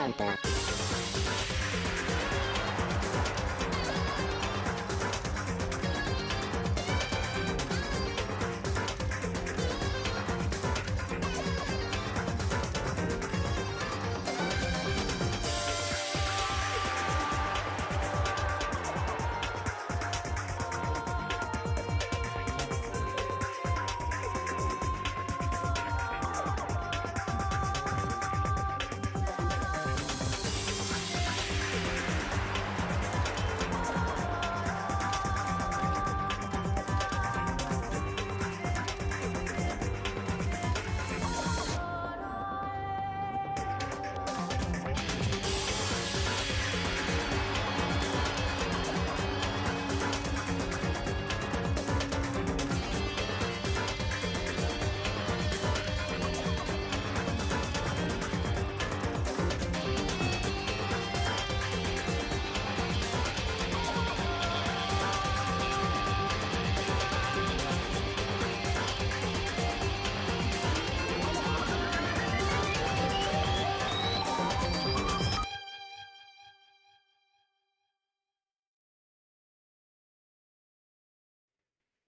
Danganronpa.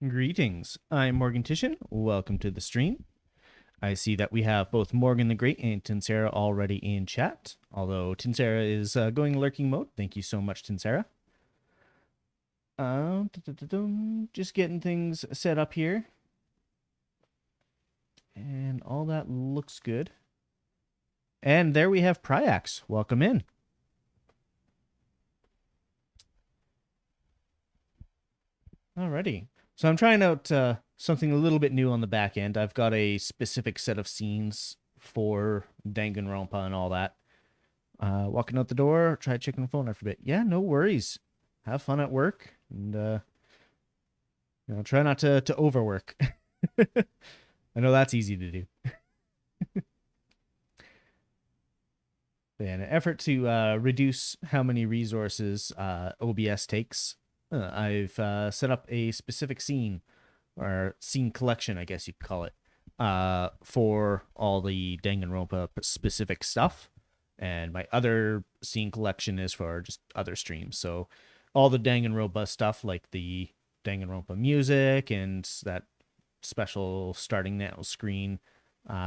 Greetings, I'm Morgan Titian. Welcome to the stream. I see that we have both Morgan the Great and Tinsera already in chat, although Tinsera is going lurking mode. Thank you so much, Tinsera. Just getting things set up here. And all that looks good. And there we have Pryax. Welcome in. Alrighty. So I'm trying out something a little bit new on the back end. I've got a specific set of scenes for Danganronpa and all that. Walking out the door, try checking the phone after a bit. Yeah, no worries. Have fun at work, and try not to overwork. I know that's easy to do. In an effort to reduce how many resources OBS takes, I've set up a specific scene, or scene collection, I guess you'd call it, for all the Danganronpa specific stuff. And my other scene collection is for just other streams. So all the Danganronpa stuff, like the Danganronpa music and that special starting now screen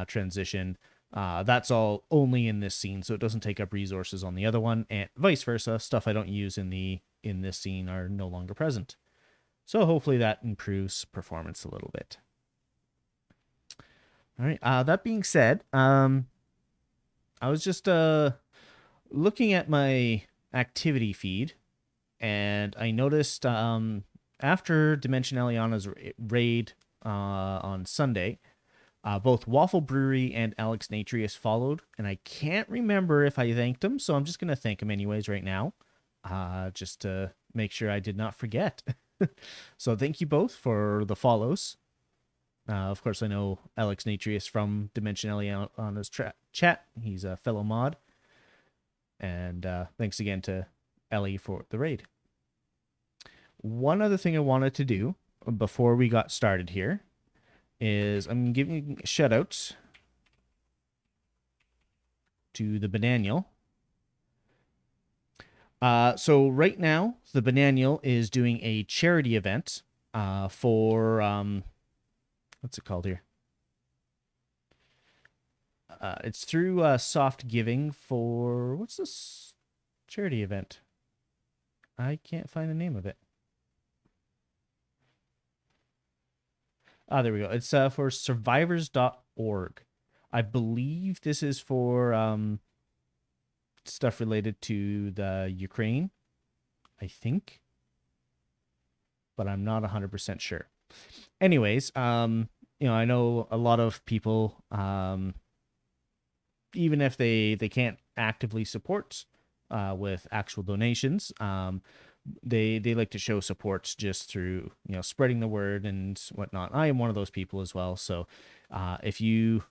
transition, that's all only in this scene, so it doesn't take up resources on the other one, and vice versa. Stuff I don't use in this scene are no longer present. So hopefully that improves performance a little bit. All right. That being said, I was just looking at my activity feed, and I noticed after Dimension Eliana's raid on Sunday, both Waffle Brewery and Alex Natrius followed, and I can't remember if I thanked them, so I'm just going to thank them anyways right now, just to make sure I did not forget. So thank you both for the follows. Of course, I know Alex Natrius from Dimension Eliana's chat. He's a fellow mod. And thanks again to Ellie for the raid. One other thing I wanted to do before we got started here is I'm giving shout-outs to the Bananial. So right now, the Bananial is doing a charity event for, what's it called here? It's through Soft Giving for, what's this charity event? I can't find the name of it. There we go. It's for survivors.org. I believe this is for stuff related to the Ukraine, I think, but I'm not 100% sure. Anyways, I know a lot of people, even if they can't actively support with actual donations, they like to show support just through spreading the word and whatnot. I am one of those people as well. So if you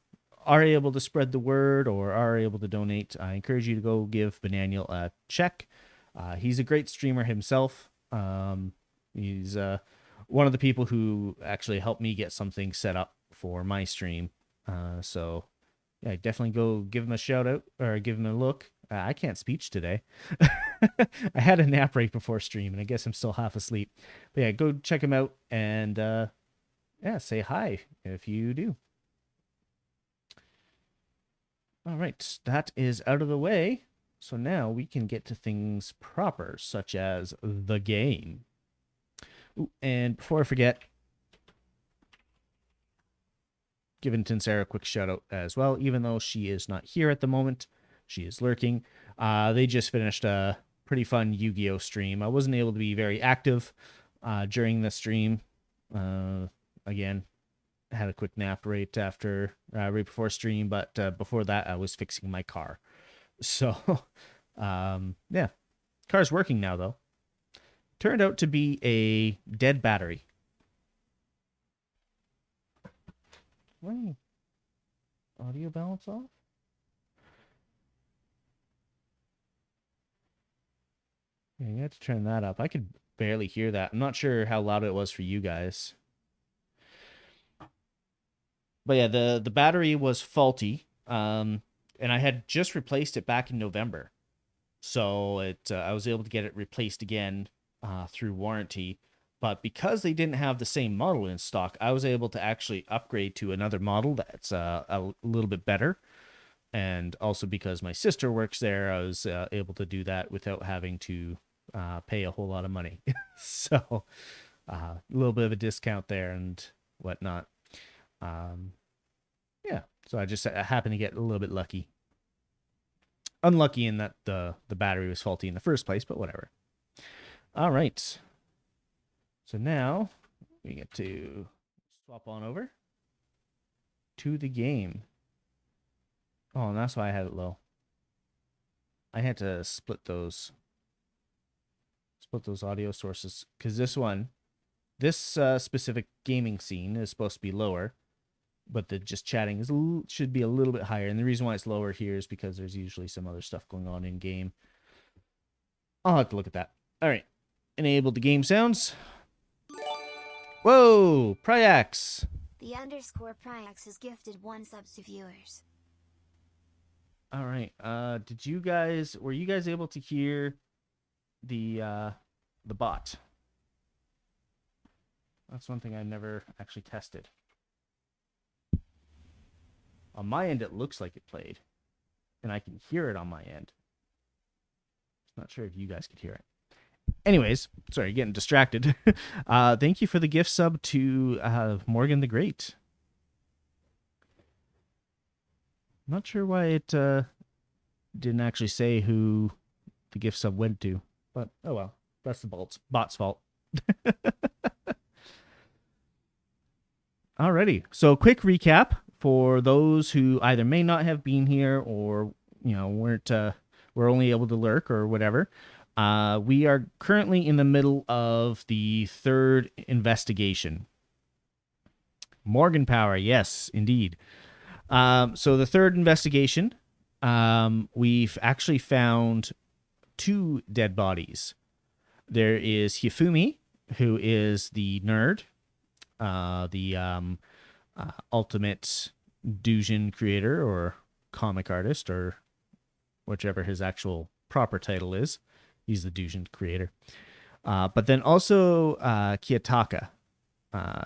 are able to spread the word or are able to donate, I encourage you to go give Bananial a check. He's a great streamer himself. He's one of the people who actually helped me get something set up for my stream. So yeah, definitely go give him a shout out or give him a look. I can't speech today. I had a nap right before stream, and I guess I'm still half asleep. But yeah, go check him out, and yeah, say hi if you do. All right, that is out of the way. So now we can get to things proper, such as the game. Ooh, and before I forget, giving Tinsara a quick shout out as well, even though she is not here at the moment. She is lurking. They just finished a pretty fun Yu-Gi-Oh stream. I wasn't able to be very active during the stream. Again, had a quick nap right before stream, but before that I was fixing my car. So, yeah, car's working now though. Turned out to be a dead battery. Wait, audio balance off? Yeah, you have to turn that up. I could barely hear that. I'm not sure how loud it was for you guys. But yeah, the battery was faulty, and I had just replaced it back in November. So I was able to get it replaced again through warranty. But because they didn't have the same model in stock, I was able to actually upgrade to another model that's a little bit better. And also because my sister works there, I was able to do that without having to pay a whole lot of money. So a little bit of a discount there and whatnot. Yeah, so I just happened to get a little bit lucky. Unlucky in that the battery was faulty in the first place, but whatever. All right. So now we get to swap on over to the game. Oh, and that's why I had it low. I had to split those audio sources because this specific gaming scene is supposed to be lower, but the just chatting should be a little bit higher. And the reason why it's lower here is because there's usually some other stuff going on in game. I'll have to look at that. All right, enable the game sounds. Whoa, Pryax. The _ Pryax has gifted 1 sub to viewers. All right. Were you guys able to hear the bot? That's one thing I never actually tested. On my end, it looks like it played, and I can hear it on my end. Not sure if you guys could hear it. Anyways, sorry, getting distracted. Thank you for the gift sub to Morgan the Great. Not sure why it didn't actually say who the gift sub went to, but oh well, that's the bot's fault. Alrighty, so quick recap for those who either may not have been here or were only able to lurk or whatever. We are currently in the middle of the third investigation. Morgan Power, yes, indeed. So the third investigation, we've actually found 2 dead bodies. There is Hifumi, who is the nerd, the ultimate doujin creator or comic artist, or whichever his actual proper title is. He's the doujin creator. But then also Kiyotaka.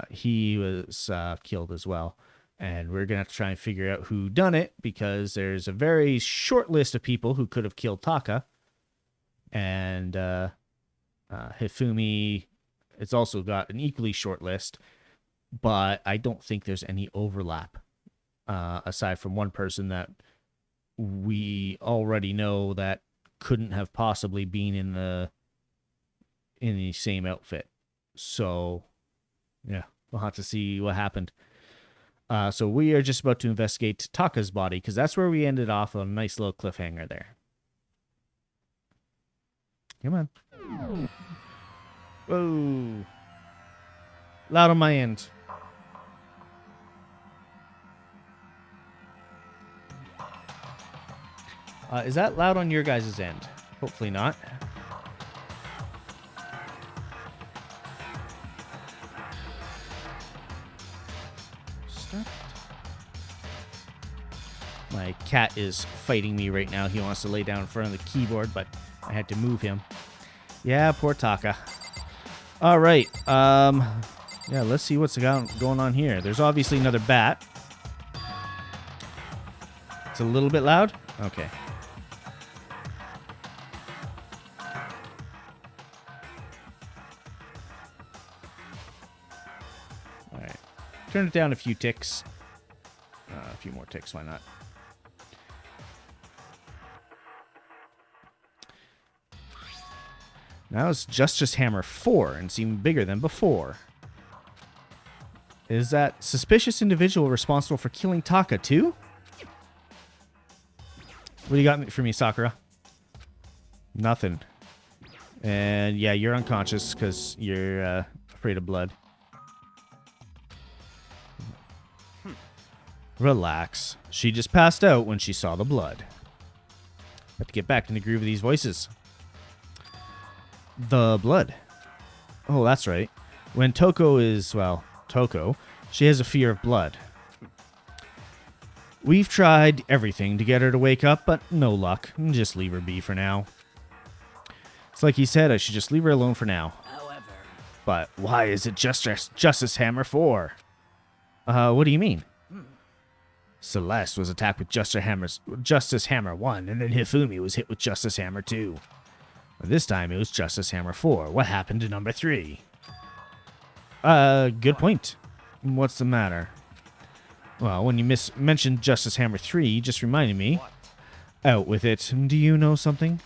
He was killed as well. And we're going to have to try and figure out who done it, because there's a very short list of people who could have killed Taka. And Hifumi, it's also got an equally short list, but I don't think there's any overlap aside from one person that we already know that couldn't have possibly been in the same outfit. So, yeah, we'll have to see what happened. So we are just about to investigate Taka's body, because that's where we ended off on a nice little cliffhanger there. Come on. Whoa. Loud on my end. Is that loud on your guys' end? Hopefully not. My cat is fighting me right now. He wants to lay down in front of the keyboard, but I had to move him. Yeah, poor Taka. All right. Yeah, let's see what's going on here. There's obviously another bat. It's a little bit loud. Okay. All right. Turn it down a few ticks. A few more ticks, why not? Now it's Justice Hammer 4 and seemed bigger than before. Is that suspicious individual responsible for killing Taka too? What do you got for me, Sakura? Nothing. And yeah, you're unconscious because you're afraid of blood. Relax. She just passed out when she saw the blood. Have to get back in the groove of these voices. The blood. Oh, that's right. When Toko is, well, Toko, she has a fear of blood. We've tried everything to get her to wake up, but no luck. Just leave her be for now. It's like he said, I should just leave her alone for now. However. But why is it Justice Hammer 4? What do you mean? Celeste was attacked with Justice Hammer 1, and then Hifumi was hit with Justice Hammer 2. This time it was Justice Hammer 4. What happened to number 3? Good point. What's the matter? Well, when you mentioned Justice Hammer 3, you just reminded me. Out with it. Do you know something?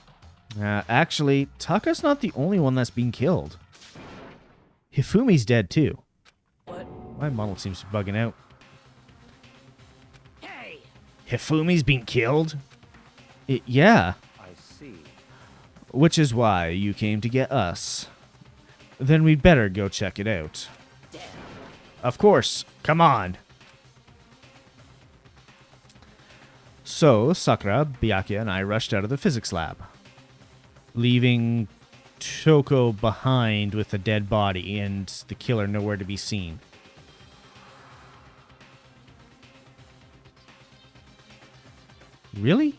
Actually, Taka's not the only one that's being killed. Hifumi's dead too. What? My model seems to be bugging out. Hey! Hifumi's been killed? Yeah. I see. Which is why you came to get us. Then we'd better go check it out. Damn. Of course. Come on. So, Sakura, Byakuya, and I rushed out of the physics lab, leaving Toko behind with a dead body and the killer nowhere to be seen. Really?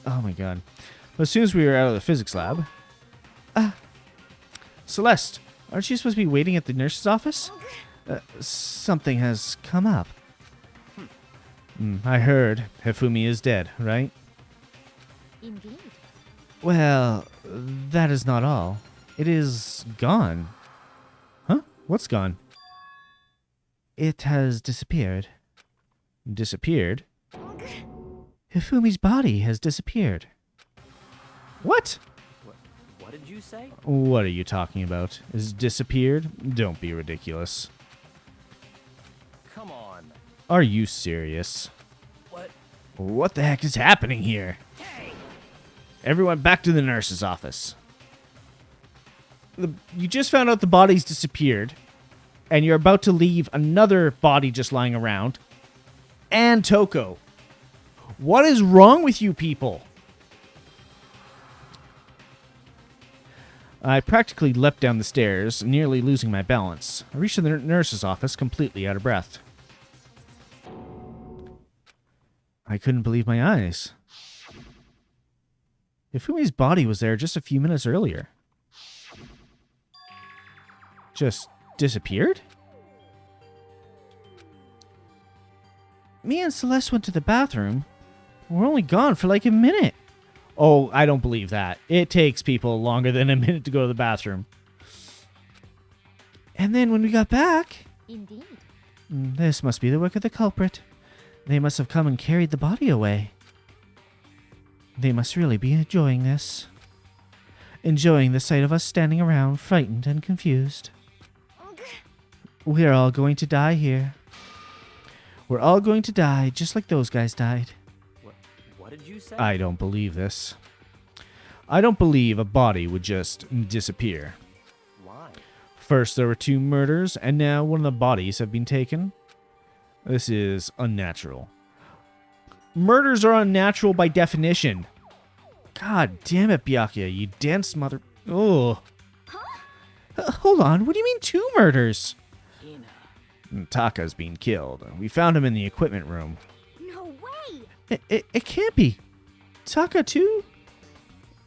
Oh my god. Well, as soon as we were out of the physics lab... Celeste, aren't you supposed to be waiting at the nurse's office? Something has come up. I heard Hifumi is dead, right? Indeed. Well, that is not all. It is gone. Huh? What's gone? It has disappeared. Disappeared? Hifumi's body has disappeared. What? What did you say? What are you talking about? Is it disappeared? Don't be ridiculous. Come on. Are you serious? What? What the heck is happening here? Hey! Everyone back to the nurse's office. You just found out the body's disappeared, and you're about to leave another body just lying around, and Toko. What is wrong with you people? I practically leapt down the stairs, nearly losing my balance. I reached the nurse's office completely out of breath. I couldn't believe my eyes. Hifumi's body was there just a few minutes earlier. Just disappeared? Me and Celeste went to the bathroom. We're only gone for like a minute. Oh, I don't believe that. It takes people longer than a minute to go to the bathroom. And then when we got back... Indeed. This must be the work of the culprit. They must have come and carried the body away. They must really be enjoying this. Enjoying the sight of us standing around, frightened and confused. We're all going to die here. We're all going to die just like those guys died. What did you say? I don't believe this. I don't believe a body would just disappear. Why? First there were 2 murders, and now one of the bodies have been taken. This is unnatural. Murders are unnatural by definition. God damn it, Byakuya, you dense mother... Oh. Hold on, what do you mean 2 murders? Hina. Taka's being killed. We found him in the equipment room. No way! It can't be. Taka too?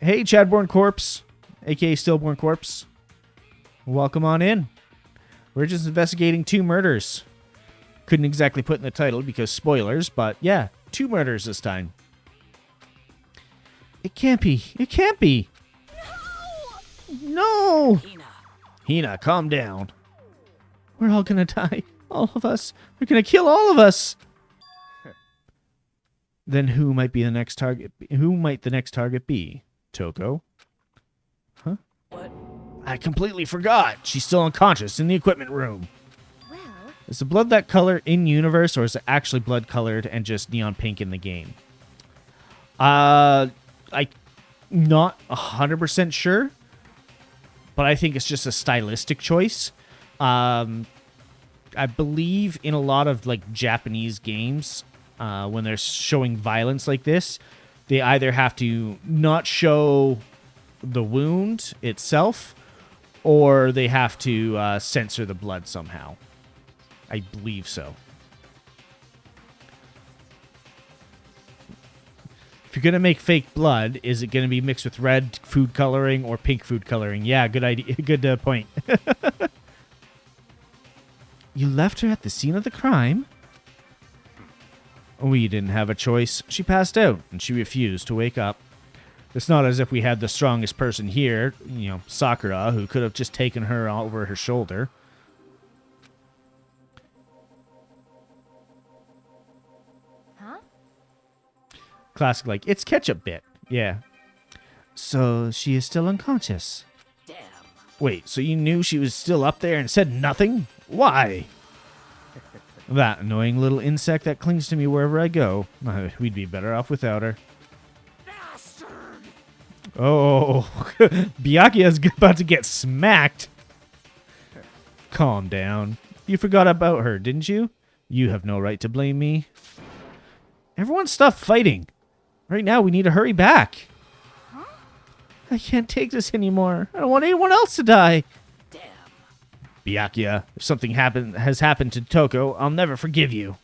Hey, Chadborn Corpse, aka Stillborn Corpse. Welcome on in. We're just investigating 2 murders. Couldn't exactly put in the title because spoilers, but yeah, 2 murders this time. It can't be. It can't be. No! Hina, calm down. We're all gonna die. All of us. They're gonna kill all of us. Then who might be the next target? Who might the next target be? Toko? Huh? What? I completely forgot. She's still unconscious in the equipment room. Well, Is the blood that color in universe, or is it actually blood colored and just neon pink in the game? I'm not 100% sure, but I think it's just a stylistic choice. I believe in a lot of like Japanese games, when they're showing violence like this, they either have to not show the wound itself, or they have to censor the blood somehow. I believe so. If you're going to make fake blood, is it going to be mixed with red food coloring or pink food coloring? Yeah, good idea. Good point. You left her at the scene of the crime? We didn't have a choice. She passed out, and she refused to wake up. It's not as if we had the strongest person here, you know, Sakura, who could have just taken her over her shoulder. huh? Classic, like, it's ketchup bit. Yeah. So, she is still unconscious. Damn. Wait, so you knew she was still up there and said nothing? Why? That annoying little insect that clings to me wherever I go. We'd be better off without her. Bastard! Oh, Byakuya's about to get smacked. Calm down. You forgot about her, didn't you? You have no right to blame me. Everyone stop fighting. Right now, we need to hurry back. Huh? I can't take this anymore. I don't want anyone else to die. Damn. Byakuya, if something has happened to Toko, I'll never forgive you.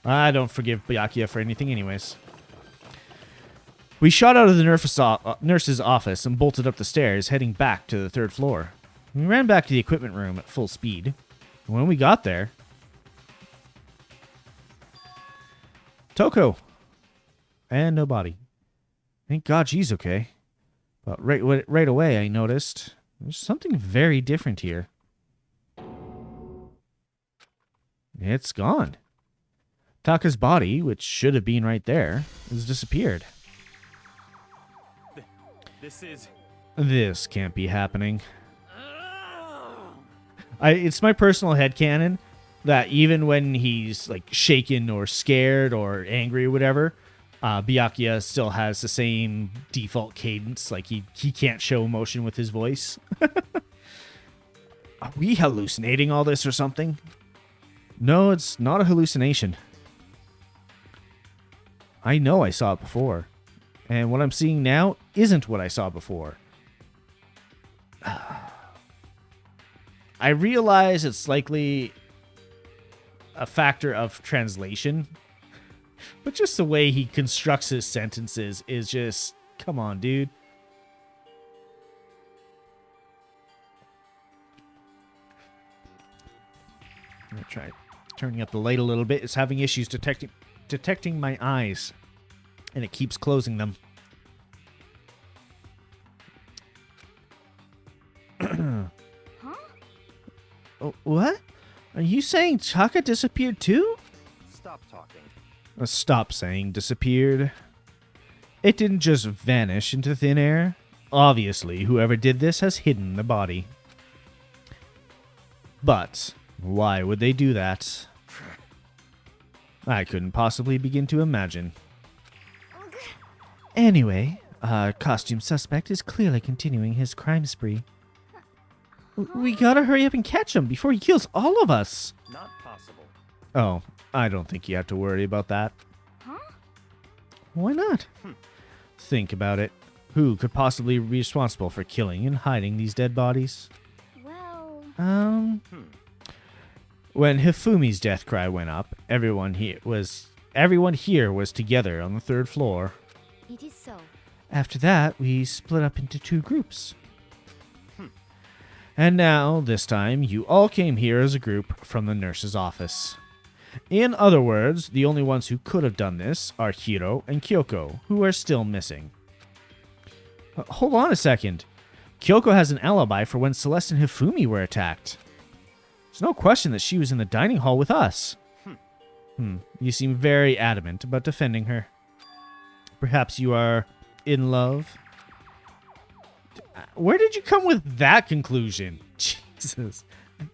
I don't forgive Byakuya for anything anyways. We shot out of the nurse's office and bolted up the stairs, heading back to the 3rd floor. We ran back to the equipment room at full speed. When we got there, Toko. And no body. Thank God she's okay. But right away I noticed there's something very different here. It's gone. Taka's body, which should have been right there, has disappeared. This can't be happening. It's my personal headcanon that even when he's like shaken or scared or angry or whatever, Byakuya still has the same default cadence. Like he can't show emotion with his voice. Are we hallucinating all this or something? No, it's not a hallucination. I know I saw it before. And what I'm seeing now isn't what I saw before. I realize it's likely a factor of translation, but just the way he constructs his sentences is just, come on, dude. I'm gonna try turning up the light a little bit. It's having issues detecting my eyes, and it keeps closing them. Huh? Oh, what? Are you saying Chaka disappeared too? Stop talking. Stop saying disappeared. It didn't just vanish into thin air. Obviously, whoever did this has hidden the body. But why would they do that? I couldn't possibly begin to imagine. Anyway, our costume suspect is clearly continuing his crime spree. We gotta hurry up and catch him before he kills all of us. Not possible. Oh, I don't think you have to worry about that. Huh? Why not? Think about it. Who could possibly be responsible for killing and hiding these dead bodies? Well, When Hifumi's death cry went up, everyone here was together on the 3rd floor. It is so. After that, we split up into 2 groups. And now, this time, you all came here as a group from the nurse's office. In other words, the only ones who could have done this are Hiro and Kyoko, who are still missing. Hold on a second. Kyoko has an alibi for when Celeste and Hifumi were attacked. There's no question that she was in the dining hall with us. You seem very adamant about defending her. Perhaps you are in love? Where did you come with that conclusion? Jesus.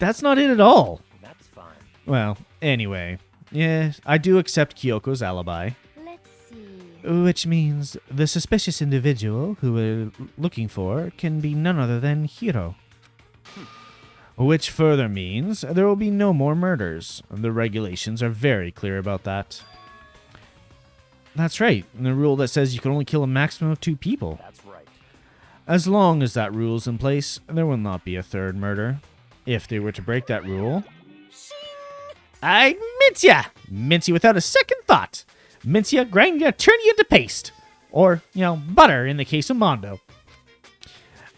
That's not it at all. That's fine. Well, anyway. Yeah, I do accept Kyoko's alibi. Let's see. Which means the suspicious individual who we're looking for can be none other than Hiro. Which further means there will be no more murders. The regulations are very clear about that. That's right. And the rule that says you can only kill a maximum of 2 people. That's right. As long as that rule's in place, there will not be a 3rd murder. If they were to break that rule, I mince ya! Mince you without a second thought. Mince ya, grind ya, turn you into paste. Or, butter in the case of Mondo.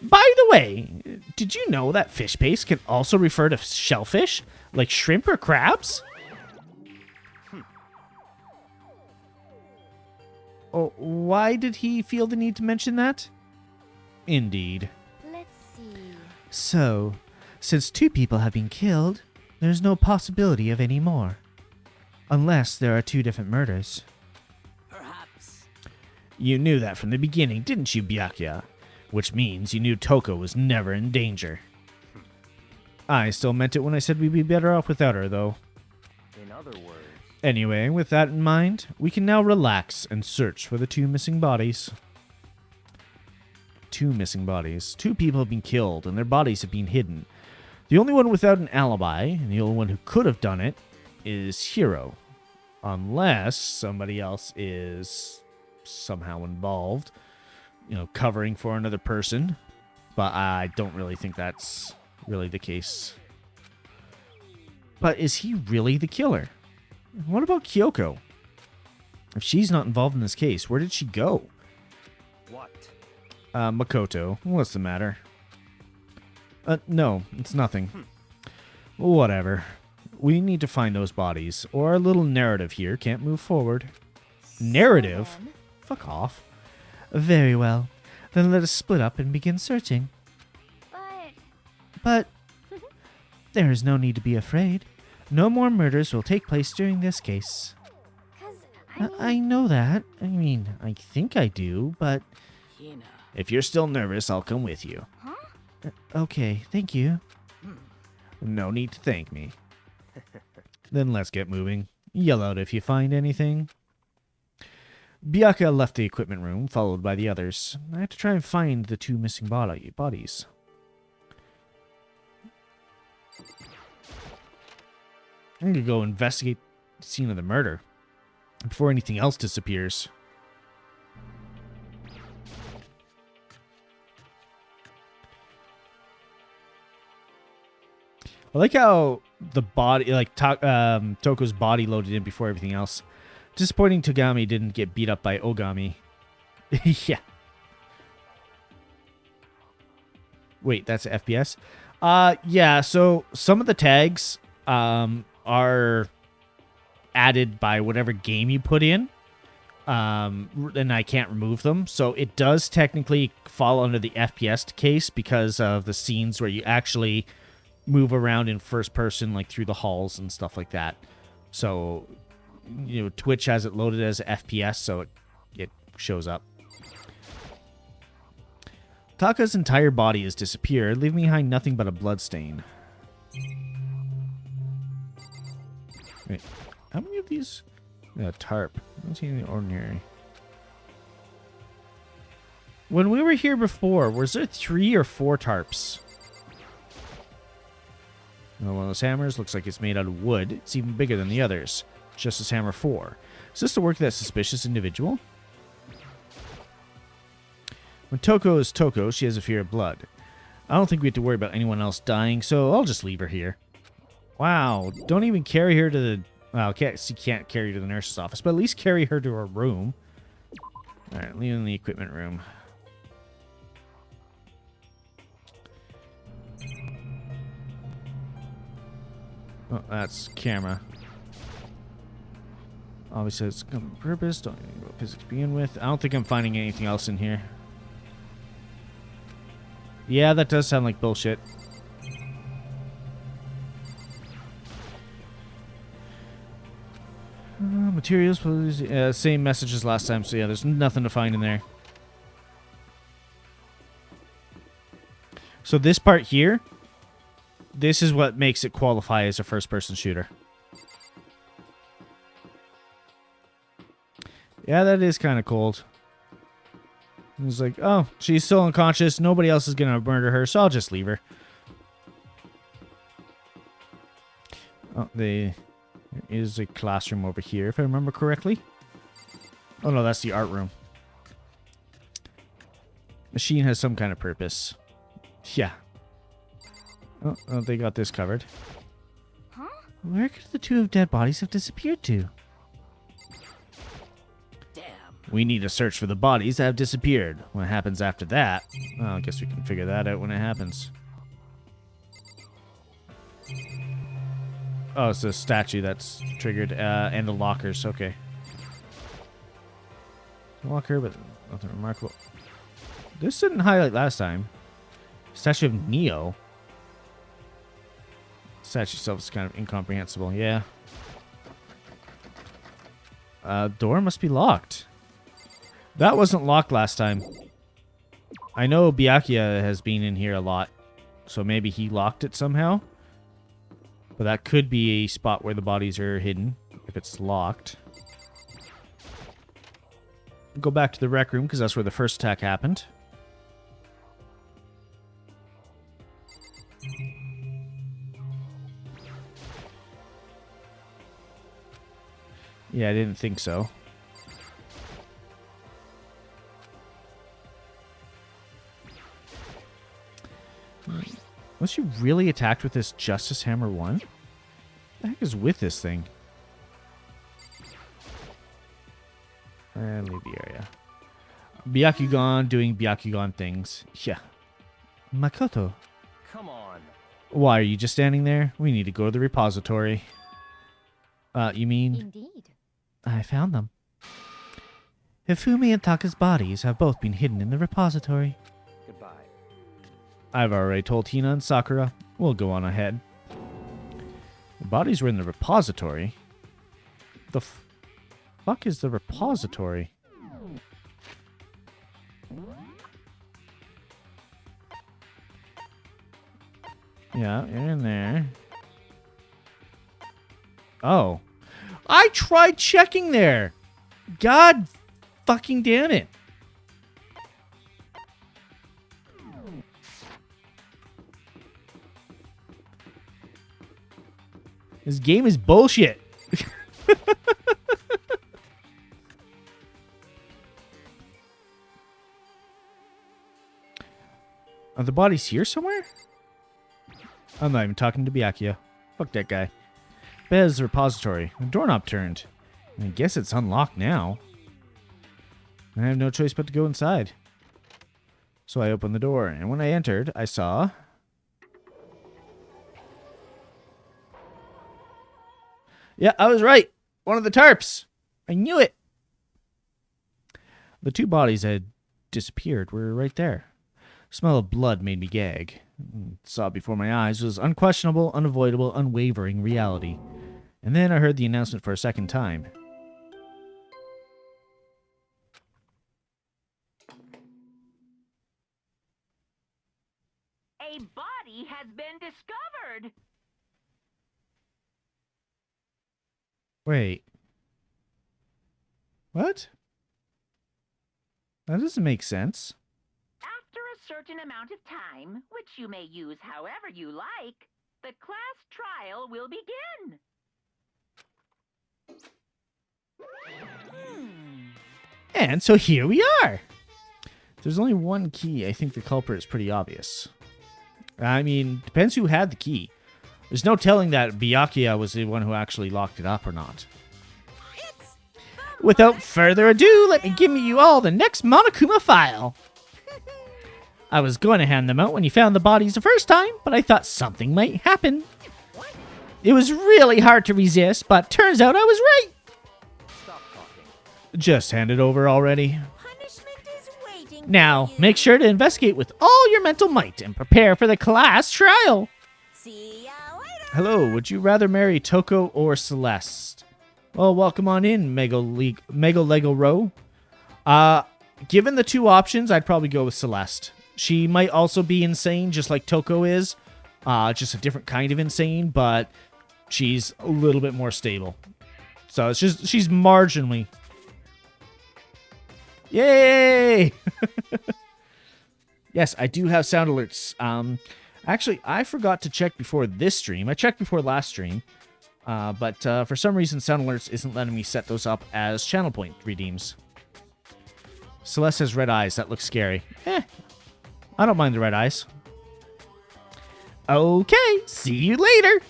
By the way, did you know that fish paste can also refer to shellfish, like shrimp or crabs? Oh, why did he feel the need to mention that? Indeed. Let's see. So, since 2 people have been killed, there's no possibility of any more. Unless there are 2 different murders. Perhaps. You knew that from the beginning, didn't you, Byakuya? Which means you knew Toko was never in danger. I still meant it when I said we'd be better off without her, though. In other words... Anyway, with that in mind, we can now relax and search for the 2 missing bodies. 2 missing bodies. 2 people have been killed, and their bodies have been hidden. The only one without an alibi, and the only one who could have done it, is Hiro. Unless somebody else is somehow involved, covering for another person. But I don't really think that's really the case. But is he really the killer? What about Kyoko? If she's not involved in this case, where did she go? What? Makoto, what's the matter? No, it's nothing. Whatever. We need to find those bodies, or our little narrative here can't move forward. Narrative? So then, Fuck off. Very well. Then let us split up and begin searching. But there is no need to be afraid. No more murders will take place during this case. 'cause I know that. I think I do, but if you're still nervous, I'll come with you. Huh? Okay, thank you. No need to thank me. Then let's get moving. Yell out if you find anything. Byakuya left the equipment room, followed by the others. I had to try and find the 2 missing bodies. I'm gonna go investigate the scene of the murder before anything else disappears. I like how the body, Toko's body loaded in before everything else. Disappointing Togami didn't get beat up by Ogami. Yeah. Wait, that's FPS? Yeah, so some of the tags are added by whatever game you put in. And I can't remove them. So it does technically fall under the FPS case because of the scenes where you actually move around in first person, like through the halls and stuff like that. So, Twitch has it loaded as FPS, so it shows up. Taka's entire body has disappeared, leaving behind nothing but a bloodstain. Wait, how many of these? Tarp. I don't see anything ordinary. When we were here before, was there 3 or 4 tarps? One of those hammers looks like it's made out of wood. It's even bigger than the others. Just as hammer 4. Is this the work of that suspicious individual? When Toko is Toko, she has a fear of blood. I don't think we have to worry about anyone else dying, so I'll just leave her here. Wow, don't even carry her to the... Well, you can't carry her to the nurse's office, but at least carry her to her room. Alright, leave her in the equipment room. Oh, that's camera. Obviously, it's come on purpose. Don't even go physics to begin with. I don't think I'm finding anything else in here. Yeah, that does sound like bullshit. Materials, please. Same message as last time, so yeah, there's nothing to find in there. So this part here, this is what makes it qualify as a first-person shooter. Yeah, that is kind of cold. It's like, oh, she's still unconscious. Nobody else is going to murder her, so I'll just leave her. Oh, there is a classroom over here, if I remember correctly. Oh, no, that's the art room. Machine has some kind of purpose. Yeah. Oh, they got this covered. Huh? Where could the two dead bodies have disappeared to? We need to search for the bodies that have disappeared. What happens after that? Well, I guess we can figure that out when it happens. Oh, it's a statue that's triggered, and the lockers. Okay. Locker, but nothing remarkable. This didn't highlight last time. Statue of Neo. Statue itself is kind of incomprehensible. Yeah. Door must be locked. That wasn't locked last time. I know Byakuya has been in here a lot, so maybe he locked it somehow. But that could be a spot where the bodies are hidden, if it's locked. Go back to the rec room, because that's where the first attack happened. Yeah, I didn't think so. Was she really attacked with this Justice Hammer 1? What the heck is with this thing? And leave the area. Byakugan doing Byakugan things. Yeah. Makoto. Come on. Why are you just standing there? We need to go to the repository. You mean? Indeed. I found them. Hifumi and Taka's bodies have both been hidden in the repository. Goodbye. I've already told Hina and Sakura. We'll go on ahead. The bodies were in the repository. The fuck is the repository? Yeah, in there. Oh. I tried checking there. God fucking damn it. This game is bullshit. Are the bodies here somewhere? I'm not even talking to Byakuya. Fuck that guy. Bez repository. The doorknob turned. I guess it's unlocked now. I have no choice but to go inside. So I opened the door, and when I entered, I saw... Yeah, I was right. One of the tarps. I knew it. The two bodies that had disappeared were right there. The smell of blood made me gag. Saw before my eyes was unquestionable, unavoidable, unwavering reality. And then I heard the announcement for a second time. A body has been discovered. Wait. What? That doesn't make sense. After a certain amount of time, which you may use however you like, the class trial will begin. And so here we are. If there's only one key, I think the culprit is pretty obvious. I mean, depends who had the key. There's no telling that VSeeFace was the one who actually locked it up or not. Without further ado, let me give you all the next Monokuma file. I was going to hand them out when you found the bodies the first time, but I thought something might happen. It was really hard to resist, but turns out I was right. Stop talking. Just hand it over already. Punishment is waiting Now, for you. make sure to investigate with all your mental might and prepare for the class trial. See ya later. Hello, would you rather marry Toko or Celeste? Well, welcome on in, Mega Lego Row. Given the two options, I'd probably go with Celeste. She might also be insane, just like Toko is. Just a different kind of insane, but she's a little bit more stable. So it's just, she's marginally. Yay! Yes, I do have sound alerts. Actually, I forgot to check before this stream. I checked before last stream. But for some reason, sound alerts isn't letting me set those up as channel point redeems. Celeste has red eyes. That looks scary. I don't mind the red eyes. Okay, see you later.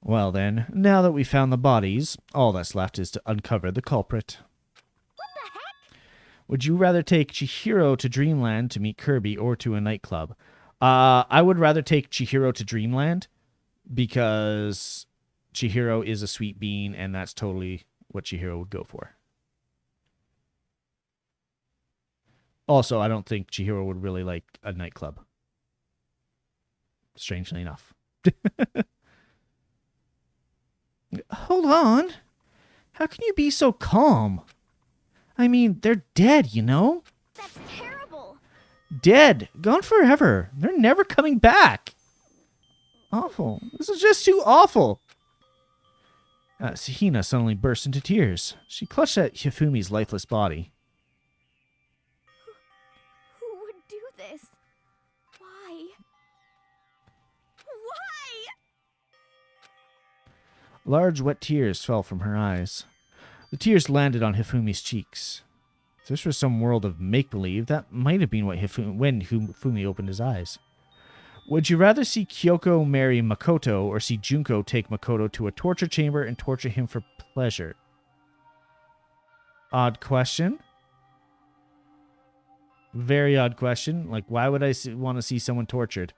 Well then, now that we found the bodies, all that's left is to uncover the culprit. What the heck? Would you rather take Chihiro to Dreamland to meet Kirby or to a nightclub? I would rather take Chihiro to Dreamland because Chihiro is a sweet bean and that's totally what Chihiro would go for. Also, I don't think Chihiro would really like a nightclub. Strangely enough. Hold on. How can you be so calm? I mean, they're dead, you know? That's terrible. Dead. Gone forever. They're never coming back. Awful. This is just too awful. Sahina suddenly burst into tears. She clutched at Hifumi's lifeless body. Who would do this? Why? Why? Large, wet tears fell from her eyes. The tears landed on Hifumi's cheeks. If this was some world of make-believe, that might have been when Hifumi opened his eyes. Would you rather see Kyoko marry Makoto or see Junko take Makoto to a torture chamber and torture him for pleasure? Odd question. Very odd question. Like, why would I want to see someone tortured?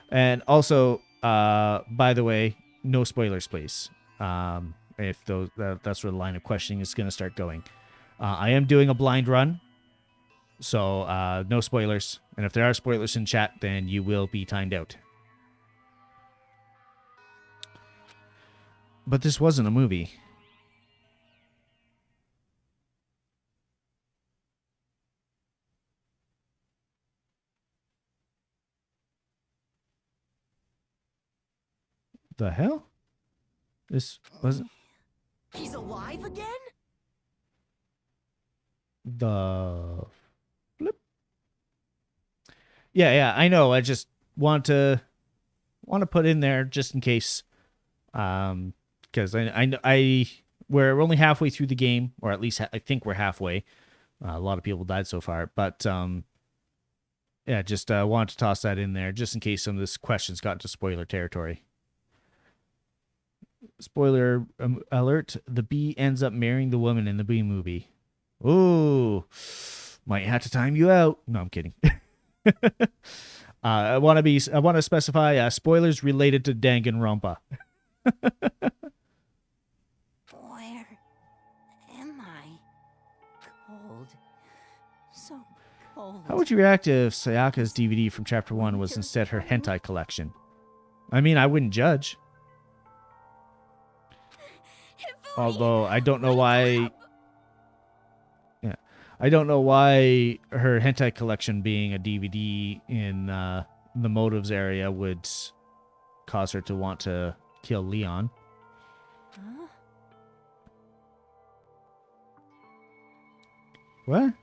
And also, by the way, no spoilers, please. If that's where the line of questioning is going to start going. I am doing a blind run, so no spoilers. And if there are spoilers in chat, then you will be timed out. But this wasn't a movie. The hell? This wasn't He's alive again? the flip. Yeah, I know. I just want to put in there just in case, because we're only halfway through the game, or at least I think we're halfway. A lot of people died so far, but yeah, just wanted to toss that in there just in case some of this questions got into spoiler territory. Spoiler alert, the bee ends up marrying the woman in the bee movie. Ooh, might have to time you out. No, I'm kidding. I want to specify spoilers related to Danganronpa. Where am I? Cold. So cold. How would you react if Sayaka's DVD from Chapter 1 was instead her hentai collection? I mean, I wouldn't judge. Although I don't know why. Yeah, I don't know why her hentai collection being a DVD in the motives area would cause her to want to kill Leon. Huh? What?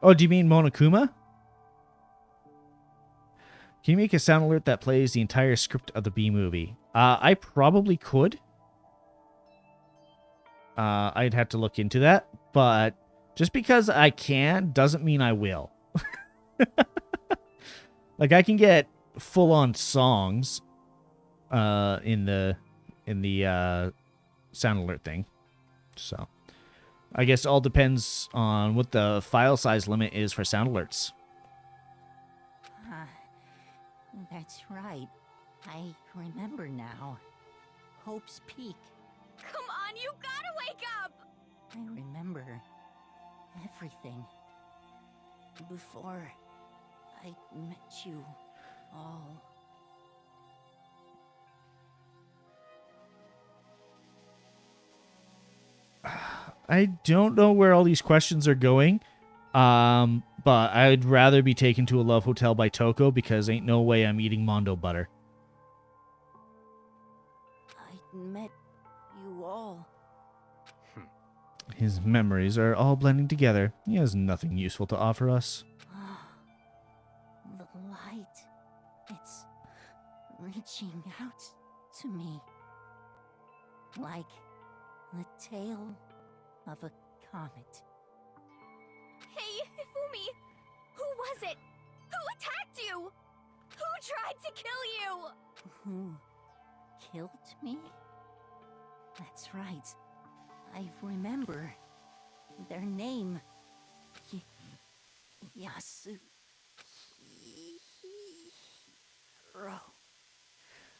Oh, do you mean Monokuma? Can you make a sound alert that plays the entire script of the B movie? I probably could. I'd have to look into that, but just because I can doesn't mean I will. Like, I can get full-on songs in the sound alert thing. So, I guess it all depends on what the file size limit is for sound alerts. That's right. I remember now. Hope's Peak. Come on, you gotta wake up! I remember everything. Before I met you all. I don't know where all these questions are going. But I'd rather be taken to a love hotel by Toko because ain't no way I'm eating Mondo butter. I met you all. His memories are all blending together. He has nothing useful to offer us. The light. It's reaching out to me. Like the tail of a comet. Hey, Ifumi! Who was it? Who attacked you? Who tried to kill you? Who killed me? That's right. I remember their name. Yasuhiro.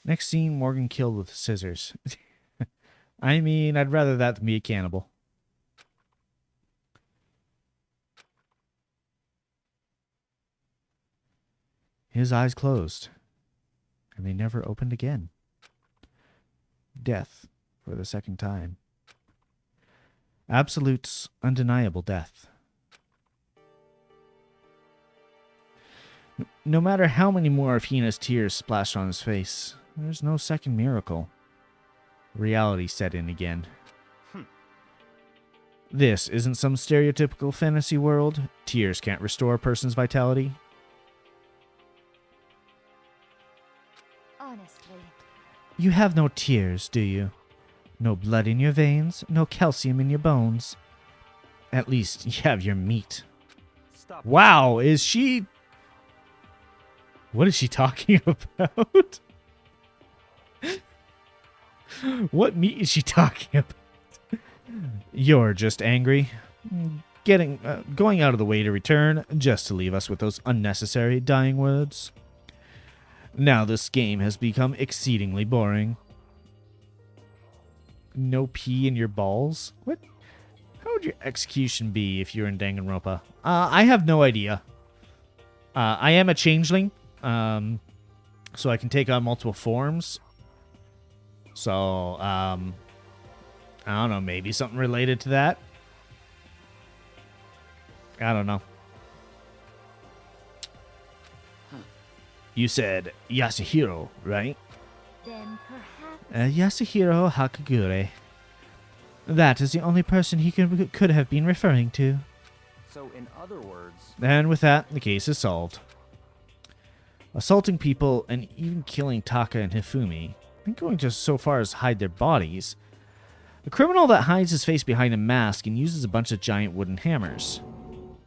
Next scene, Morgan killed with scissors. I mean, I'd rather that than be a cannibal. His eyes closed, and they never opened again. Death for the second time. Absolute's undeniable death. No matter how many more of Hina's tears splashed on his face, there's no second miracle. Reality set in again. This isn't some stereotypical fantasy world. Tears can't restore a person's vitality. Honestly. You have no tears, do you? No blood in your veins, no calcium in your bones. At least you have your meat. Stop. Wow, is she... What is she talking about? What meat is she talking about? You're just angry. Going out of the way to return, just to leave us with those unnecessary dying words. Now this game has become exceedingly boring. No pee in your balls? What? How would your execution be if you're in Danganronpa? I have no idea. I am a changeling, so I can take on multiple forms. So, I don't know, maybe something related to that? I don't know. You said Yasuhiro, right? Then perhaps... Yasuhiro Hakagure. That is the only person he could have been referring to. So, in other words... And with that, the case is solved. Assaulting people and even killing Taka and Hifumi, and going just so far as hide their bodies. A criminal that hides his face behind a mask and uses a bunch of giant wooden hammers.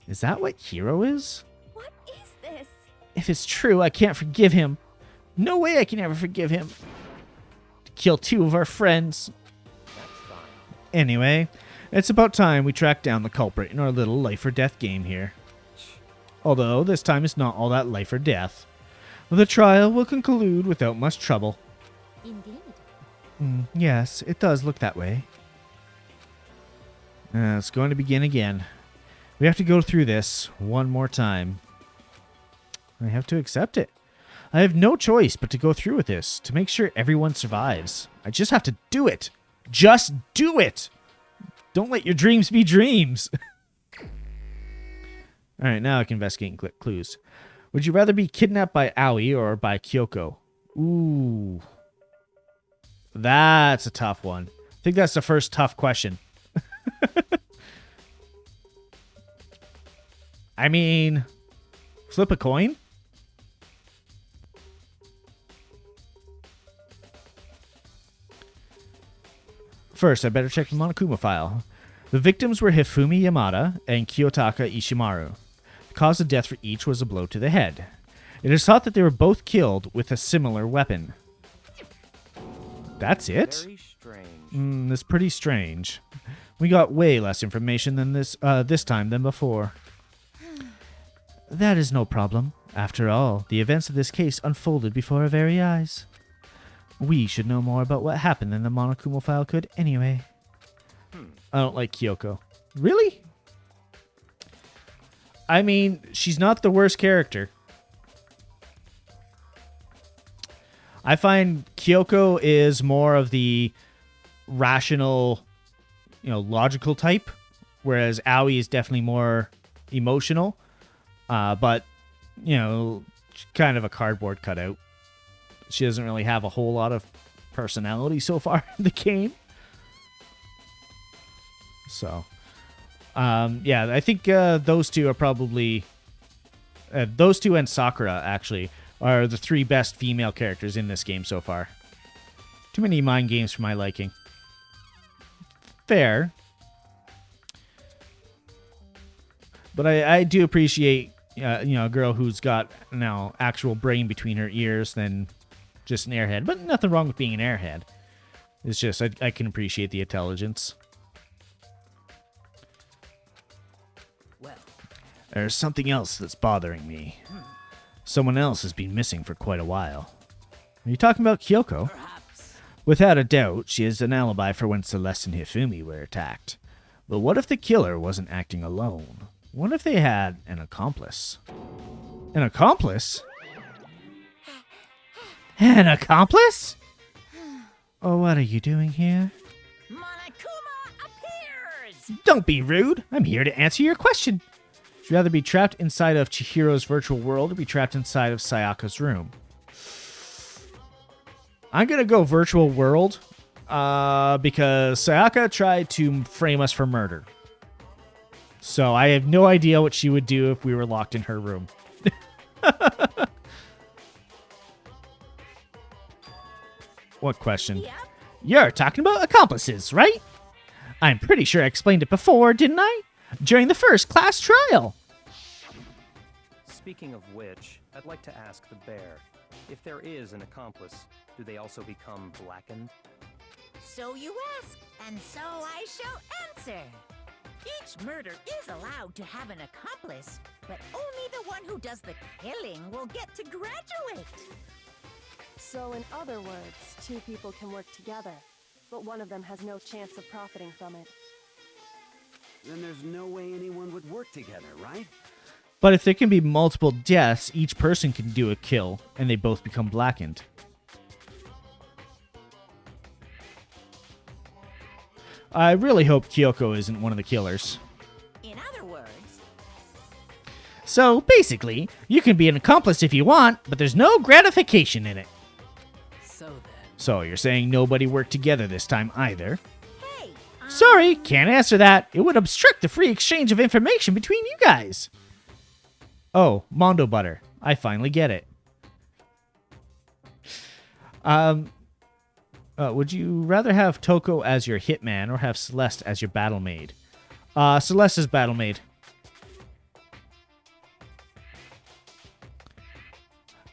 Is that what Hero is? What is this? If it's true, I can't forgive him. No way I can ever forgive him. To kill two of our friends. That's fine. Anyway, it's about time we track down the culprit in our little life or death game here. Although, this time it's not all that life or death. The trial will conclude without much trouble. Indeed. Yes, it does look that way. It's going to begin again. We have to go through this one more time. I have to accept it. I have no choice but to go through with this to make sure everyone survives. I just have to do it. Just do it. Don't let your dreams be dreams. All right, now I can investigate and click clues. Would you rather be kidnapped by Aoi or by Kyoko? Ooh. That's a tough one. I think that's the first tough question. I mean, flip a coin? First, I better check the Monokuma file. The victims were Hifumi Yamada and Kiyotaka Ishimaru. The cause of death for each was a blow to the head. It is thought that they were both killed with a similar weapon. That's it? Very strange. That's pretty strange. We got way less information than this time than before. That is no problem. After all, the events of this case unfolded before our very eyes. We should know more about what happened than the Monokuma file could anyway. I don't like Kyoko. Really? I mean, she's not the worst character. I find Kyoko is more of the rational, logical type, whereas Aoi is definitely more emotional. But, she's kind of a cardboard cutout. She doesn't really have a whole lot of personality so far in the game. So, yeah, I think those two are probably... those two and Sakura, actually, are the three best female characters in this game so far. Too many mind games for my liking. Fair. But I do appreciate, a girl who's got now actual brain between her ears than just an airhead. But nothing wrong with being an airhead. It's just I can appreciate the intelligence. Well, there's something else that's bothering me. Someone else has been missing for quite a while. Are you talking about Kyoko? perhaps. Without a doubt, she is an alibi for when Celeste and Hifumi were attacked. But what if the killer wasn't acting alone? What if they had an accomplice? An accomplice? An accomplice? Oh, what are you doing here? Monokuma appears! Don't be rude. I'm here to answer your question. Would you rather be trapped inside of Chihiro's virtual world or be trapped inside of Sayaka's room? I'm going to go virtual world because Sayaka tried to frame us for murder. So I have no idea what she would do if we were locked in her room. What question? Yep. You're talking about accomplices, right? I'm pretty sure I explained it before, didn't I? During the first class trial. Speaking of which, I'd like to ask the bear, if there is an accomplice, do they also become blackened? So you ask, and so I shall answer. Each murder is allowed to have an accomplice, but only the one who does the killing will get to graduate. So in other words, two people can work together, but one of them has no chance of profiting from it. Then there's no way anyone would work together, right? But if there can be multiple deaths, each person can do a kill, and they both become blackened. I really hope Kyoko isn't one of the killers. In other words, So, basically, you can be an accomplice if you want, but there's no gratification in it. So then. So, you're saying nobody worked together this time either? hey, Sorry, can't answer that. It would obstruct the free exchange of information between you guys. Oh, Mondo Butter. I finally get it. Would you rather have Toko as your hitman or have Celeste as your battle maid? Celeste is battle maid.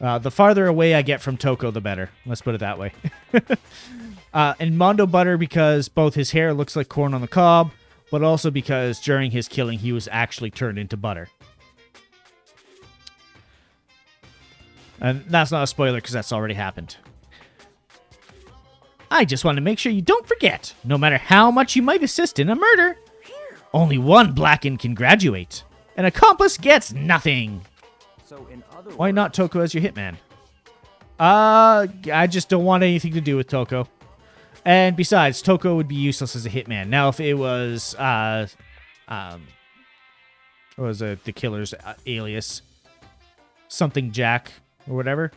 The farther away I get from Toko, the better. Let's put it that way. And Mondo Butter because both his hair looks like corn on the cob, but also because during his killing he was actually turned into butter. And that's not a spoiler because that's already happened. I just want to make sure you don't forget, no matter how much you might assist in a murder, only one blackened can graduate. An accomplice gets nothing. So in other Why words, not Toko as your hitman? I just don't want anything to do with Toko. And besides, Toko would be useless as a hitman. Now, if it was, what was the killer's alias? Something Jack or whatever.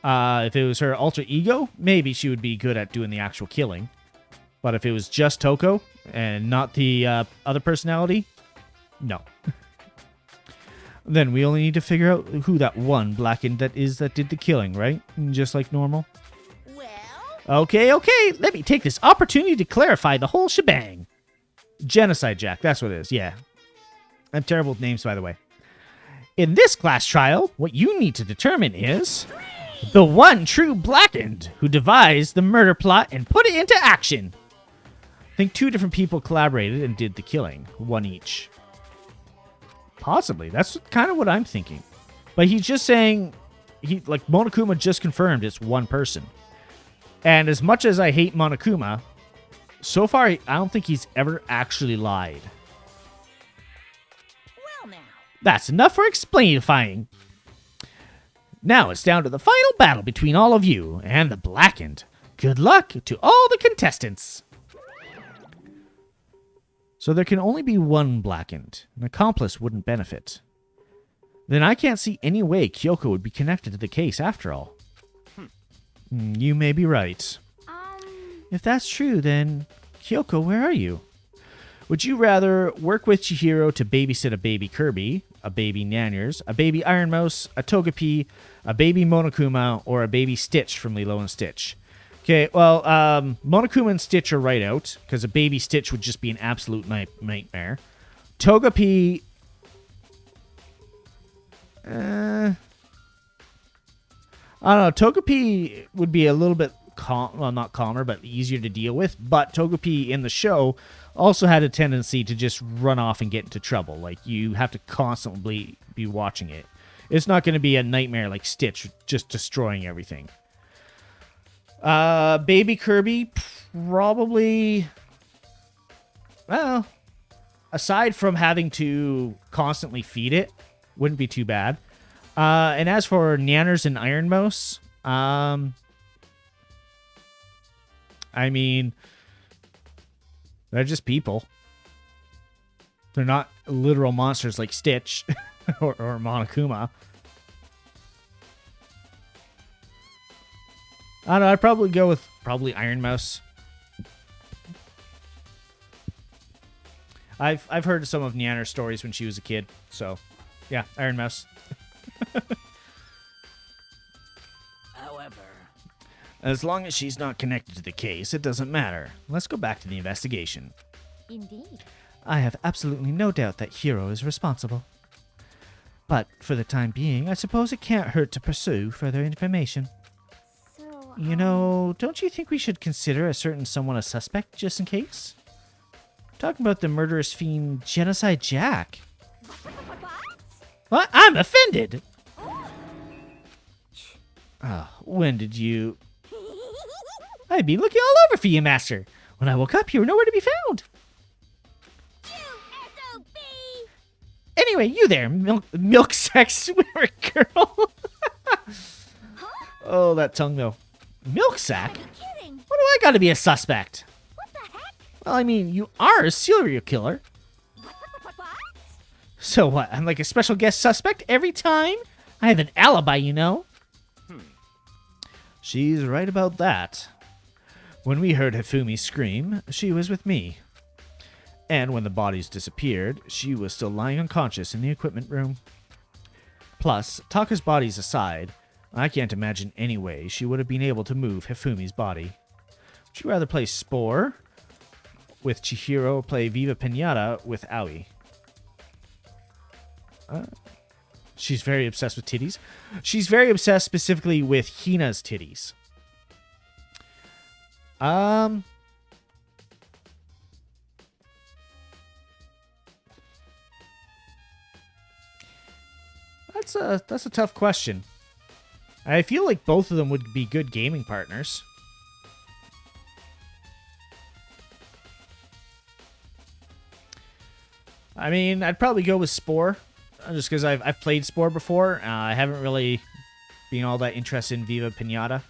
If it was her alter ego, maybe she would be good at doing the actual killing. But if it was just Toko and not the other personality, no. Then we only need to figure out who that one blackened that did the killing, right? Just like normal. well, Okay, let me take this opportunity to clarify the whole shebang. Genocide Jack, that's what it is, yeah. I'm terrible with names, by the way. In this class trial, what you need to determine is the one true Blackened who devised the murder plot and put it into action. I think 2 different people collaborated and did the killing, 1 each. Possibly, that's kind of what I'm thinking. But he's just saying, Monokuma just confirmed it's 1 person. And as much as I hate Monokuma, so far I don't think he's ever actually lied. Well now. That's enough for explainifying. Now it's down to the final battle between all of you and the Blackened. Good luck to all the contestants. So there can only be 1 Blackened. An accomplice wouldn't benefit. Then I can't see any way Kyoko would be connected to the case after all. You may be right. If that's true, then Kyoko, where are you? Would you rather work with Chihiro to babysit a baby Kirby, a baby Nanners, a baby Iron Mouse, a Togepi, a baby Monokuma, or a baby Stitch from Lilo and Stitch? Okay, well, Monokuma and Stitch are right out, because a baby Stitch would just be an absolute nightmare. Togepi... I don't know, Togepi would be a little bit not calmer, but easier to deal with. But Togepi in the show also had a tendency to just run off and get into trouble. Like, you have to constantly be watching it. It's not going to be a nightmare like Stitch, just destroying everything. Baby Kirby, probably... Well, aside from having to constantly feed it, wouldn't be too bad. And as for Nanners and Iron Mouse, I mean, they're just people. They're not literal monsters like Stitch or Monokuma. I don't know, I'd probably go with Iron Mouse. I've heard some of Nyanner's stories when she was a kid, so yeah, Iron Mouse. However, as long as she's not connected to the case, it doesn't matter. Let's go back to the investigation. Indeed. I have absolutely no doubt that Hiro is responsible. But for the time being, I suppose it can't hurt to pursue further information. So, You know, don't you think we should consider a certain someone a suspect just in case? Talking about the murderous fiend Genocide Jack. What? I'm offended! When did you... I've been looking all over for you, Master. When I woke up, you were nowhere to be found. Anyway, you there, milk sex swimmer girl. Oh, that tongue, though. Milk sack? What do I got to be a suspect? What the heck? Well, I mean, you are a serial killer. So what? I'm like a special guest suspect every time? I have an alibi, you know. She's right about that. When we heard Hifumi scream, she was with me. And when the bodies disappeared, she was still lying unconscious in the equipment room. Plus, Taka's bodies aside, I can't imagine any way she would have been able to move Hifumi's body. Would you rather play Spore with Chihiro or play Viva Pinata with Aoi? She's very obsessed with titties. She's very obsessed specifically with Hina's titties. That's a tough question. I feel like both of them would be good gaming partners. I mean, I'd probably go with Spore, just because I've played Spore before. I haven't really been all that interested in Viva Pinata.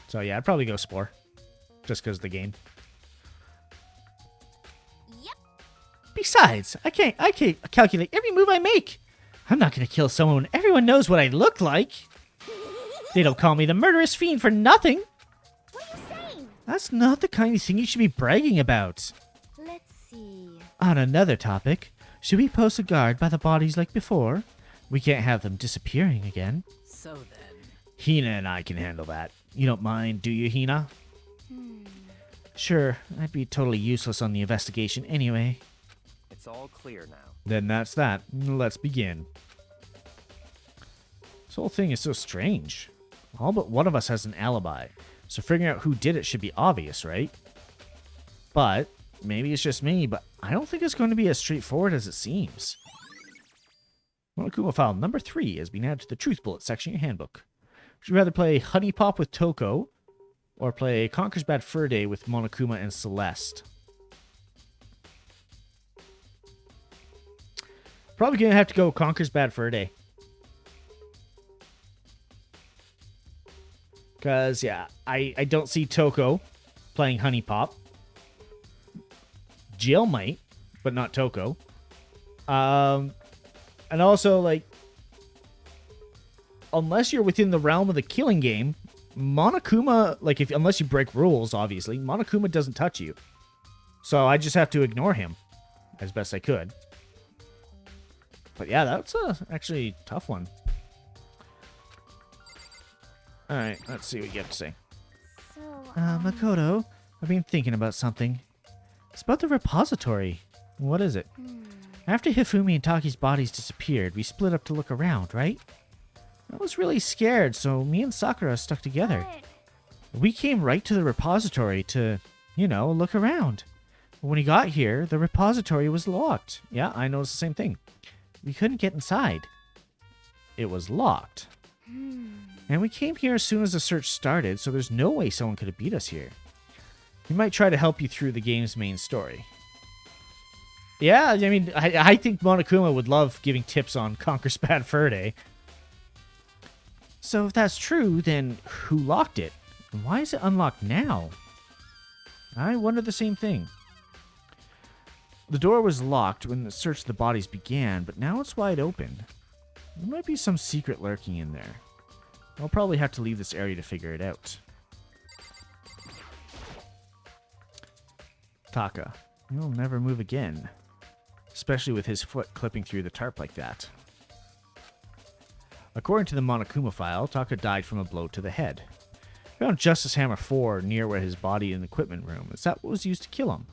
So yeah, I'd probably go Spore, just because of the game. Yep. Besides, I can't calculate every move I make. I'm not going to kill someone when everyone knows what I look like. They don't call me the murderous fiend for nothing. What are you saying? That's not the kind of thing you should be bragging about. Let's see. On another topic, should we post a guard by the bodies like before? We can't have them disappearing again. so then. Hina and I can handle that. You don't mind, do you, Hina? Sure, I'd be totally useless on the investigation anyway. It's all clear now. Then that's that. Let's begin. This whole thing is so strange. All but one of us has an alibi, so figuring out who did it should be obvious, right? But maybe it's just me, but I don't think it's going to be as straightforward as it seems. Monokuma file number 3 has been added to the Truth Bullet section of your handbook. Would you rather play Honey Pop with Toko, or play Conker's Bad Fur Day with Monokuma and Celeste? Probably gonna have to go Conker's Bad Fur Day. Because, yeah, I don't see Toko playing Honey Pop. Jill might, but not Toko. And also, like, unless you're within the realm of the killing game, Monokuma, like, unless you break rules, obviously, Monokuma doesn't touch you. So I just have to ignore him as best I could. But yeah, that's actually a tough one. Alright, let's see what you have to say. So, Makoto, I've been thinking about something. It's about the repository. What is it? After Hifumi and Taki's bodies disappeared, we split up to look around, right? I was really scared, so me and Sakura stuck together. We came right to the repository to, you know, look around. When we got here, the repository was locked. Yeah, I noticed the same thing. We couldn't get inside. It was locked. And we came here as soon as the search started, so there's no way someone could have beat us here. We might try to help you through the game's main story. Yeah, I mean, I think Monokuma would love giving tips on Conker's Bad Fur Day. So if that's true, then who locked it? And why is it unlocked now? I wonder the same thing. The door was locked when the search of the bodies began, but now it's wide open. There might be some secret lurking in there. I'll probably have to leave this area to figure it out. Taka, he'll never move again. Especially with his foot clipping through the tarp like that. According to the Monokuma file, Taka died from a blow to the head. Found Justice Hammer 4 near where his body in the equipment room. Is that what was used to kill him?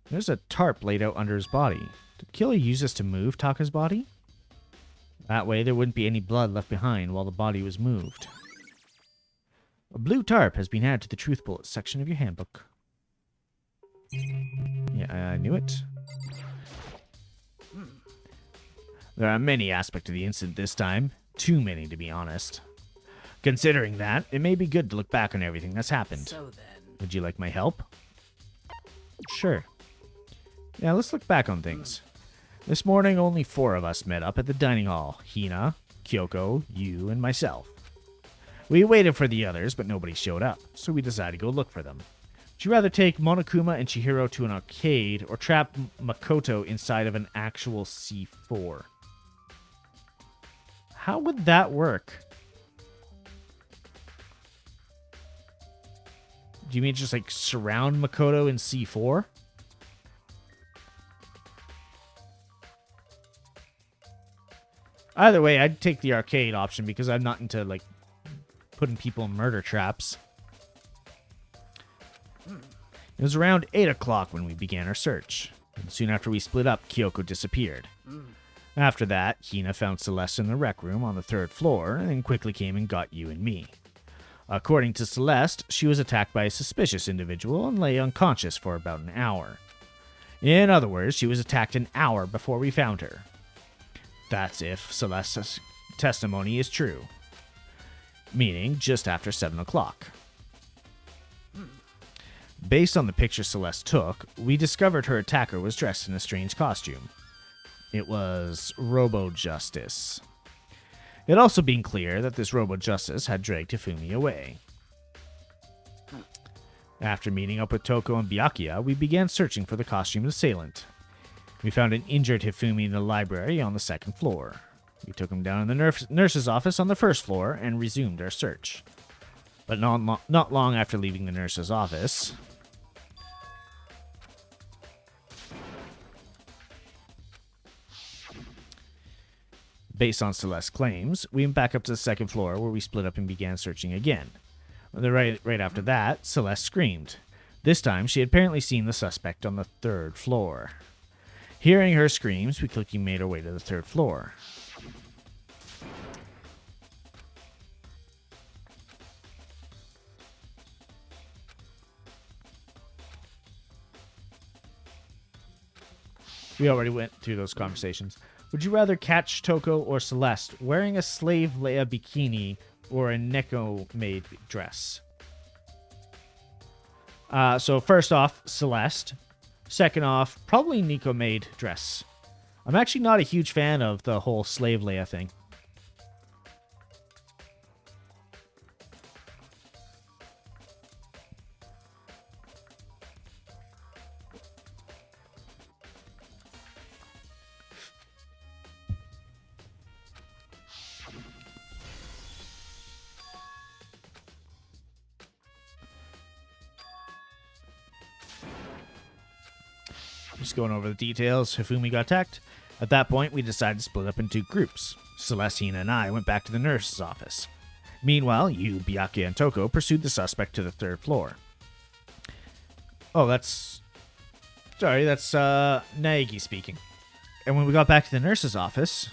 There's a tarp laid out under his body. Did Killer use this to move Taka's body? That way there wouldn't be any blood left behind while the body was moved. A blue tarp has been added to the Truth Bullet section of your handbook. Yeah, I knew it. There are many aspects of the incident this time. Too many, to be honest. Considering that, it may be good to look back on everything that's happened. So then... Would you like my help? Sure. Yeah, let's look back on things. This morning, only 4 of us met up at the dining hall. Hina, Kyoko, you, and myself. We waited for the others, but nobody showed up, so we decided to go look for them. Would you rather take Monokuma and Chihiro to an arcade, or trap Makoto inside of an actual C4? How would that work? Do you mean just, like, surround Makoto in C4? Either way, I'd take the arcade option because I'm not into, like, putting people in murder traps. It was around 8 o'clock when we began our search. And soon after we split up, Kyoko disappeared. After that, Hina found Celeste in the rec room on the 3rd floor and then quickly came and got you and me. According to Celeste, she was attacked by a suspicious individual and lay unconscious for about an hour. In other words, she was attacked an hour before we found her. That's if Celeste's testimony is true. Meaning just after 7 o'clock. Based on the picture Celeste took, we discovered her attacker was dressed in a strange costume. It was Robo-Justice. It also being clear that this Robo-Justice had dragged Hifumi away. After meeting up with Toko and Byakuya, we began searching for the costumed assailant. We found an injured Hifumi in the library on the 2nd floor. We took him down in the nurse's office on the 1st floor and resumed our search. But not long after leaving the nurse's office... Based on Celeste's claims, we went back up to the second floor where we split up and began searching again. Right after that, Celeste screamed. This time, she had apparently seen the suspect on the third floor. Hearing her screams, we quickly made our way to the third floor. We already went through those conversations. Would you rather catch Toko or Celeste wearing a slave Leia bikini or a Neko-made dress? So first off, Celeste. Second off, probably Neko-made dress. I'm actually not a huge fan of the whole slave Leia thing. Just going over the details. Hifumi got attacked. At that point, we decided to split up into groups. Celestina and I went back to the nurse's office. Meanwhile, you, Byakuya, and Toko pursued the suspect to the third floor. Oh, that's Naegi speaking. And when we got back to the nurse's office,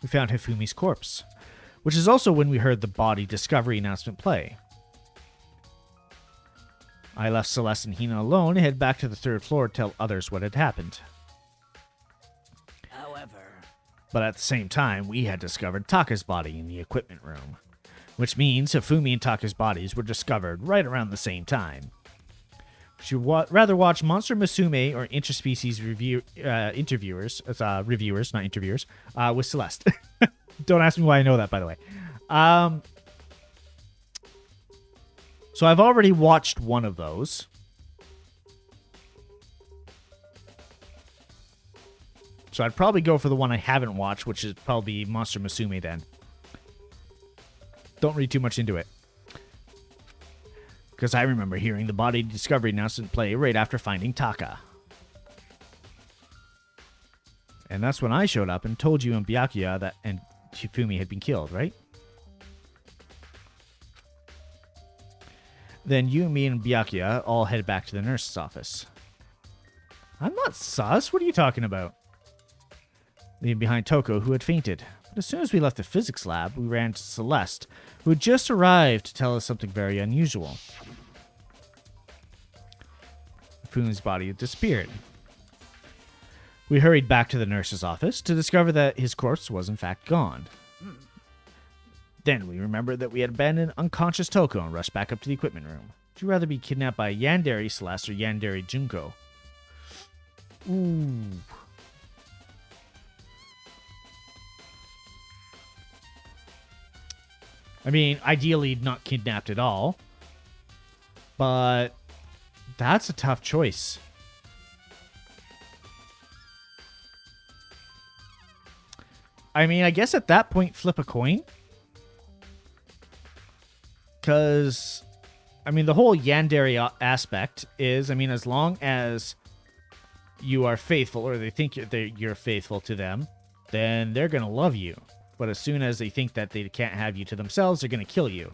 we found Hifumi's corpse, which is also when we heard the body discovery announcement play. I left Celeste and Hina alone and head back to the third floor to tell others what had happened. But at the same time, we had discovered Taka's body in the equipment room, which means Hifumi and Taka's bodies were discovered right around the same time. Would you rather watch Monster Musume or interspecies reviewers, not interviewers, with Celeste? Don't ask me why I know that, by the way. So I've already watched one of those. So I'd probably go for the one I haven't watched, which is probably Monster Musume then. Don't read too much into it. Because I remember hearing the body discovery announcement play right after finding Taka. And that's when I showed up and told you and Byakuya that and Hifumi had been killed, right? Then you, me, and Byakuya all headed back to the nurse's office. I'm not sus. What are you talking about? Leaving behind Toko, who had fainted. But as soon as we left the physics lab, we ran to Celeste, who had just arrived to tell us something very unusual. Hifumi's body had disappeared. We hurried back to the nurse's office to discover that his corpse was in fact gone. Then we remembered that we had abandoned unconscious Toko and rushed back up to the equipment room. Would you rather be kidnapped by Yandere Celeste or Yandere Junko? Ooh. I mean, ideally not kidnapped at all. But that's a tough choice. I mean, I guess at that point, flip a coin. Because, I mean, the whole Yandere aspect is, I mean, as long as you are faithful, or they think you're faithful to them, then they're going to love you. But as soon as they think that they can't have you to themselves, they're going to kill you.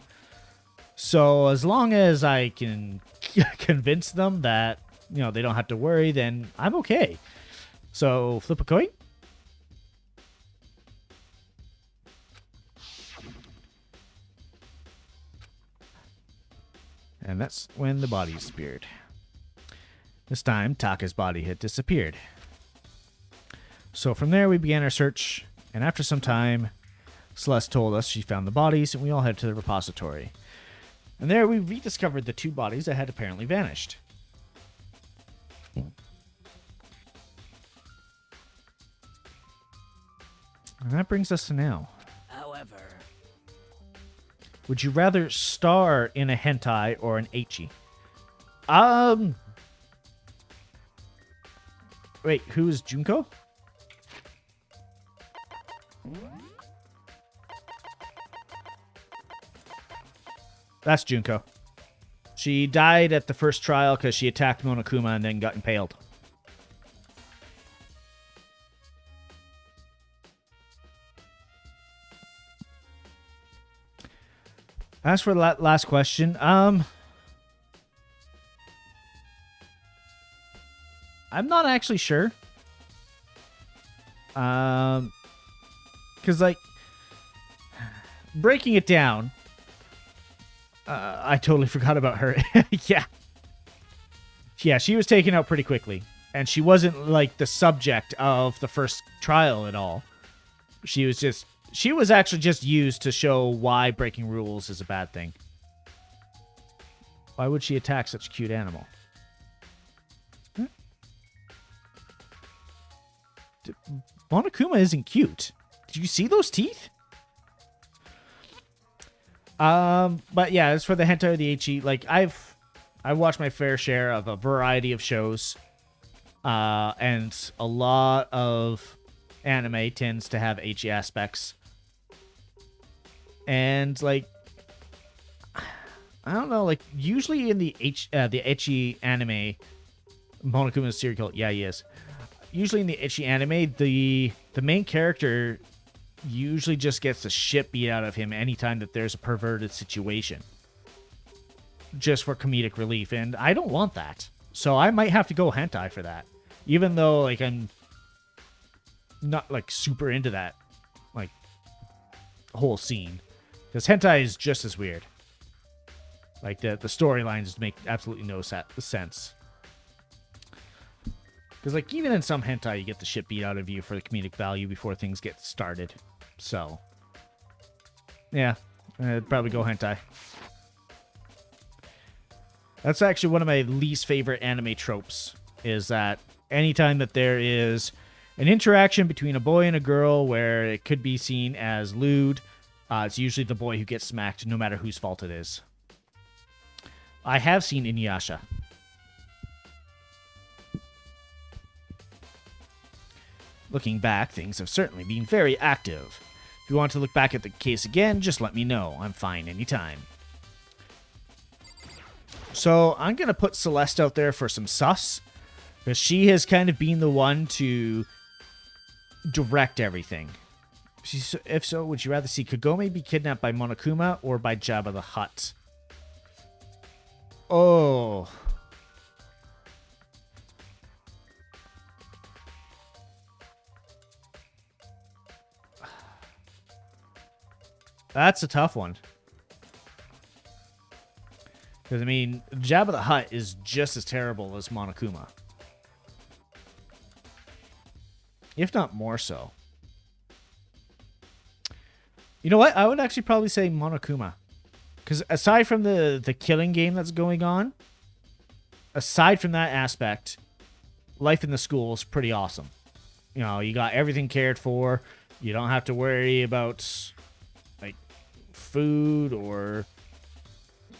So as long as I can convince them that, you know, they don't have to worry, then I'm okay. So flip a coin. And that's when the body disappeared. This time, Taka's body had disappeared. So from there, we began our search, and after some time, Celeste told us she found the bodies, and we all headed to the repository. And there, we rediscovered the two bodies that had apparently vanished. And that brings us to now. Would you rather star in a hentai or an ecchi? Wait, who is Junko? That's Junko. She died at the first trial because she attacked Monokuma and then got impaled. As for that last question, I'm not actually sure. Because, like, breaking it down, I totally forgot about her. Yeah. Yeah, she was taken out pretty quickly. And she wasn't, like, the subject of the first trial at all. She was actually just used to show why breaking rules is a bad thing. Why would she attack such a cute animal? Monokuma isn't cute. Did you see those teeth? But yeah, as for the hentai or the HE, like I've watched my fair share of a variety of shows. And a lot of anime tends to have HE aspects. And like I don't know, like usually in the ecchi anime, Monokuma's serial killer. Yeah, he is. Usually in the ecchi anime, the main character usually just gets the shit beat out of him anytime that there's a perverted situation. Just for comedic relief, and I don't want that. So I might have to go hentai for that. Even though like I'm not like super into that like whole scene. Because hentai is just as weird. Like the storylines make absolutely no sense. Because like even in some hentai you get the shit beat out of you for the comedic value before things get started. So yeah, I'd probably go hentai. That's actually one of my least favorite anime tropes, is that anytime that there is an interaction between a boy and a girl where it could be seen as lewd, it's usually the boy who gets smacked no matter whose fault it is. I have seen Inuyasha. Looking back, things have certainly been very active. If you want to look back at the case again, just let me know. I'm fine anytime. So I'm going to put Celeste out there for some sus, because she has kind of been the one to direct everything. If so, would you rather see Kagome be kidnapped by Monokuma or by Jabba the Hutt? Oh. That's a tough one. Because, I mean, Jabba the Hutt is just as terrible as Monokuma. If not more so. You know what? I would actually probably say Monokuma. Because aside from the killing game that's going on, aside from that aspect, life in the school is pretty awesome. You know, you got everything cared for. You don't have to worry about, like, food or,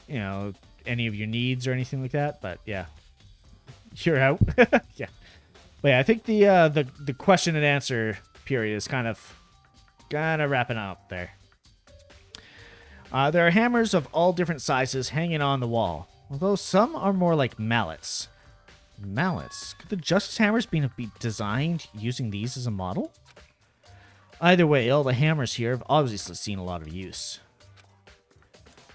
you know, any of your needs or anything like that. But yeah, you're out. Yeah. But yeah, I think the question and answer period is kind of wrapping up there. There are hammers of all different sizes hanging on the wall, although some are more like mallets. Mallets? Could the Justice hammers be designed using these as a model? Either way, all the hammers here have obviously seen a lot of use.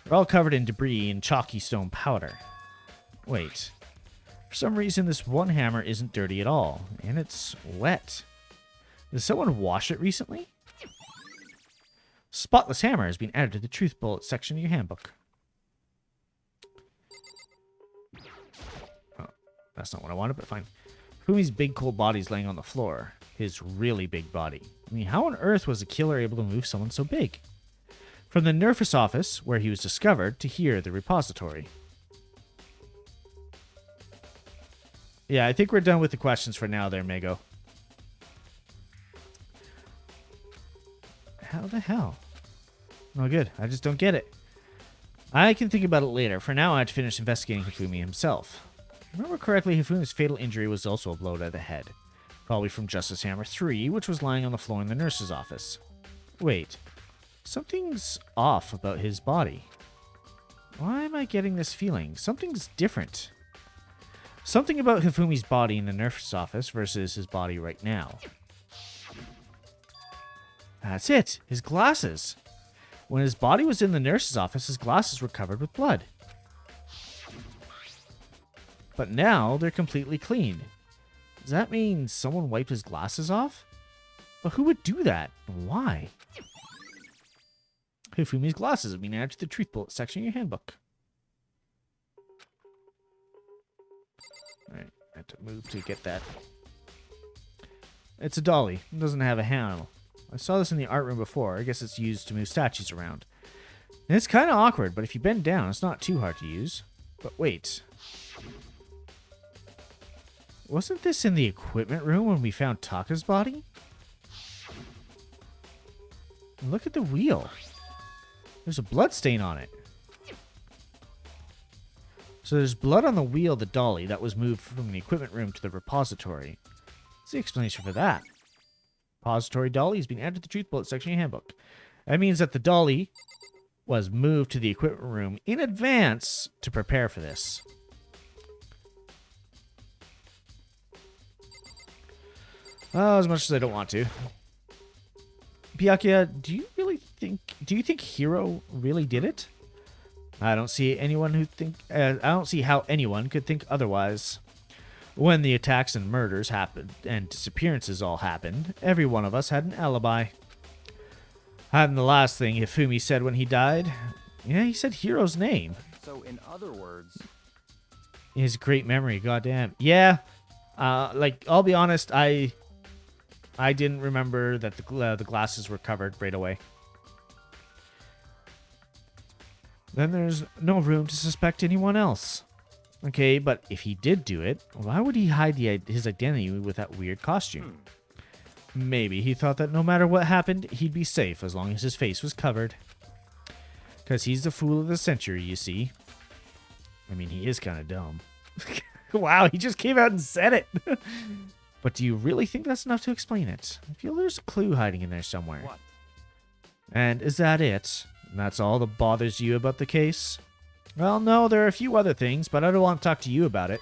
They're all covered in debris and chalky stone powder. Wait. For some reason, this one hammer isn't dirty at all, and it's wet. Did someone wash it recently? Spotless hammer has been added to the truth bullet section of your handbook. Oh, that's not what I wanted, but fine. Fumi's big cold body's laying on the floor. His really big body. I mean, how on earth was a killer able to move someone so big? From the Nerfus office, where he was discovered, to here, the repository. Yeah, I think we're done with the questions for now there, Mego. How the hell? Oh, good. I just don't get it. I can think about it later. For now, I have to finish investigating Hifumi himself. If I remember correctly, Hifumi's fatal injury was also a blow to the head. Probably from Justice Hammer 3, which was lying on the floor in the nurse's office. Wait. Something's off about his body. Why am I getting this feeling? Something's different. Something about Hifumi's body in the nurse's office versus his body right now. That's it. His glasses. When his body was in the nurse's office, his glasses were covered with blood. But now they're completely clean. Does that mean someone wiped his glasses off? But who would do that? And why? Hifumi's glasses have been added to the truth bullet section of your handbook. Alright, I have to move to get that. It's a dolly. It doesn't have a handle. I saw this in the art room before. I guess it's used to move statues around. And it's kind of awkward, but if you bend down, it's not too hard to use. But wait. Wasn't this in the equipment room when we found Taka's body? Look at the wheel. There's a blood stain on it. So there's blood on the wheel of the dolly that was moved from the equipment room to the repository. What's the explanation for that? Repository dolly has been added to the truth bullet section of your handbook. That means that the dolly was moved to the equipment room in advance to prepare for this. Oh, as much as I don't want to. Byakuya, do you think Hiro really did it? I don't see how anyone could think otherwise. When the attacks and murders happened and disappearances all happened, every one of us had an alibi. And the last thing Hifumi said when he died, yeah, he said Hiro's name. So in other words, his great memory, goddamn. Yeah, like I'll be honest, I didn't remember that the glasses were covered right away. Then there's no room to suspect anyone else. Okay, but if he did do it, why would he hide his identity with that weird costume? Maybe he thought that no matter what happened, he'd be safe as long as his face was covered. Because he's the fool of the century, you see. I mean, he is kind of dumb. Wow, he just came out and said it. But do you really think that's enough to explain it? I feel there's a clue hiding in there somewhere. What? And is that it? And that's all that bothers you about the case? Well, no, there are a few other things, but I don't want to talk to you about it.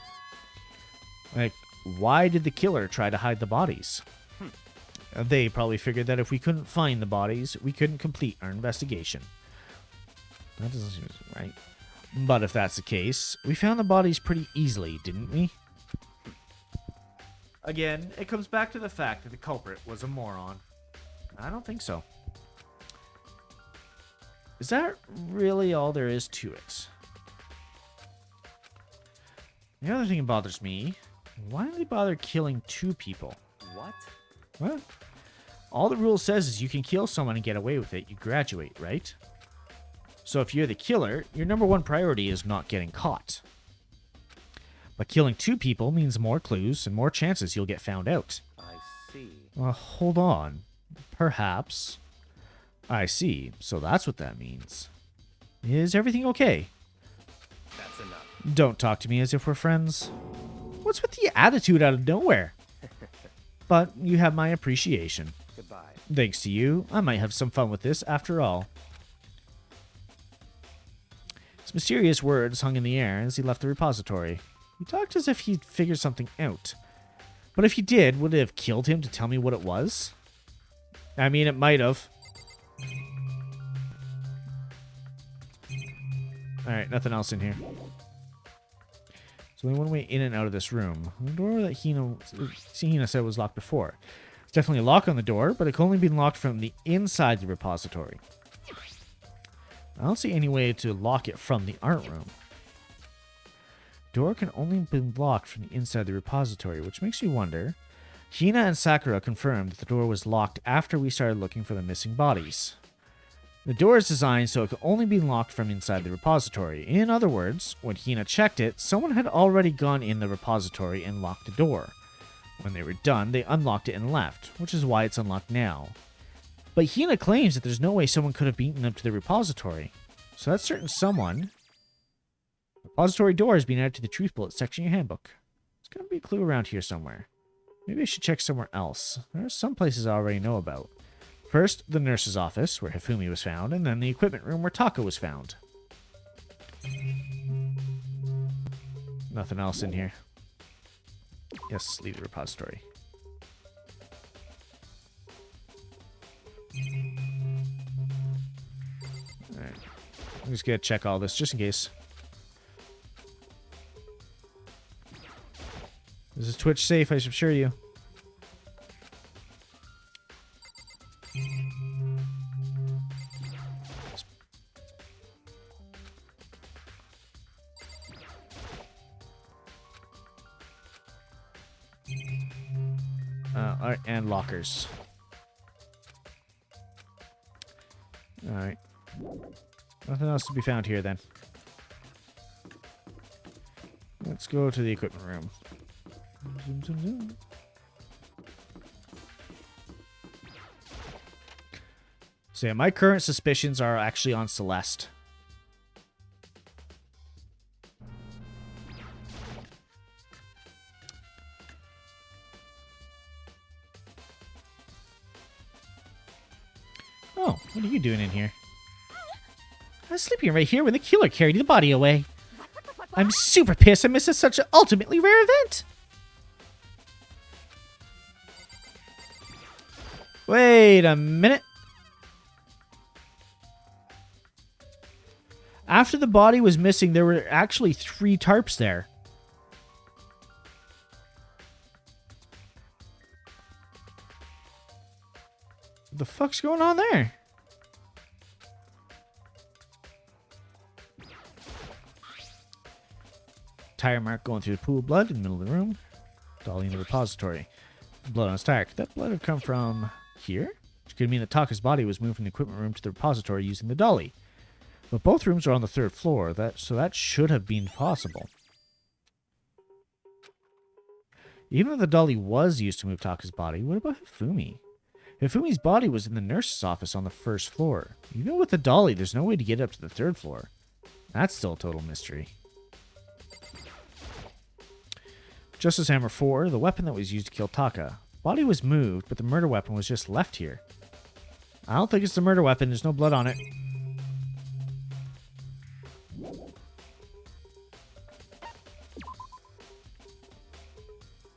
Like, why did the killer try to hide the bodies? They probably figured that if we couldn't find the bodies, we couldn't complete our investigation. That doesn't seem right. But if that's the case, we found the bodies pretty easily, didn't we? Again, it comes back to the fact that the culprit was a moron. I don't think so. Is that really all there is to it? The other thing that bothers me, why did they bother killing 2 people? What? Well, all the rule says is you can kill someone and get away with it. You graduate, right? So if you're the killer, your number 1 priority is not getting caught. But killing 2 people means more clues and more chances you'll get found out. I see. Well, hold on. Perhaps. I see. So that's what that means. Is everything okay? That's enough. Don't talk to me as if we're friends. What's with the attitude out of nowhere? But you have my appreciation. Goodbye. Thanks to you, I might have some fun with this after all. His mysterious words hung in the air as he left the repository. He talked as if he'd figured something out. But if he did, would it have killed him to tell me what it was? I mean, it might have. Alright, nothing else in here. So we went way in and out of this room. The door that Hina said was locked before. It's definitely a lock on the door, but it can only be locked from the inside the repository. I don't see any way to lock it from the art room. Door can only be locked from the inside the repository, which makes you wonder. Hina and Sakura confirmed that the door was locked after we started looking for the missing bodies. The door is designed so it can only be locked from inside the repository. In other words, when Hina checked it, someone had already gone in the repository and locked the door. When they were done, they unlocked it and left, which is why it's unlocked now. But Hina claims that there's no way someone could have beaten them to the repository. So that certain someone... Repository door has been added to the truth bullet section of your handbook. There's going to be a clue around here somewhere. Maybe I should check somewhere else. There are some places I already know about. First, the nurse's office, where Hifumi was found, and then the equipment room where Taka was found. Nothing else in here. Yes, leave the repository. just gonna check all this just in case. This is Twitch safe, I assure you. Alright, and lockers. Alright. Nothing else to be found here then. Let's go to the equipment room. Zoom, zoom, zoom. So yeah, my current suspicions are actually on Celeste. Oh, what are you doing in here? I was sleeping right here when the killer carried the body away. I'm super pissed I missed such an ultimately rare event. Wait a minute. After the body was missing, there were actually 3 tarps there. What the fuck's going on there? Tire mark going through the pool of blood in the middle of the room. Dolly in the repository. Blood on his tire. Could that blood have come from here? Which could mean that Taka's body was moved from the equipment room to the repository using the dolly. But both rooms are on the 3rd floor, so that should have been possible. Even if the dolly was used to move Taka's body, what about Hifumi? Hifumi's body was in the nurse's office on the 1st floor. Even with the dolly, there's no way to get up to the 3rd floor. That's still a total mystery. Justice Hammer 4, the weapon that was used to kill Taka. Body was moved, but the murder weapon was just left here. I don't think it's the murder weapon. There's no blood on it.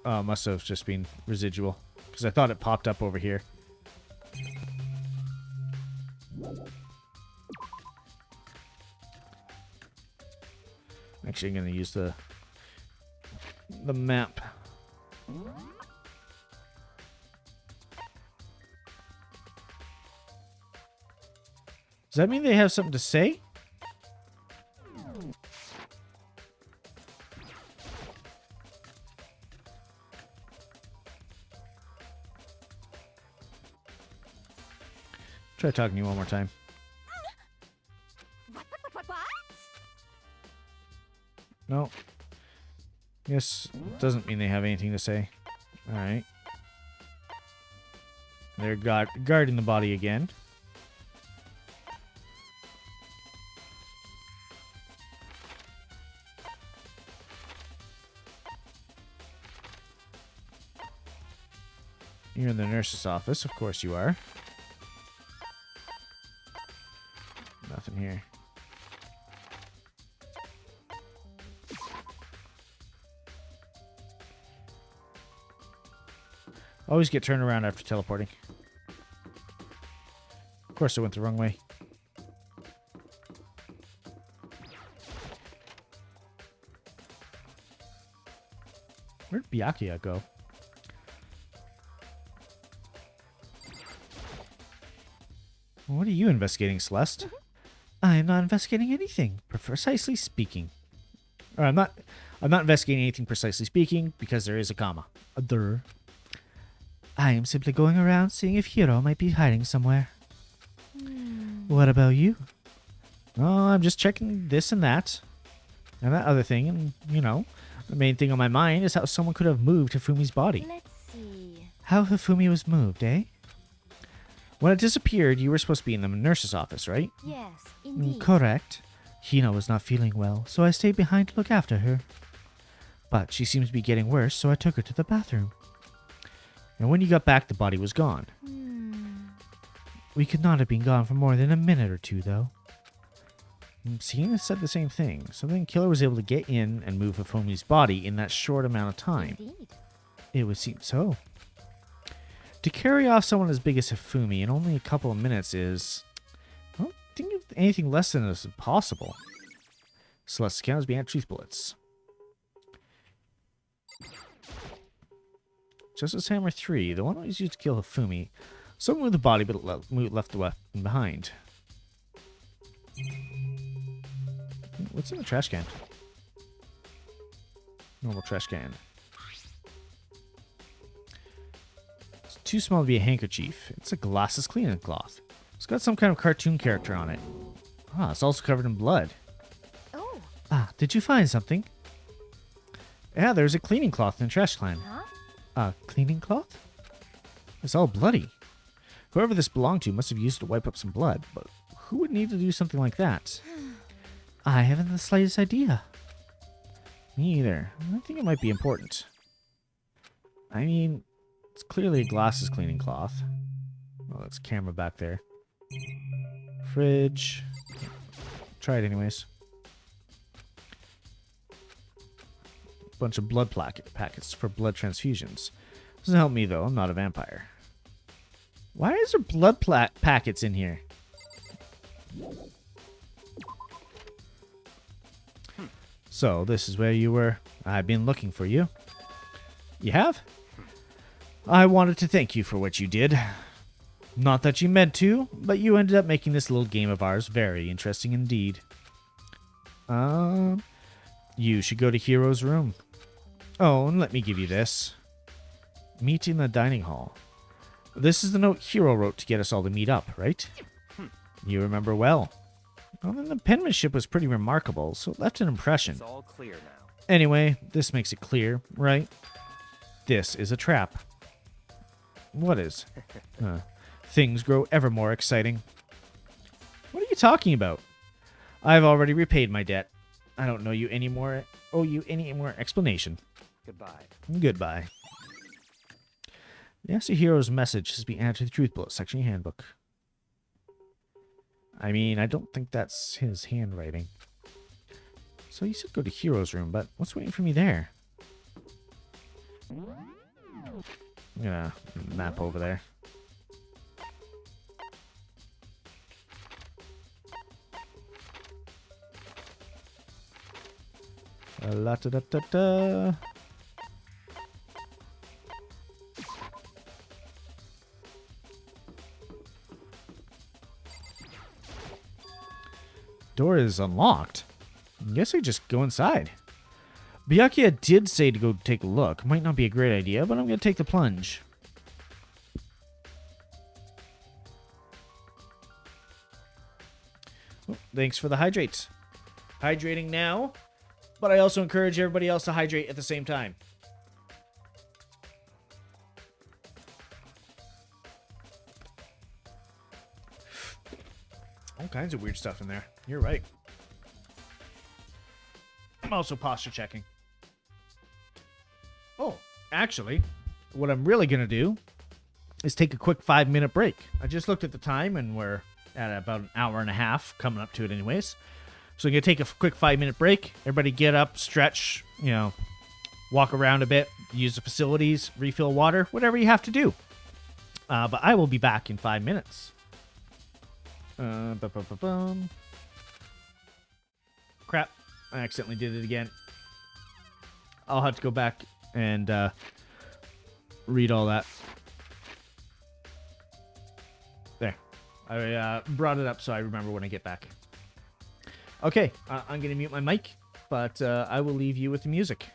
Oh, must have just been residual. Because I thought it popped up over here. Actually, I'm going to use the map. Does that mean they have something to say? Try talking to you one more time. What? No. Yes, doesn't mean they have anything to say. Alright. They're guarding the body again. You're in the nurse's office, of course you are. Nothing here. Always get turned around after teleporting. Of course I went the wrong way. Where'd Byakuya go? What are you investigating, Celeste? I am not investigating anything, precisely speaking. Or I'm not investigating anything precisely speaking because there is a comma. I am simply going around seeing if Hiro might be hiding somewhere. What about you? Oh, I'm just checking this and that other thing, and you know, the main thing on my mind is how someone could have moved Hifumi's body. Let's see. How Hifumi was moved, eh? When it disappeared, you were supposed to be in the nurse's office, right? Yes, indeed. Correct. Hina was not feeling well, so I stayed behind to look after her. But she seems to be getting worse, so I took her to the bathroom. And when you got back, the body was gone. We could not have been gone for more than a minute or two, though. Hina said the same thing. So then Killer was able to get in and move Hifumi's body in that short amount of time. Indeed. It would seem so. To carry off someone as big as Hifumi in only a couple of minutes is... I don't think anything less than this is impossible. Celeste cannons behind truth bullets. Justice Hammer 3, the one that was used to kill Hifumi. Someone with the body, but left the weapon behind. What's in the trash can? Normal trash can. It's too small to be a handkerchief. It's a glasses cleaning cloth. It's got some kind of cartoon character on it. Ah, it's also covered in blood. Oh. Ah, did you find something? Yeah, there's a cleaning cloth in the trash can. Huh? Cleaning cloth? It's all bloody. Whoever this belonged to must have used it to wipe up some blood, but who would need to do something like that? I haven't the slightest idea. Me either. I think it might be important. I mean, it's clearly a glasses cleaning cloth. Oh, that's a camera back there. Fridge. Try it anyways. Bunch of blood packets for blood transfusions. Doesn't help me though, I'm not a vampire. Why is there blood packets in here? So, this is where you were. I've been looking for you. You have? I wanted to thank you for what you did. Not that you meant to, but you ended up making this little game of ours very interesting indeed. You should go to Hero's room. Oh, and let me give you this. Meet in the dining hall. This is the note Hero wrote to get us all to meet up, right? You remember well. Well, then the penmanship was pretty remarkable, so it left an impression. It's all clear now. Anyway, this makes it clear, right? This is a trap. What is? Things grow ever more exciting. What are you talking about? I've already repaid my debt. I don't owe you any more explanation. Goodbye. Goodbye. The Master Hero's message has been added to the Truth Bullet section of your handbook. I mean, I don't think that's his handwriting. So you said go to Hero's room, but what's waiting for me there? I'm gonna map over there. La da da da da. Door is unlocked. I guess I just go inside. Byakuya did say to go take a look. Might not be a great idea, but I'm going to take the plunge. Oh, thanks for the hydrates. Hydrating now, but I also encourage everybody else to hydrate at the same time. All kinds of weird stuff in there. You're right. I'm also posture checking. Oh, actually, what I'm really going to do is take a quick 5-minute break. I just looked at the time and we're at about an hour and a half, coming up to it anyways. So I'm going to take a quick 5-minute break. Everybody get up, stretch, walk around a bit, use the facilities, refill water, whatever you have to do. But I will be back in 5 minutes. Crap. I accidentally did it again. I'll have to go back and read all that. There. I brought it up so I remember when I get back. Okay, I'm going to mute my mic, but I will leave you with the music.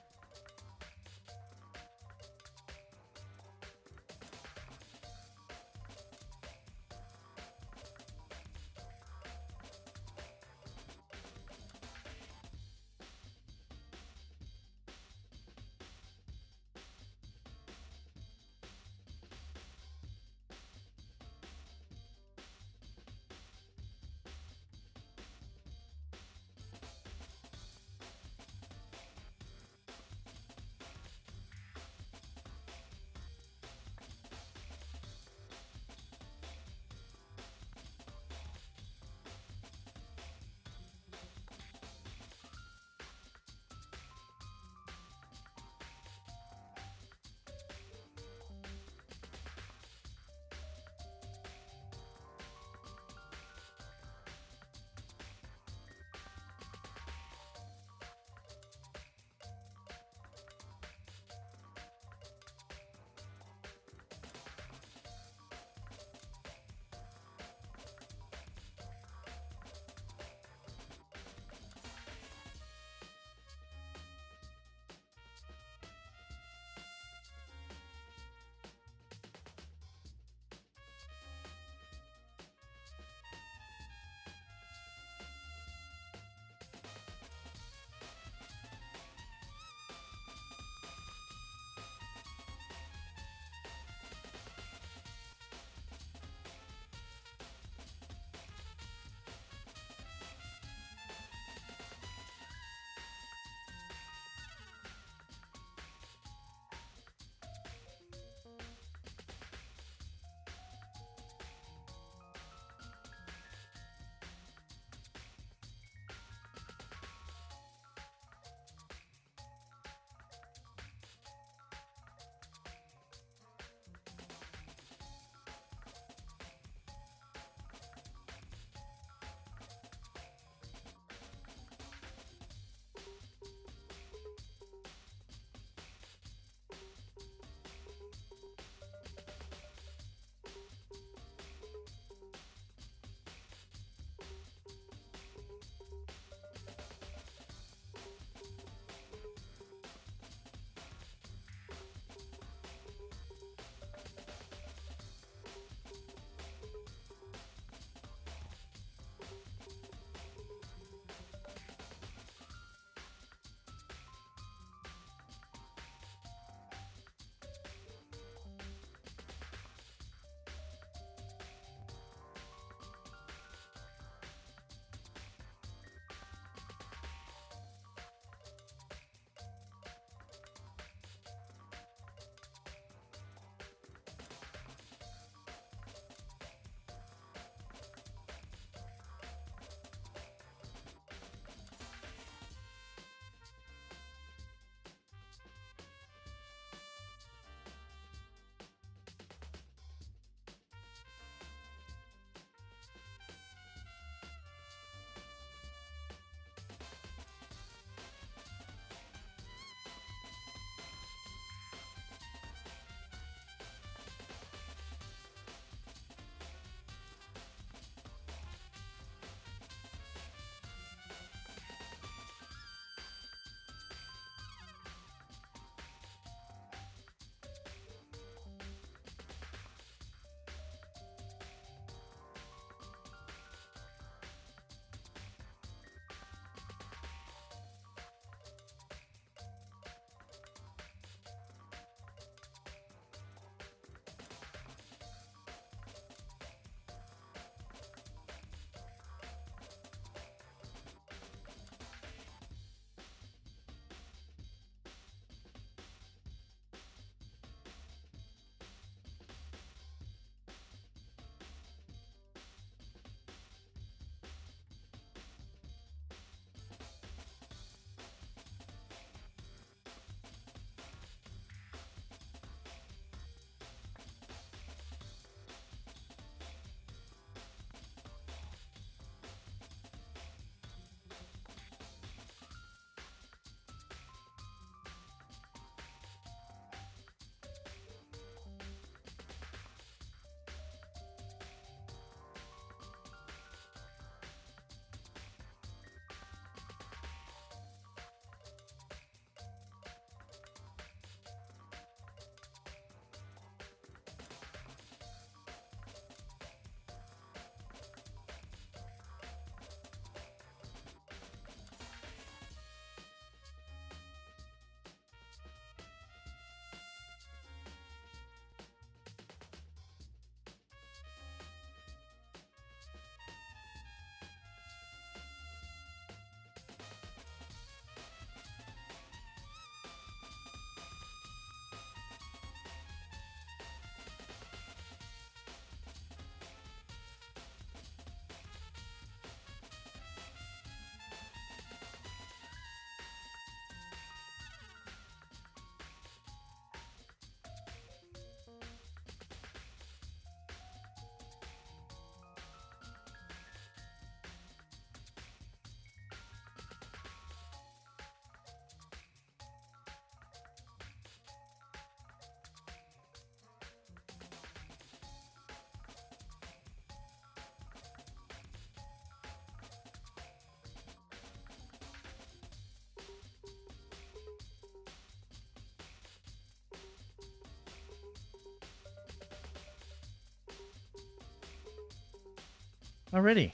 Alrighty.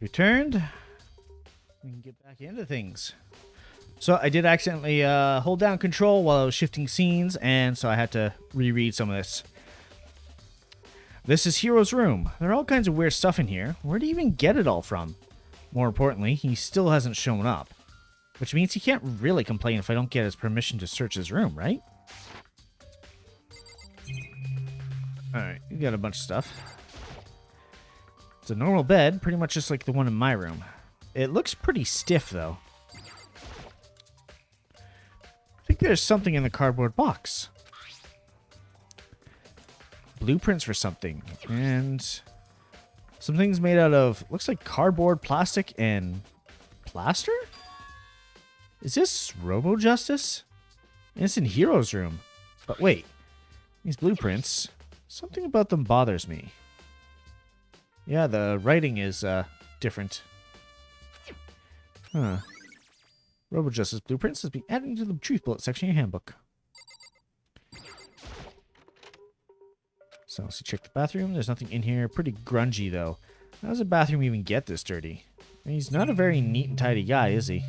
Returned. We can get back into things. So I did accidentally hold down control while I was shifting scenes, and so I had to reread some of this. This is Hero's room. There are all kinds of weird stuff in here. Where do you even get it all from? More importantly, he still hasn't shown up. Which means he can't really complain if I don't get his permission to search his room, right? Alright, you got a bunch of stuff. It's a normal bed, pretty much just like the one in my room. It looks pretty stiff, though. I think there's something in the cardboard box. Blueprints for something. And some things made out of, looks like cardboard, plastic, and plaster? Is this Robo Justice? It's in Hero's room. But wait, these blueprints, something about them bothers me. Yeah, the writing is different. Huh. Robo Justice blueprints has been added to the truth bullet section of your handbook. So let's check the bathroom. There's nothing in here. Pretty grungy though. How does a bathroom even get this dirty? I mean, he's not a very neat and tidy guy, is he?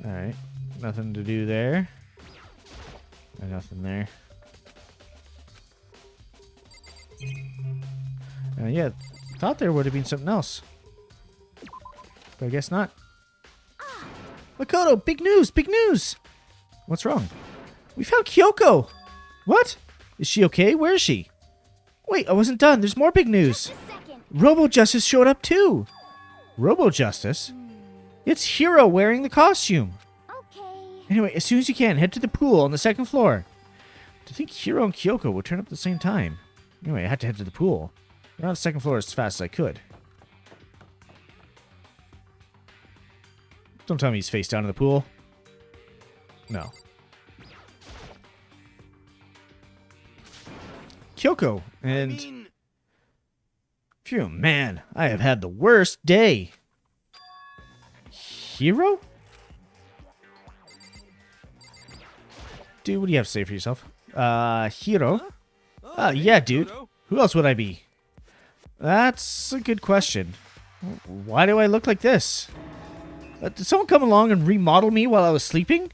Alright. Nothing to do there. And nothing there. Yeah, thought there would have been something else. But I guess not. Makoto, big news! Big news! What's wrong? We found Kyoko! What? Is she okay? Where is she? Wait, I wasn't done. There's more big news. Robo Justice showed up too. Robo Justice? It's Hiro wearing the costume. Okay. Anyway, as soon as you can, head to the pool on the second floor. To think Hiro and Kyoko would turn up at the same time. Anyway, I had to head to the pool. Got on the second floor as fast as I could. Don't tell me he's face down in the pool. No. Kyoko and... Phew, man, I have had the worst day. Hiro? Dude, what do you have to say for yourself? Hiro? Yeah, dude. Who else would I be? That's a good question. Why do I look like this? Did someone come along and remodel me while I was sleeping?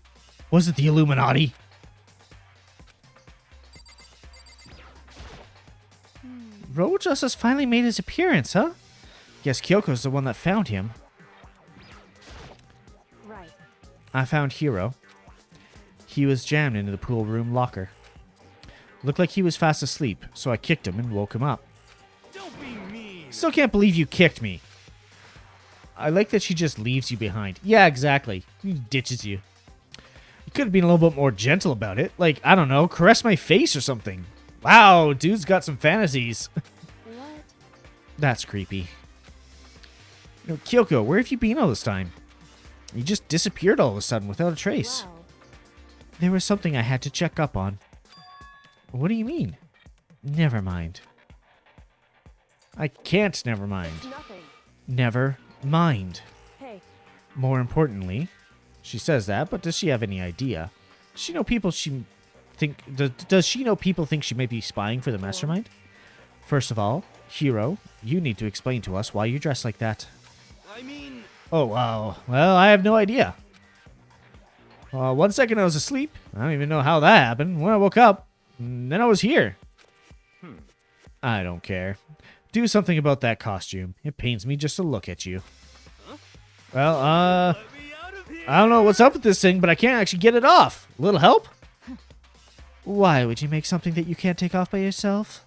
Was it the Illuminati? Robo Justice finally made his appearance, huh? Guess Kyoko's the one that found him. Right. I found Hiro. He was jammed into the pool room locker. Looked like he was fast asleep, so I kicked him and woke him up. Don't be mean. Still can't believe you kicked me. I like that she just leaves you behind. Yeah, exactly. He ditches you. You could have been a little bit more gentle about it. Like, I don't know, caress my face or something. Wow, dude's got some fantasies. What? That's creepy. You know, Kyoko, where have you been all this time? You just disappeared all of a sudden without a trace. Well, There was something I had to check up on. What do you mean? Never mind. I can't never mind. it's nothing. Never mind. Hey, More importantly, she says that, but does she have any idea? Does she know people does she know people think she might be spying for the mastermind? First of all, Hiro, you need to explain to us why you dress like that. I mean... Oh, wow. Well, I have no idea. 1 second I was asleep. I don't even know how that happened. When I woke up, then I was here. I don't care. Do something about that costume. It pains me just to look at you. Well, Let me out of here. I don't know what's up with this thing, but I can't actually get it off. A little help? Why would you make something that you can't take off by yourself?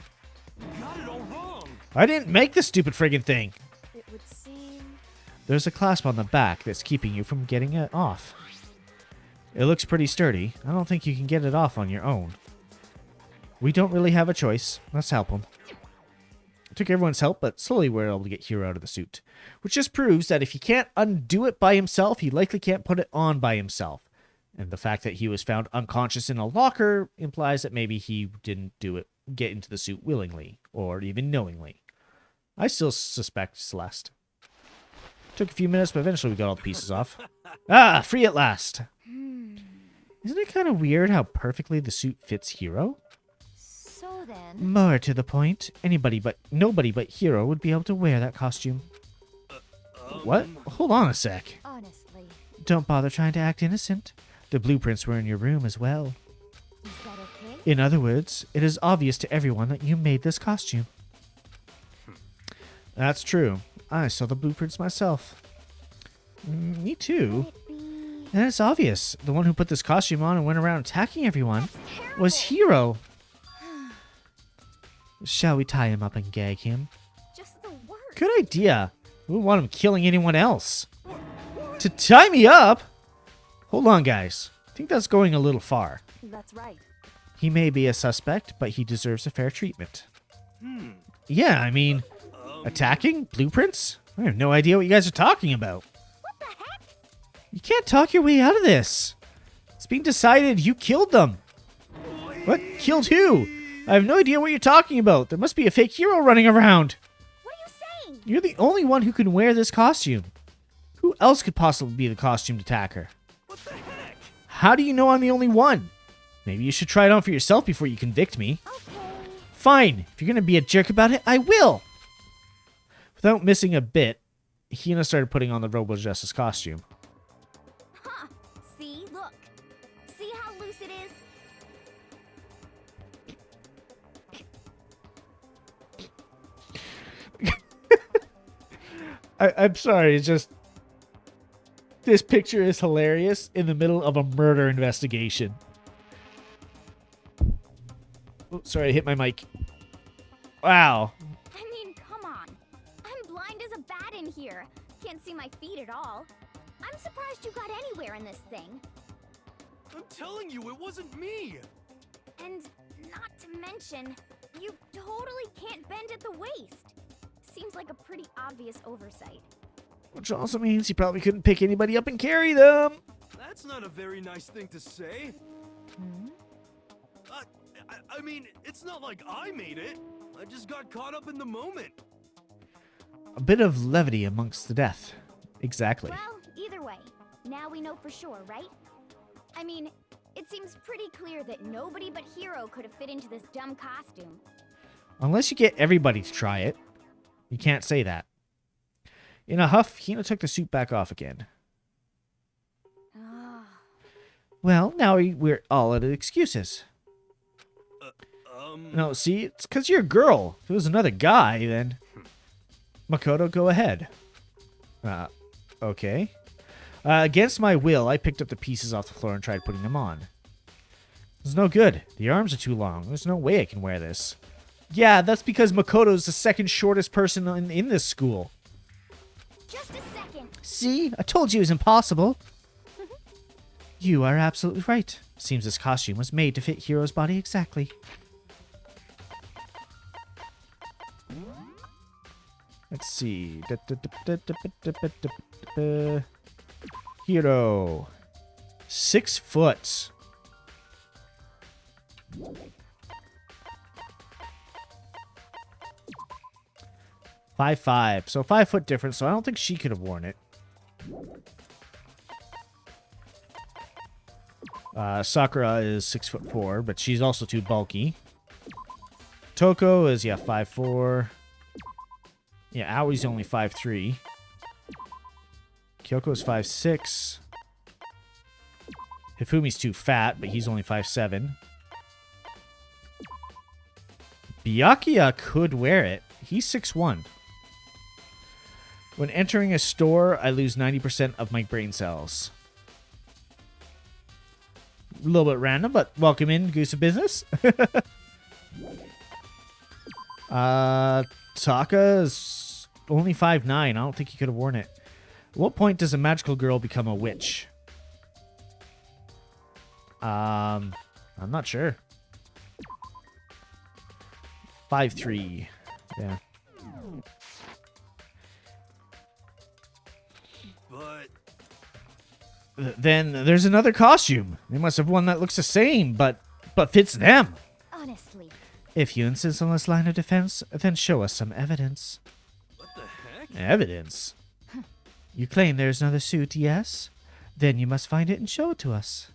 Got it all wrong. I didn't make this stupid friggin' thing. it would seem... There's a clasp on the back that's keeping you from getting it off. It looks pretty sturdy. I don't think you can get it off on your own. We don't really have a choice. Let's help him. It took everyone's help, but slowly we were able to get Hiro out of the suit. Which just proves that if he can't undo it by himself, he likely can't put it on by himself. And the fact that he was found unconscious in a locker implies that maybe he didn't get into the suit willingly, or even knowingly. I still suspect Celeste. Took a few minutes, but eventually we got all the pieces off. Ah, free at last. Isn't it kind of weird how perfectly the suit fits Hero? So then... More to the point, nobody but Hero would be able to wear that costume. What? Hold on a sec. Honestly, Don't bother trying to act innocent. The blueprints were in your room as well. is that okay? In other words, it is obvious to everyone that you made this costume. That's true. I saw the blueprints myself. Me too. Could it be... And it's obvious. The one who put this costume on and went around attacking everyone was Hero. Shall we tie him up and gag him? Just the worst. Good idea. We wouldn't want him killing anyone else. To tie me up? Hold on, guys. I think that's going a little far. That's right. He may be a suspect, but he deserves a fair treatment. Yeah, I mean, attacking? Blueprints? I have no idea what you guys are talking about. What the heck? You can't talk your way out of this. It's been decided you killed them. What? Killed who? I have no idea what you're talking about. There must be a fake Hero running around. What are you saying? You're the only one who can wear this costume. Who else could possibly be the costumed attacker? What the heck? How do you know I'm the only one? Maybe you should try it on for yourself before you convict me. Okay. Fine. If you're going to be a jerk about it, I will. Without missing a bit, Hina started putting on the Robo Justice costume. Huh. See? Look. See how loose it is? I'm sorry, it's just... This picture is hilarious in the middle of a murder investigation. Oh, sorry, I hit my mic. Wow. I mean, come on. I'm blind as a bat in here. Can't see my feet at all. I'm surprised you got anywhere in this thing. I'm telling you, it wasn't me. And not to mention, you totally can't bend at the waist. Seems like a pretty obvious oversight. Which also means he probably couldn't pick anybody up and carry them. That's not a very nice thing to say. I mean, it's not like I made it. I just got caught up in the moment. A bit of levity amongst the death. Exactly. Well, either way, now we know for sure, right? I mean, it seems pretty clear that nobody but Hero could have fit into this dumb costume. Unless you get everybody to try it. You can't say that. In a huff, Hina took the suit back off again. Ah. Well, now we're all out of excuses. No, see, it's because you're a girl. If it was another guy, then... Makoto, go ahead. Okay. Against my will, I picked up the pieces off the floor and tried putting them on. It's no good. The arms are too long. There's no way I can wear this. Yeah, that's because Makoto's the second shortest person in this school. Just a second. See? I told you it was impossible. You are absolutely right. Seems this costume was made to fit Hero's body exactly. Let's see. Hero. 6 foot. Five 5. So 5 foot difference, so I don't think she could have worn it. Sakura is 6'4", but she's also too bulky. Toko is 5'4". Yeah, Aoi's only 5'3". Kyoko's 5'6". Hifumi's too fat, but he's only 5'7". Byakuya could wear it. He's 6'1". When entering a store, I lose 90% of my brain cells. A little bit random, but welcome in, Goose of Business. Taka is only 5'9". I don't think he could have worn it. At what point does a magical girl become a witch? I'm not sure. 5'3". Yeah. But then there's another costume. They must have one that looks the same, but fits them. Honestly. If you insist on this line of defense, then show us some evidence. what the heck? Evidence? You claim there's another suit, yes? Then you must find it and show it to us.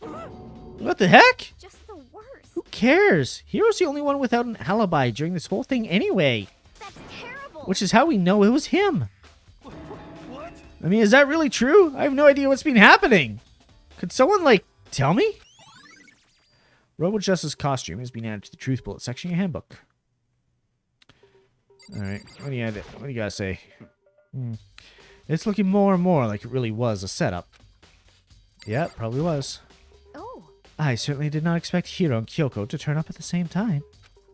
What the heck? Just the worst. Who cares? Hero's the only one without an alibi during this whole thing anyway. That's terrible. Which is how we know it was him. What? I mean, is that really true? I have no idea what's been happening. Could someone, like, tell me? Robo Justice's costume has been added to the Truth Bullet section of your handbook. Alright, what do you gotta say? It's looking more and more like it really was a setup. Yeah, it probably was. Oh. I certainly did not expect Hiro and Kyoko to turn up at the same time.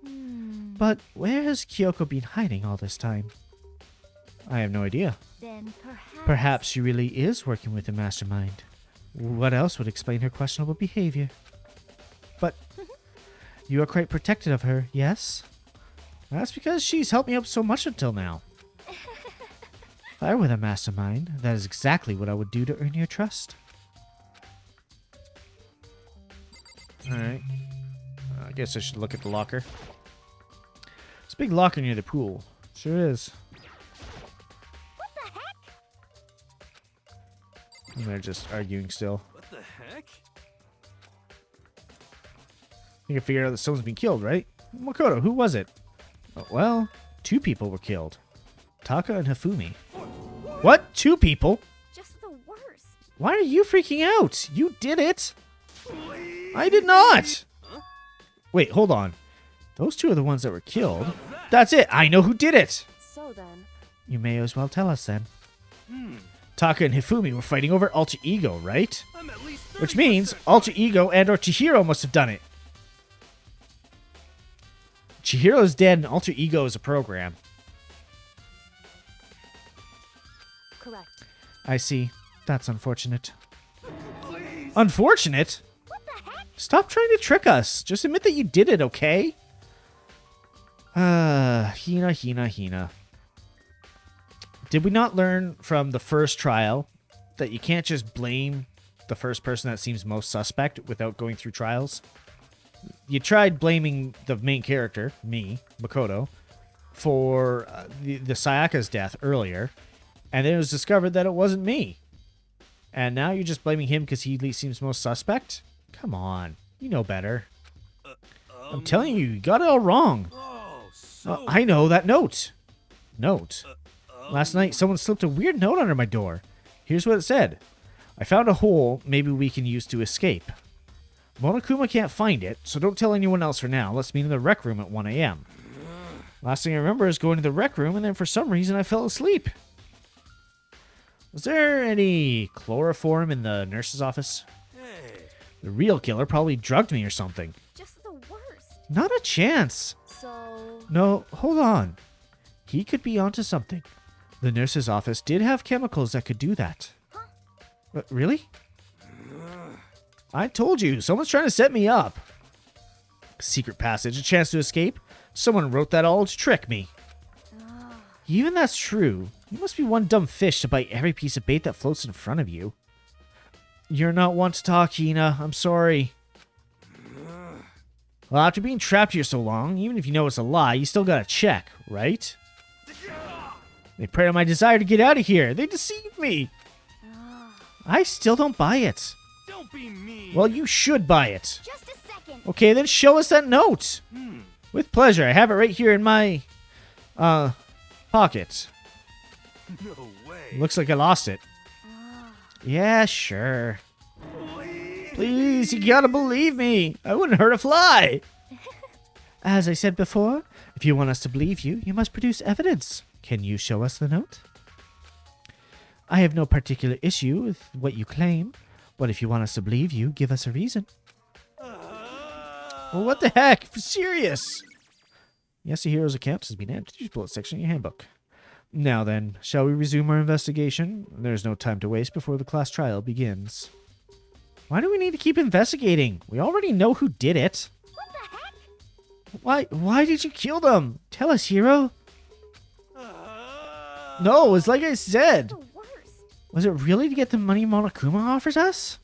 But where has Kyoko been hiding all this time? I have no idea. Then Perhaps she really is working with a mastermind. What else would explain her questionable behavior? But you are quite protective of her, yes? That's because she's helped me out so much until now. If I were the mastermind, that is exactly what I would do to earn your trust. Alright. I guess I should look at the locker. It's a big locker near the pool. Sure is. What the heck? And they're just arguing still. What the heck? You can figure out that someone's been killed, right? Makoto, who was it? Oh, well, 2 people were killed. Taka and Hifumi. What? 2 people? Just the worst. Why are you freaking out? You did it. I did not. Wait, hold on. Those 2 are the ones that were killed. That's it. I know who did it. So then... You may as well tell us then. Taka and Hifumi were fighting over Alter Ego, right? Which means Alter Ego and or Chihiro must have done it. Chihiro is dead and Alter Ego is a program. Correct. I see. That's unfortunate. Unfortunate? What the heck? Stop trying to trick us. Just admit that you did it, okay? Hina. Did we not learn from the first trial that you can't just blame the first person that seems most suspect without going through trials? You tried blaming the main character, me, Makoto, for the Sayaka's death earlier, and then it was discovered that it wasn't me. And now you're just blaming him because he at least seems most suspect? Come on. You know better. I'm telling you, you got it all wrong. I know that note. Last night, someone slipped a weird note under my door. Here's what it said. I found a hole maybe we can use to escape. Monokuma can't find it, so don't tell anyone else for now. Let's meet in the rec room at 1 a.m. Last thing I remember is going to the rec room, and then for some reason I fell asleep. Was there any chloroform in the nurse's office? The real killer probably drugged me or something. Just the worst. Not a chance. So... No, hold on. He could be onto something. The nurse's office did have chemicals that could do that. Huh? Really? I told you, someone's trying to set me up. Secret passage, a chance to escape? Someone wrote that all to trick me. Even that's true. You must be one dumb fish to bite every piece of bait that floats in front of you. You're not one to talk, Hina. I'm sorry. Well, after being trapped here so long, even if you know it's a lie, you still gotta check, right? They preyed on my desire to get out of here. They deceived me. I still don't buy it. Don't be mean. Well, you should buy it. Just a second. Okay, then show us that note. With pleasure. I have it right here in my, pocket. No way. Looks like I lost it. Yeah, sure. Please, you gotta believe me. I wouldn't hurt a fly. As I said before, if you want us to believe you, you must produce evidence. Can you show us the note? I have no particular issue with what you claim, but if you want us to believe you, give us a reason. Well, what the heck? For serious? Yes, the Heroes of Camps has been added to the bullet section in your handbook. Now then, shall we resume our investigation? There's no time to waste before the class trial begins. Why do we need to keep investigating? We already know who did it. What the heck? Why did you kill them? Tell us, Hiro. No, it's like I said. The worst. Was it really to get the money Monokuma offers us?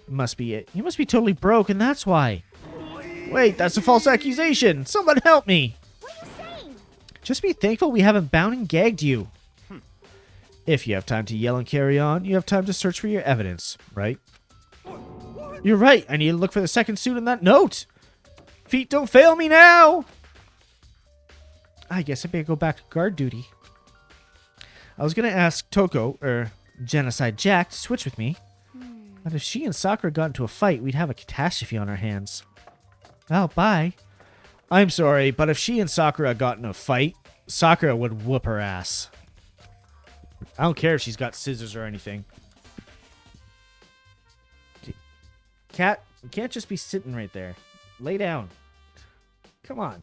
Must be it. You must be totally broke, and that's why. Wait, that's a false accusation. Someone help me. What are you saying? Just be thankful we haven't bound and gagged you. If you have time to yell and carry on, you have time to search for your evidence, right? You're right. I need to look for the second suit in that note. Feet don't fail me now. I guess I better go back to guard duty. I was going to ask Toko, or Genocide Jack, to switch with me. But if she and Sakura got into a fight, we'd have a catastrophe on our hands. Well, bye. I'm sorry, but if she and Sakura got in a fight, Sakura would whoop her ass. I don't care if she's got scissors or anything. Cat, you can't just be sitting right there. Lay down. Come on.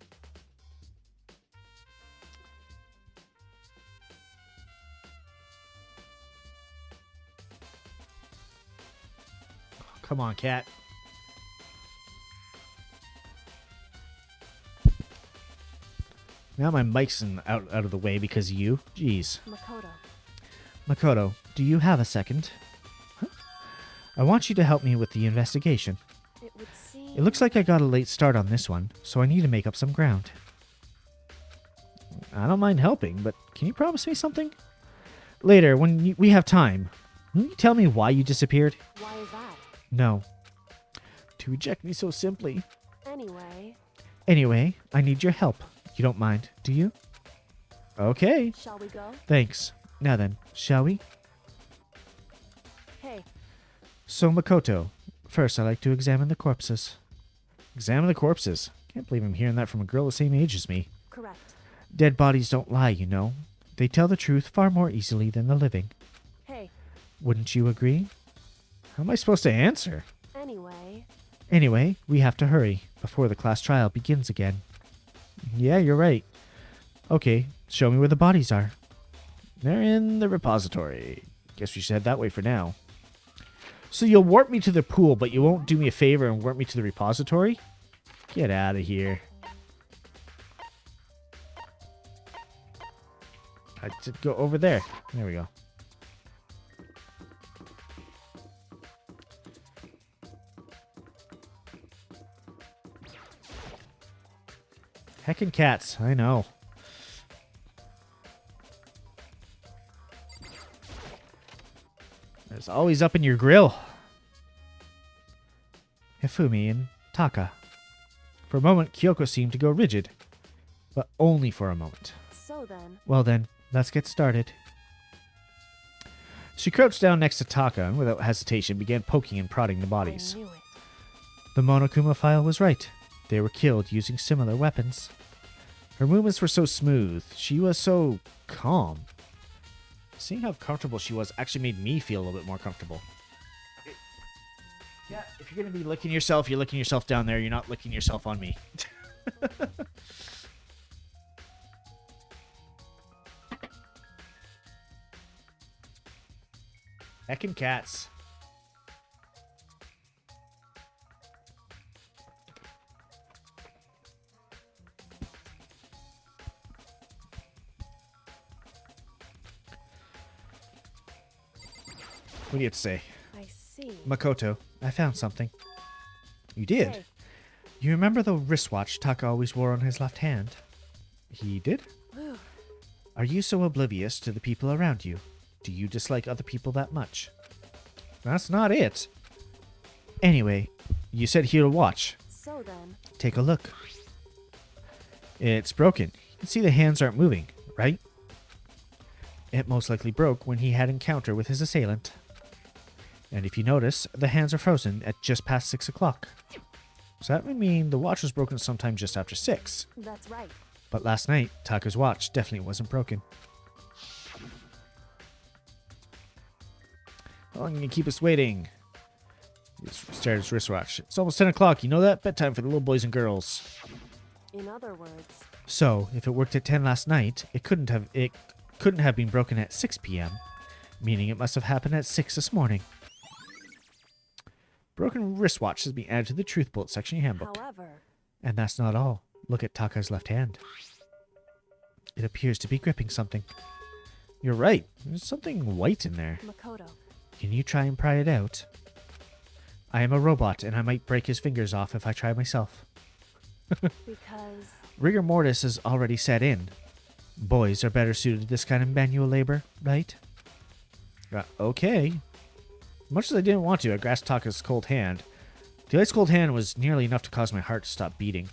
Come on, cat. Now my mic's out of the way because of you. Jeez. Makoto, do you have a second? Huh? I want you to help me with the investigation. It looks like I got a late start on this one, so I need to make up some ground. I don't mind helping, but can you promise me something? Later, when we have time, will you tell me why you disappeared? Why is that? No. To reject me so simply. Anyway, I need your help. You don't mind, do you? Okay. Shall we go? Thanks. Now then, shall we? Hey. So, Makoto, first I like to examine the corpses. Examine the corpses? Can't believe I'm hearing that from a girl the same age as me. Correct. Dead bodies don't lie, you know. They tell the truth far more easily than the living. Hey. Wouldn't you agree? How am I supposed to answer? Anyway, we have to hurry before the class trial begins again. Yeah, you're right. Okay, show me where the bodies are. They're in the repository. Guess we should head that way for now. So you'll warp me to the pool, but you won't do me a favor and warp me to the repository? Get out of here. I should go over there. There we go. Heckin' cats, I know. It's always up in your grill. Hifumi and Taka. For a moment, Kyoko seemed to go rigid. But only for a moment. So then. Well then, let's get started. She crouched down next to Taka and without hesitation began poking and prodding the bodies. I knew it. The Monokuma file was right. They were killed using similar weapons. Her movements were so smooth. She was so calm. Seeing how comfortable she was actually made me feel a little bit more comfortable. Yeah, if you're going to be licking yourself, you're licking yourself down there. You're not licking yourself on me. Heckin' cats. What do you have to say? I see. Makoto, I found something. You did? Hey. You remember the wristwatch Taka always wore on his left hand? He did? Whew. Are you so oblivious to the people around you? Do you dislike other people that much? That's not it. Anyway, you said hero watch. So then. Take a look. It's broken. You can see the hands aren't moving, right? It most likely broke when he had encounter with his assailant. And if you notice, the hands are frozen at just past 6 o'clock. So that would mean the watch was broken sometime just after 6. That's right. But last night, Taka's watch definitely wasn't broken. How long can you keep us waiting? He started his wristwatch. It's almost 10 o'clock. You know that? Bedtime for the little boys and girls. In other words. So, if it worked at 10 last night, it couldn't have been broken at 6 p.m., meaning it must have happened at 6 this morning. Broken wristwatch has been added to the Truth Bullet section of your handbook. However. And that's not all. Look at Taka's left hand. It appears to be gripping something. You're right. There's something white in there. Makoto. Can you try and pry it out? I am a robot, and I might break his fingers off if I try myself. Because. Rigor mortis has already set in. Boys are better suited to this kind of manual labor, right? Okay. Much as I didn't want to, I grasped Taka's cold hand. The ice cold hand was nearly enough to cause my heart to stop beating.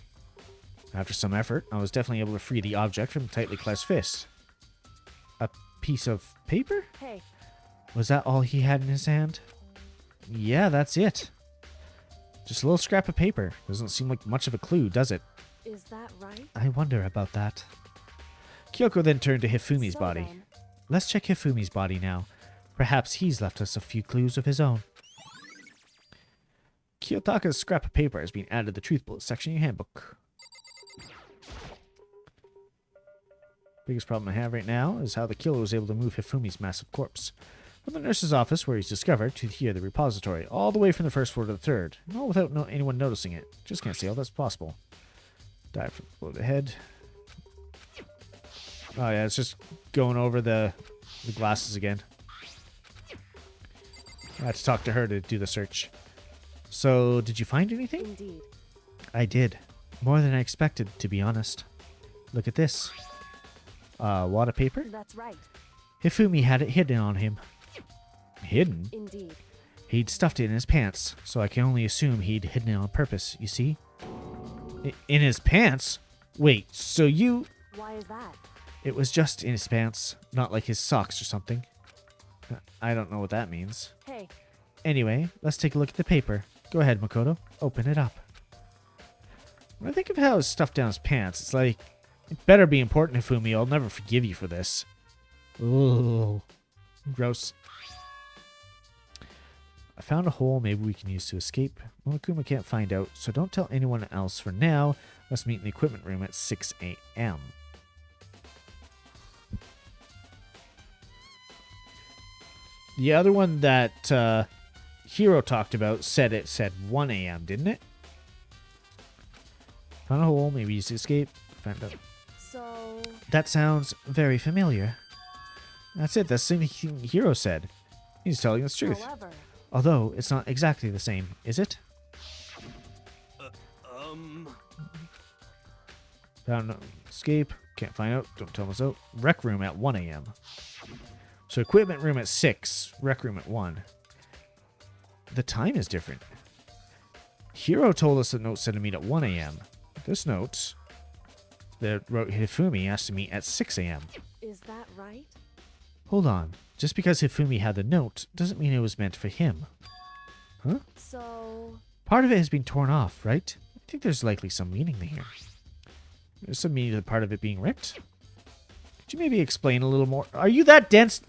After some effort, I was definitely able to free the object from tightly clasped fist. A piece of paper? Hey. Was that all he had in his hand? Yeah, that's it. Just a little scrap of paper. Doesn't seem like much of a clue, does it? Is that right? I wonder about that. Kyoko then turned to Hifumi's body. Then. Let's check Hifumi's body now. Perhaps he's left us a few clues of his own. Kiyotaka's scrap of paper has been added to the truth bullet section of your handbook. Biggest problem I have right now is how the killer was able to move Hifumi's massive corpse from the nurse's office where he's discovered to here the repository, all the way from the first floor to the third, and all without anyone noticing it. Just can't see how that's possible. Dive from below the head. Oh yeah, it's just going over the glasses again. I had to talk to her to do the search. So, did you find anything? Indeed. I did. More than I expected, to be honest. Look at this. Wad of paper? That's right. Hifumi had it hidden on him. Hidden? Indeed. He'd stuffed it in his pants, so I can only assume he'd hidden it on purpose, you see? In his pants? Wait, so you... Why is that? It was just in his pants, not like his socks or something. I don't know what that means. Hey. Anyway, let's take a look at the paper. Go ahead, Makoto. Open it up. When I think of how it's stuffed down his pants, it's like, it better be important, Hifumi. I'll never forgive you for this. Ooh. Gross. I found a hole maybe we can use to escape. Monokuma can't find out, so don't tell anyone else for now. Let's meet in the equipment room at 6 a.m. The other one that Hiro talked about said 1 a.m., didn't it? Found a hole, maybe use to escape. Found out. So... That sounds very familiar. That's it, that's the same thing Hiro said. He's telling us the truth. However... Although, it's not exactly the same, is it? Found no escape. Can't find out. Don't tell us out. Rec room at 1 a.m. So equipment room at 6. Rec room at 1. The time is different. Hiro told us the note said to meet at 1 a.m. This note that wrote Hifumi asked to meet at 6 a.m. Is that right? Hold on. Just because Hifumi had the note doesn't mean it was meant for him. Huh? So... Part of it has been torn off, right? I think there's likely some meaning here. There's some meaning to the part of it being ripped. Could you maybe explain a little more? Are you that dense,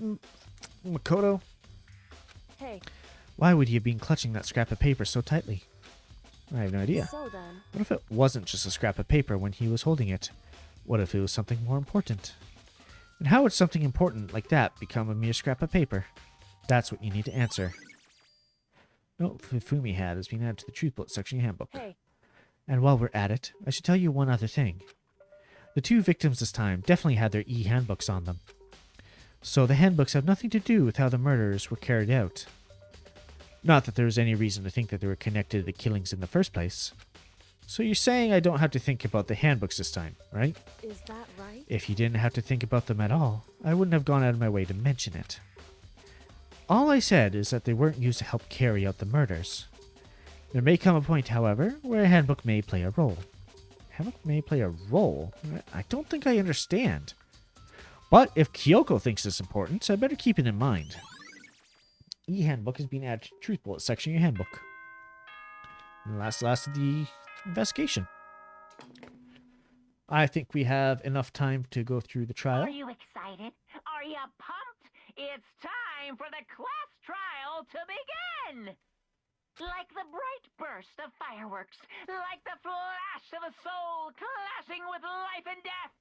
Makoto? Hey. Why would he have been clutching that scrap of paper so tightly? I have no idea. So then... What if it wasn't just a scrap of paper when he was holding it? What if it was something more important? And how would something important like that become a mere scrap of paper? That's what you need to answer. Note Hifumi had has been added to the truth bullet section of your handbook. Hey. And while we're at it, I should tell you one other thing. The two victims this time definitely had their e-handbooks on them. So the handbooks have nothing to do with how the murders were carried out. Not that there was any reason to think that they were connected to the killings in the first place. So you're saying I don't have to think about the handbooks this time, right? Is that right? If you didn't have to think about them at all, I wouldn't have gone out of my way to mention it. All I said is that they weren't used to help carry out the murders. There may come a point, however, where a handbook may play a role. Handbook may play a role? I don't think I understand. But if Kyoko thinks it's important, I better keep it in mind. E-handbook has been added to the truth bullet section of your handbook. And that's the last of the investigation. I think we have enough time to go through the trial. Are you excited? Are you pumped? It's time for the class trial to begin! Like the bright burst of fireworks, like the flash of a soul clashing with life and death.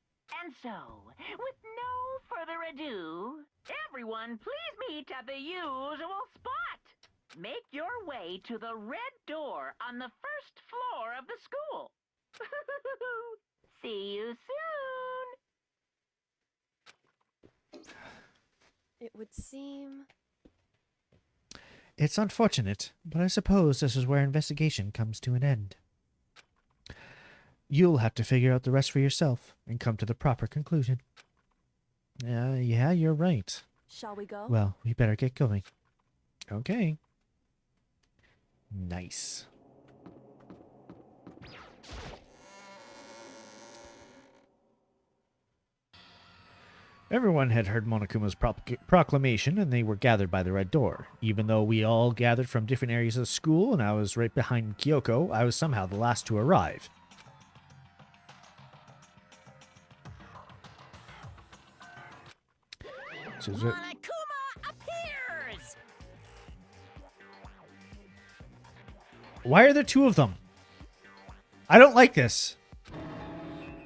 And so, with no further ado, everyone please meet at the usual spot. Make your way to the red door on the first floor of the school. See you soon. It would seem... It's unfortunate, but I suppose this is where investigation comes to an end. You'll have to figure out the rest for yourself and come to the proper conclusion. Yeah, you're right. Shall we go? Well, we better get going. Okay. Nice. Everyone had heard Monokuma's proclamation, and they were gathered by the red door. Even though we all gathered from different areas of the school, and I was right behind Kyoko, I was somehow the last to arrive. So Monokuma appears! why are there two of them? I don't like this.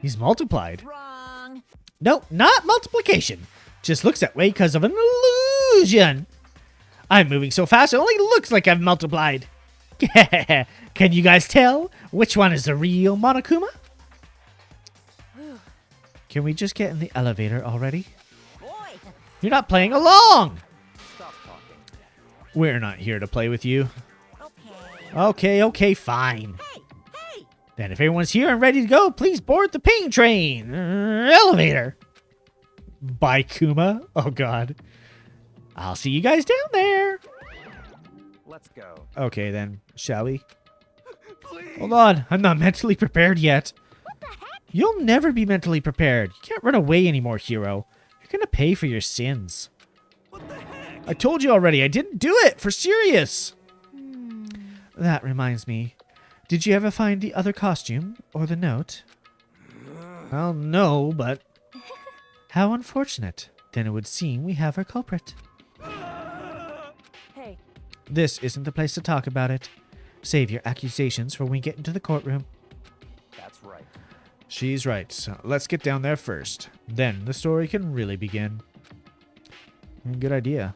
He's multiplied. Wrong. No, not multiplication. Just looks that way because of an illusion. I'm moving so fast it only looks like I've multiplied. Can you guys tell which one is the real Monokuma? Can we just get in the elevator already? Boy, You're not playing along. Stop talking. We're not here to play with you. okay. Okay, fine. Hey! Then if everyone's here and ready to go, please board the pain train. Elevator. Bye, Kuma. Oh, God. I'll see you guys down there. Let's go. Okay, then. Shall we? Hold on. I'm not mentally prepared yet. What the heck? You'll never be mentally prepared. You can't run away anymore, hero. You're going to pay for your sins. What the heck? I told you already. I didn't do it. For serious. That reminds me. Did you ever find the other costume or the note? Well, no, but... How unfortunate. Then it would seem we have our culprit. Hey, This isn't the place to talk about it. Save your accusations for when we get into the courtroom. That's right. She's right. So let's get down there first. Then the story can really begin. Good idea.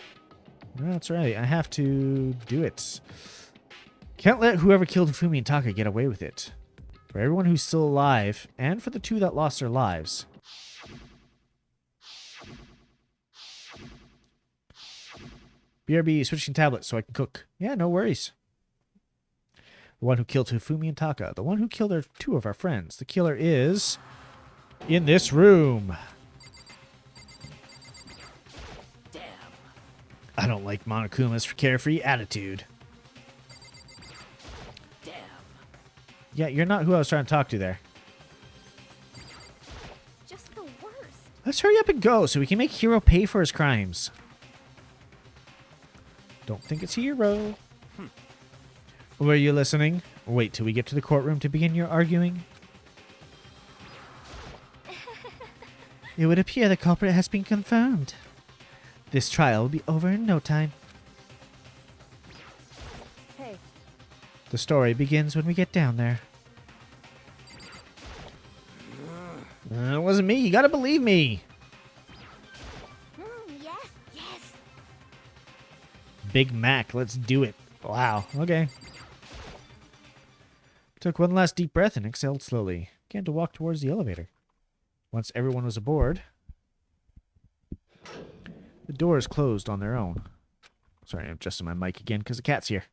That's right. I have to do it. Can't let whoever killed Fumi and Taka get away with it. For everyone who's still alive, and for the two that lost their lives. BRB, switching tablets so I can cook. Yeah, no worries. The one who killed Hifumi and Taka. The one who killed two of our friends. The killer is... in this room. Damn. I don't like Monokuma's carefree attitude. Damn. Yeah, you're not who I was trying to talk to there. Just the worst. Let's hurry up and go so we can make Hero pay for his crimes. Don't think it's Hero. Were you listening? Wait till we get to the courtroom to begin your arguing. It would appear the culprit has been confirmed. This trial will be over in no time. hey, The story begins when we get down there. It wasn't me. You gotta believe me. Yes, yes. Big Mac, let's do it. Wow, okay. Took one last deep breath and exhaled slowly. Began to walk towards the elevator. Once everyone was aboard, the doors closed on their own. Sorry, I'm adjusting my mic again because the cat's here.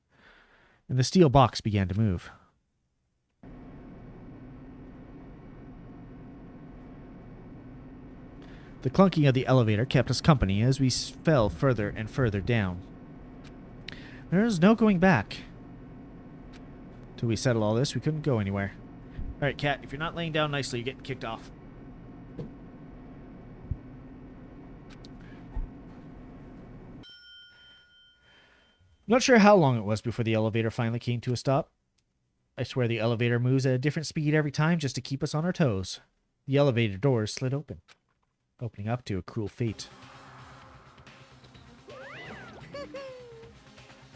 And the steel box began to move. The clunking of the elevator kept us company as we fell further and further down. There is no going back. Till we settle all this, we couldn't go anywhere. Alright, cat, if you're not laying down nicely, you're getting kicked off. Not sure how long it was before the elevator finally came to a stop. I swear the elevator moves at a different speed every time just to keep us on our toes. The elevator doors slid open, opening up to a cruel fate.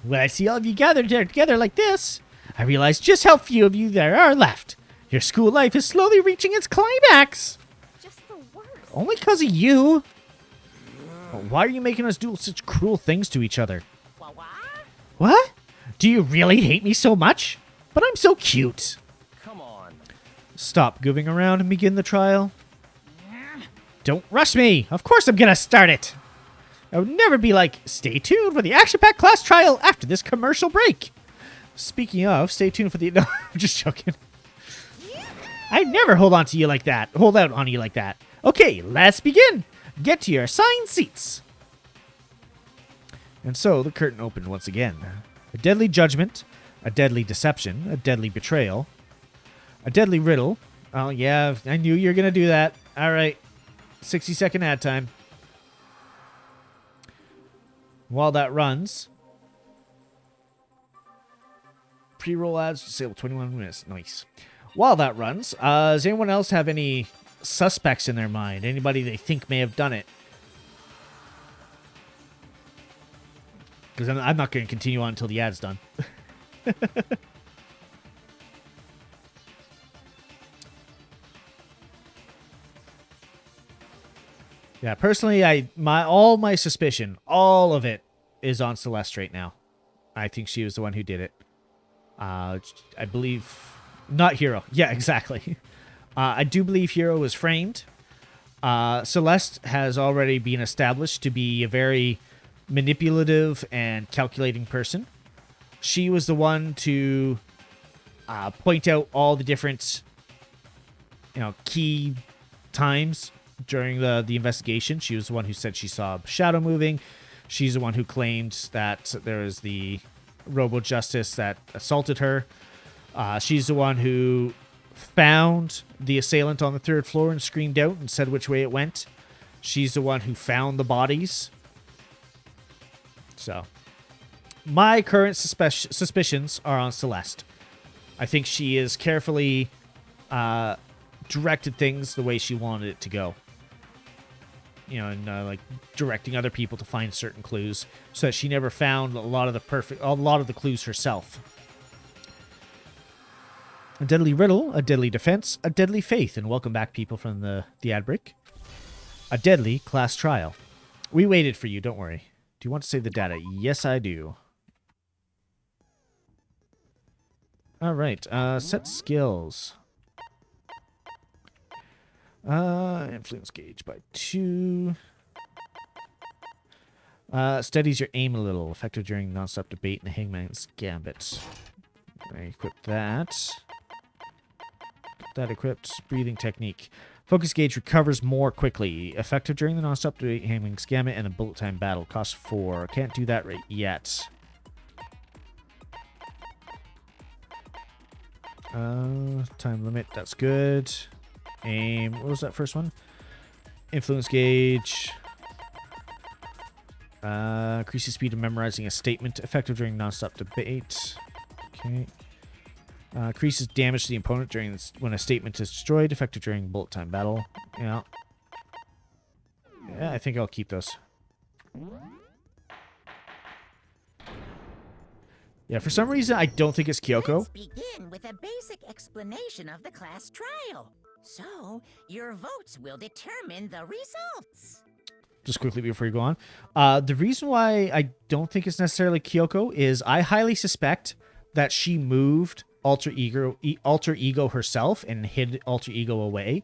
When I see all of you gathered there together like this, I realize just how few of you there are left. Your school life is slowly reaching its climax. Just the worst. Only because of you. Why are you making us do such cruel things to each other? What? Do you really hate me so much? But I'm so cute. Come on. Stop goofing around and begin the trial. Don't rush me. Of course I'm gonna start it. I would never be like, stay tuned for the action-packed class trial after this commercial break. Speaking of, stay tuned for the... No, I'm just joking. I never hold on to you like that. Hold out on you like that. Okay, let's begin. Get to your assigned seats. And so the curtain opened once again. A deadly judgment, a deadly deception, a deadly betrayal, a deadly riddle. Oh yeah, I knew you were going to do that. All right, 60-second ad time. While that runs, pre-roll ads disable 21 minutes. Nice. While that runs, does anyone else have any suspects in their mind? Anybody they think may have done it? Because I'm not going to continue on until the ad's done. Yeah, personally, all my suspicion, all of it, is on Celeste right now. I think she was the one who did it. I believe... Not Hero. Yeah, exactly. I do believe Hero was framed. Celeste has already been established to be a very manipulative and calculating person. She was the one to point out all the different, key times during the investigation. She was the one who said she saw a shadow moving. She's the one who claimed that there was the Robo-Justice that assaulted her. She's the one who found the assailant on the 3rd floor and screamed out and said which way it went. She's the one who found the bodies. So, my current suspicions are on Celeste. I think she has carefully directed things the way she wanted it to go. And like directing other people to find certain clues, so that she never found a lot of the clues herself. A deadly riddle, a deadly defense, a deadly faith, and welcome back, people, from the ad break. A deadly class trial. We waited for you, don't worry. Do you want to save the data? Yes, I do. All right, set skills. Influence gauge by 2. Steadies your aim a little. Effective during non-stop debate and the Hangman's Gambit. I equip that. That equipped. Breathing technique. Focus gauge recovers more quickly. Effective during the non-stop debate, Hangman's Gambit, and a bullet time battle. Cost 4. Can't do that right yet. Time limit. That's good. Aim. What was that first one? Influence gauge. Increases speed of memorizing a statement. Effective during non-stop debate. Okay. Increases damage to the opponent during when a statement is destroyed. Effective during bullet time battle. Yeah. Yeah, I think I'll keep those. Yeah, for some reason I don't think it's Kyoko. Let's begin with a basic explanation of the class trial. So, your votes will determine the results. Just quickly before you go on. The reason why I don't think it's necessarily Kyoko is I highly suspect that she moved Alter Ego herself and hid Alter Ego away.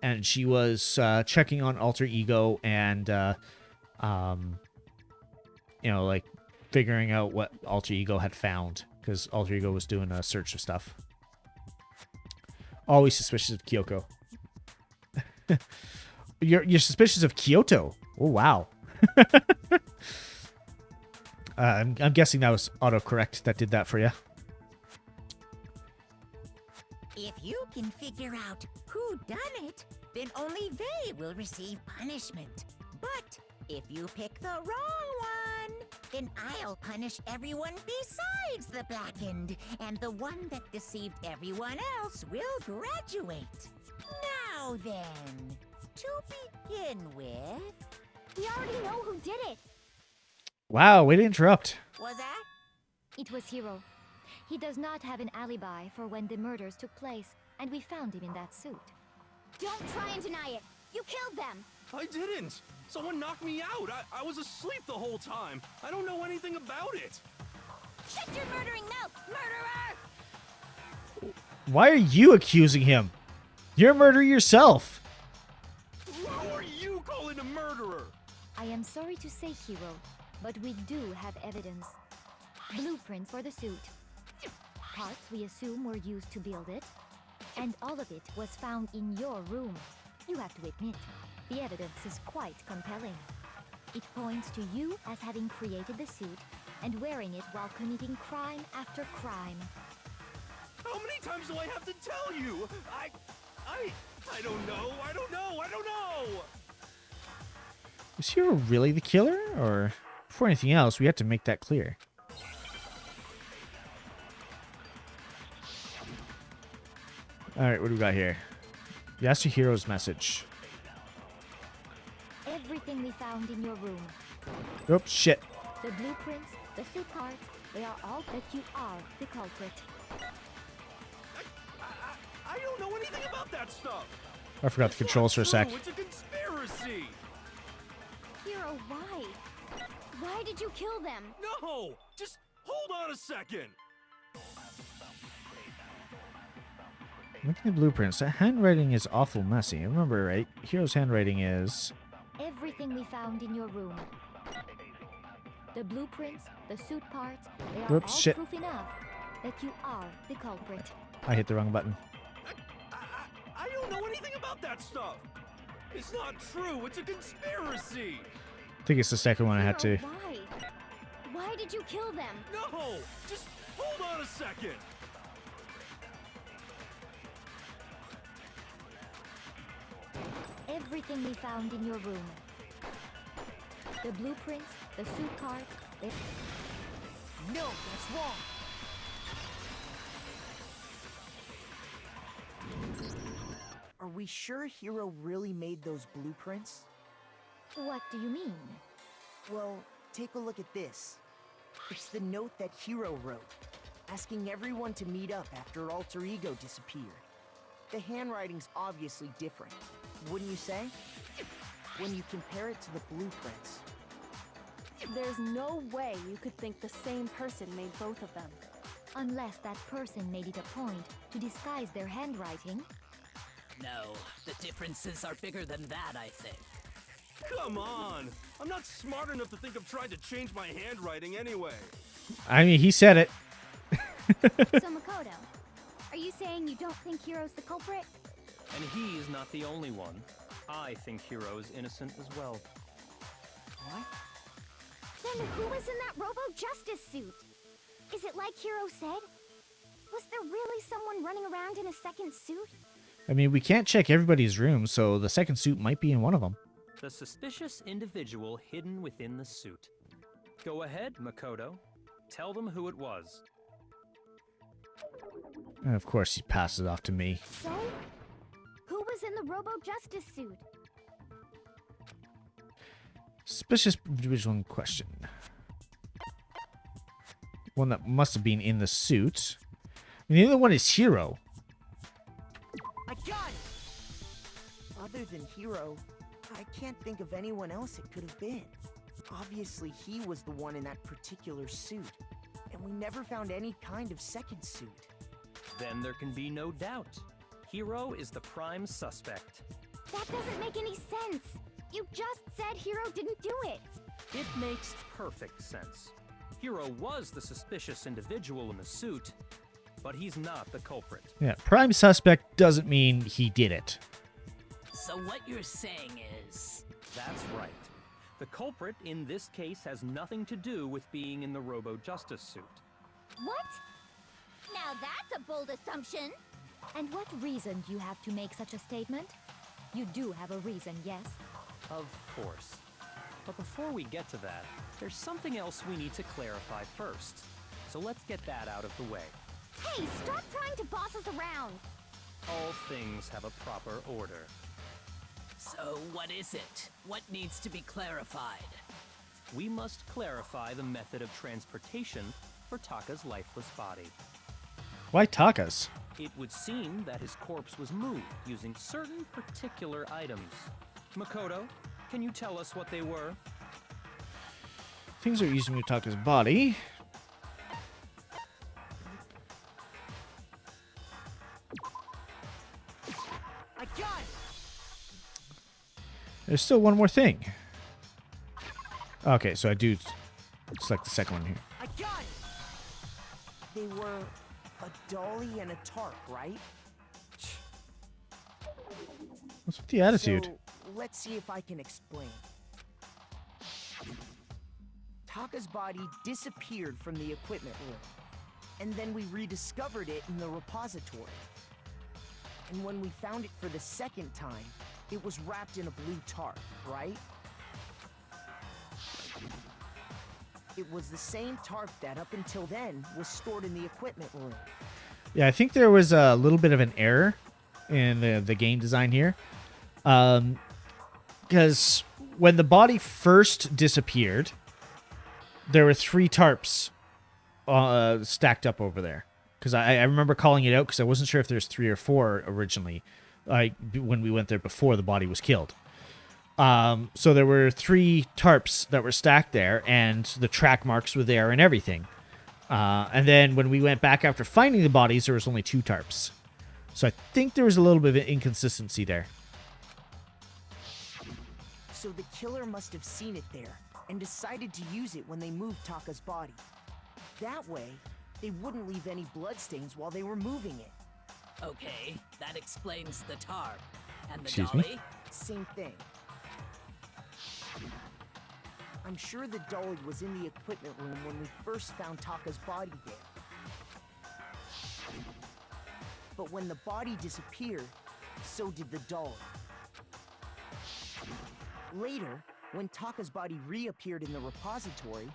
And she was checking on Alter Ego and, like figuring out what Alter Ego had found. Because Alter Ego was doing a search of stuff. Always suspicious of Kyoko. You're suspicious of Kyoto. Oh, wow. I'm guessing that was autocorrect that did that for you. If you can figure out who done it, then only they will receive punishment. But if you pick the wrong one, then I'll punish everyone besides the blackened, and the one that deceived everyone else will graduate. Now then, to begin with... We already know who did it. Wow, way to interrupt. Was that? It was Hiro. He does not have an alibi for when the murders took place, and we found him in that suit. Don't try and deny it. You killed them. I didn't. Someone knocked me out. I was asleep the whole time. I don't know anything about it. Shut your murdering mouth, murderer! Why are you accusing him? You're a murderer yourself. Who are you calling a murderer? I am sorry to say, Hiro, but we do have evidence. Blueprints for the suit. Parts we assume were used to build it. And all of it was found in your room. You have to admit, the evidence is quite compelling. It points to you as having created the suit and wearing it while committing crime after crime. How many times do I have to tell you? I don't know. I don't know. Is Hero really the killer? Or before anything else, we have to make that clear. Alright, what do we got here? Yes to Hero's message. Everything we found in your room. Oops, shit. The blueprints, the suit parts, they are all that you are the culprit. I don't know anything about that stuff. I forgot the controls for a sec. It's a conspiracy. Hero, why? Why did you kill them? No, just hold on a second. Look at the blueprints. That handwriting is awful messy. I remember, right? Hero's handwriting is... Everything we found in your room. The blueprints, the suit parts, they are Oops, all shit. proof enough that you are the culprit. I hit the wrong button. I don't know anything about that stuff. It's not true. It's a conspiracy. I think it's the second one I had to. Hero, why? Why did you kill them? No, just hold on a second. Everything we found in your room. The blueprints, the suit parts, they... No, that's wrong. Are we sure Hero really made those blueprints? What do you mean? Well, take a look at this. It's the note that Hero wrote, asking everyone to meet up after Alter Ego disappeared. The handwriting's obviously different, wouldn't you say? When you compare it to the blueprints. There's no way you could think the same person made both of them. Unless that person made it a point to disguise their handwriting. No, the differences are bigger than that, I think. Come on. I'm not smart enough to think of trying to change my handwriting anyway. I mean, he said it. So Makoto, are you saying you don't think Hero's the culprit? And he's not the only one. I think Hero is innocent as well. What? Then who was in that Robo-Justice suit? Is it like Hero said? Was there really someone running around in a second suit? I mean, we can't check everybody's room, so the second suit might be in one of them. The suspicious individual hidden within the suit. Go ahead, Makoto. Tell them who it was. And of course, he passes it off to me. So? Who was in the Robo-Justice suit? Suspicious individual in question. One that must have been in the suit. And the other one is Hero. I got it! Other than Hero, I can't think of anyone else it could have been. Obviously, he was the one in that particular suit, and we never found any kind of second suit. Then there can be no doubt. Hero is the prime suspect. That doesn't make any sense. You just said Hero didn't do it. It makes perfect sense. Hero was the suspicious individual in the suit, but he's not the culprit. Yeah, prime suspect doesn't mean he did it. So what you're saying is... That's right. The culprit in this case has nothing to do with being in the Robo-Justice suit. What? Now that's a bold assumption. And what reason do you have to make such a statement? You do have a reason, yes? Of course. But before we get to that, there's something else we need to clarify first. So let's get that out of the way. Hey, stop trying to boss us around. All things have a proper order. So what is it? What needs to be clarified? We must clarify the method of transportation for Taka's lifeless body. Why Taka's? It would seem that his corpse was moved using certain particular items. Makoto, can you tell us what they were? Things are used to move Taka's body. I got it! There's still one more thing. Okay, so I do select the second one here. I got it! They were a dolly and a tarp, right? What's with the attitude? So, let's see if I can explain. Taka's body disappeared from the equipment room, and then we rediscovered it in the repository. And when we found it for the second time, it was wrapped in a blue tarp, right? It was the same tarp that, up until then, was stored in the equipment room. Yeah, I think there was a little bit of an error in the game design here. Because when the body first disappeared, there were 3 tarps stacked up over there. Because I remember calling it out because I wasn't sure if there's 3 or 4 originally, when we went there before the body was killed. So there were 3 tarps that were stacked there, and the track marks were there and everything. And then when we went back after finding the bodies, there was only 2 tarps. So I think there was a little bit of an inconsistency there. So the killer must have seen it there and decided to use it when they moved Taka's body. That way, they wouldn't leave any bloodstains while they were moving it. Okay, that explains the tarp. And the Excuse me? dolly? Same thing. I'm sure the dolly was in the equipment room when we first found Taka's body there. But when the body disappeared, so did the dolly. Later, when Taka's body reappeared in the repository,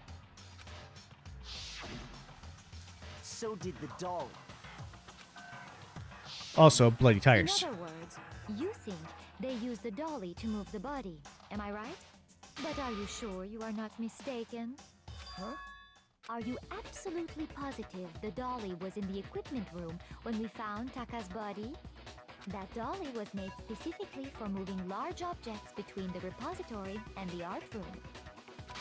so did the dolly. Also, bloody tires. In other words, you think they used the dolly to move the body. Am I right? But are you sure you are not mistaken? Huh? Are you absolutely positive the dolly was in the equipment room when we found Taka's body? That dolly was made specifically for moving large objects between the repository and the art room.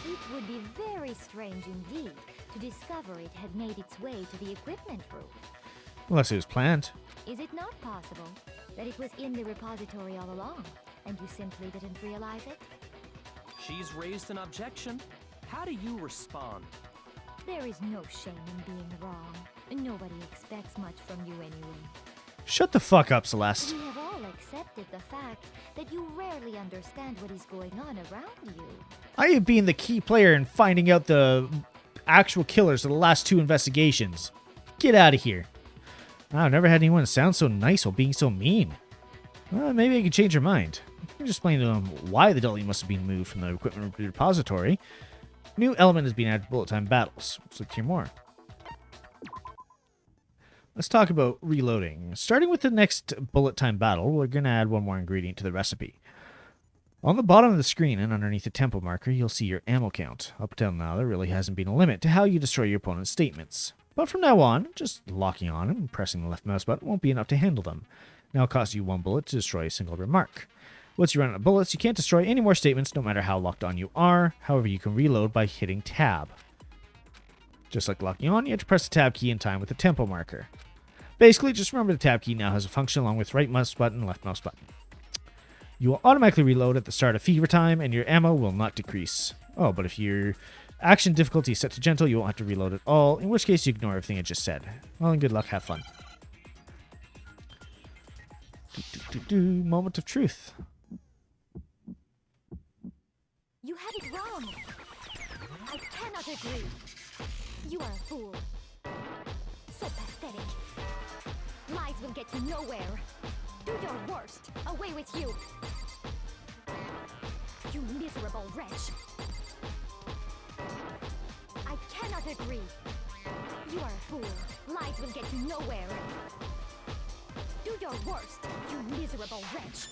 It would be very strange indeed to discover it had made its way to the equipment room. Unless it was planned. Is it not possible that it was in the repository all along, and you simply didn't realize it? She's raised an objection. How do you respond? There is no shame in being wrong. Nobody expects much from you anyway. Shut the fuck up, Celeste. We have all accepted the fact that you rarely understand what is going on around you. I have been the key player in finding out the actual killers of the last 2 investigations. Get out of here. I've never had anyone sound so nice while being so mean. Well, maybe I can change your mind. You can just explain to them why the dolly must have been moved from the equipment repository. New element has been added to bullet time battles. Let's look here more. Let's talk about reloading. Starting with the next bullet time battle, we're going to add one more ingredient to the recipe. On the bottom of the screen and underneath the tempo marker, you'll see your ammo count. Up till now, there really hasn't been a limit to how you destroy your opponent's statements. But from now on, just locking on and pressing the left mouse button won't be enough to handle them. Now it costs you 1 bullet to destroy a single remark. Once you run out of bullets, you can't destroy any more statements no matter how locked on you are. However, you can reload by hitting tab. Just like locking on, you have to press the tab key in time with the tempo marker. Basically, just remember the tab key now has a function along with right mouse button and left mouse button. You will automatically reload at the start of fever time, and your ammo will not decrease. Oh, but if your action difficulty is set to gentle, you won't have to reload at all, in which case you ignore everything I just said. Well, and good luck, have fun. Moment of truth. You had it wrong. I cannot agree. You are a fool. So pathetic. Lies will get you nowhere. Do your worst. Away with you. You miserable wretch. I cannot agree. You are a fool. Lies will get you nowhere. Do your worst, you miserable wretch.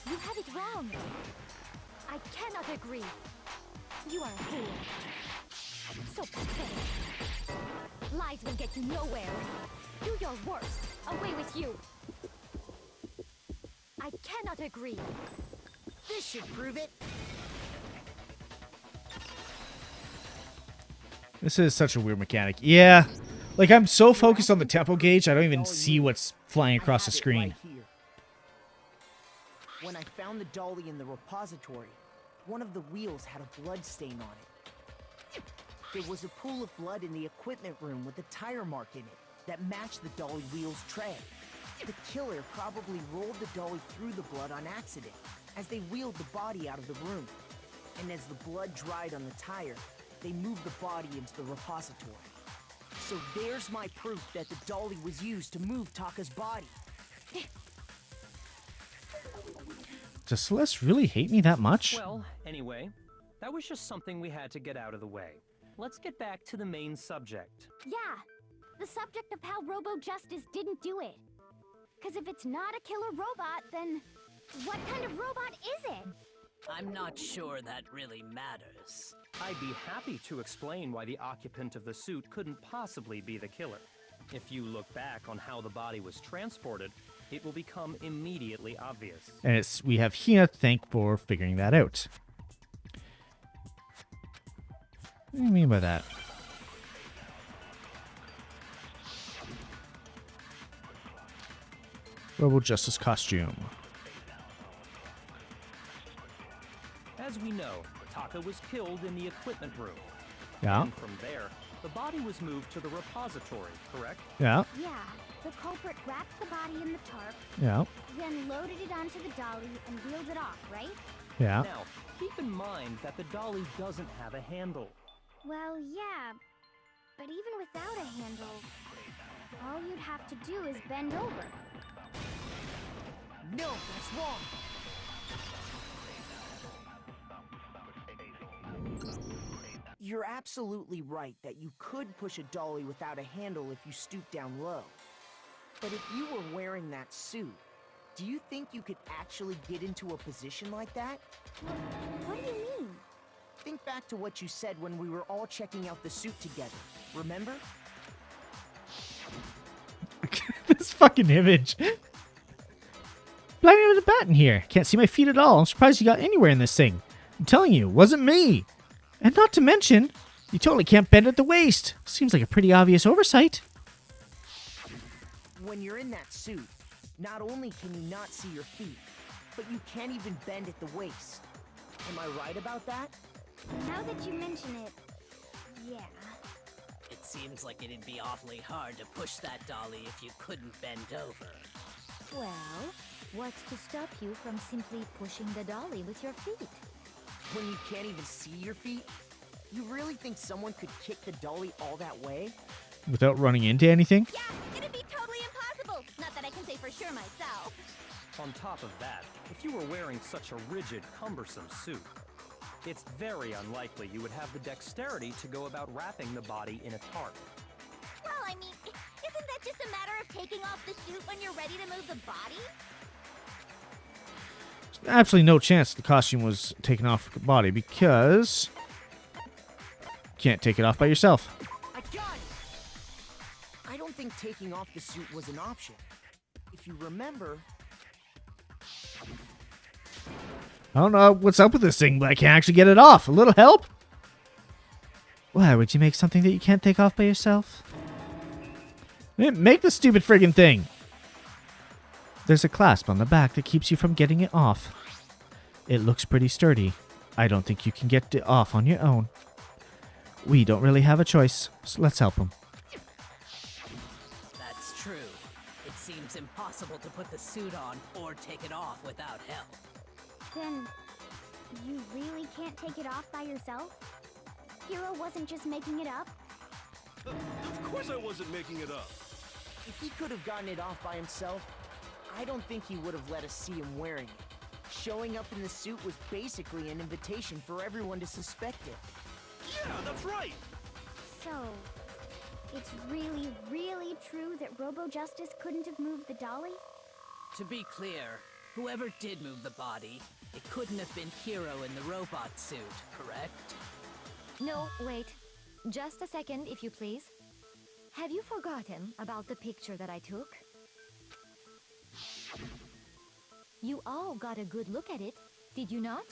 You have it wrong. I cannot agree. You are a fool. So pathetic. Lies will get you nowhere. Do your worst. Away with you. I cannot agree. This should prove it. This is such a weird mechanic. Yeah. Like, I'm so focused on the tempo gauge, I don't even see what's flying across the screen. Right. When I found the dolly in the repository, one of the wheels had a blood stain on it. There was a pool of blood in the equipment room with a tire mark in it that matched the dolly wheel's tread. The killer probably rolled the dolly through the blood on accident as they wheeled the body out of the room. And as the blood dried on the tire, they moved the body into the repository. So there's my proof that the dolly was used to move Taka's body. Does Celeste really hate me that much? Well, anyway, that was just something we had to get out of the way. Let's get back to the main subject. Yeah, the subject of how Robo-Justice didn't do it. Because if it's not a killer robot, then what kind of robot is it? I'm not sure that really matters. I'd be happy to explain why the occupant of the suit couldn't possibly be the killer. If you look back on how the body was transported, it will become immediately obvious. And we have Hina to thank for figuring that out. What do you mean by that? Robo Justice costume. As we know, Taka was killed in the equipment room. Yeah. And from there, the body was moved to the repository, correct? Yeah. Yeah, the culprit wrapped the body in the tarp, Yeah. then loaded it onto the dolly and wheeled it off, right? Yeah. Now, keep in mind that the dolly doesn't have a handle. Well, yeah, but even without a handle, all you'd have to do is bend over. No, that's wrong. You're absolutely right that you could push a dolly without a handle if you stoop down low. But if you were wearing that suit, do you think you could actually get into a position like that? What do you mean? Think back to what you said when we were all checking out the suit together. Remember? This fucking image. Blinding with a bat in here. Can't see my feet at all. I'm surprised you got anywhere in this thing. I'm telling you, it wasn't me. And not to mention, you totally can't bend at the waist. Seems like a pretty obvious oversight. When you're in that suit, not only can you not see your feet, but you can't even bend at the waist. Am I right about that? Now that you mention it, yeah. It seems like it'd be awfully hard to push that dolly if you couldn't bend over. Well, what's to stop you from simply pushing the dolly with your feet? When you can't even see your feet? You really think someone could kick the dolly all that way? Without running into anything? Yeah, it'd be totally impossible. Not that I can say for sure myself. On top of that, if you were wearing such a rigid, cumbersome suit, it's very unlikely you would have the dexterity to go about wrapping the body in a tarp. Well, I mean, isn't that just a matter of taking off the suit when you're ready to move the body? There's absolutely no chance the costume was taken off the body because you can't take it off by yourself. I got it! I don't think taking off the suit was an option. If you remember... I don't know what's up with this thing, but I can't actually get it off. A little help? Why would you make something that you can't take off by yourself? Make the stupid friggin' thing. There's a clasp on the back that keeps you from getting it off. It looks pretty sturdy. I don't think you can get it off on your own. We don't really have a choice, so let's help him. That's true. It seems impossible to put the suit on or take it off without help. Then, you really can't take it off by yourself? Hero wasn't just making it up? Of course I wasn't making it up. If he could have gotten it off by himself, I don't think he would have let us see him wearing it. Showing up in the suit was basically an invitation for everyone to suspect it. Yeah, that's right! So, it's really, really true that Robo-Justice couldn't have moved the dolly? To be clear, whoever did move the body, it couldn't have been Hero in the robot suit, correct? No, wait. Just a second, if you please. Have you forgotten about the picture that I took? You all got a good look at it, did you not?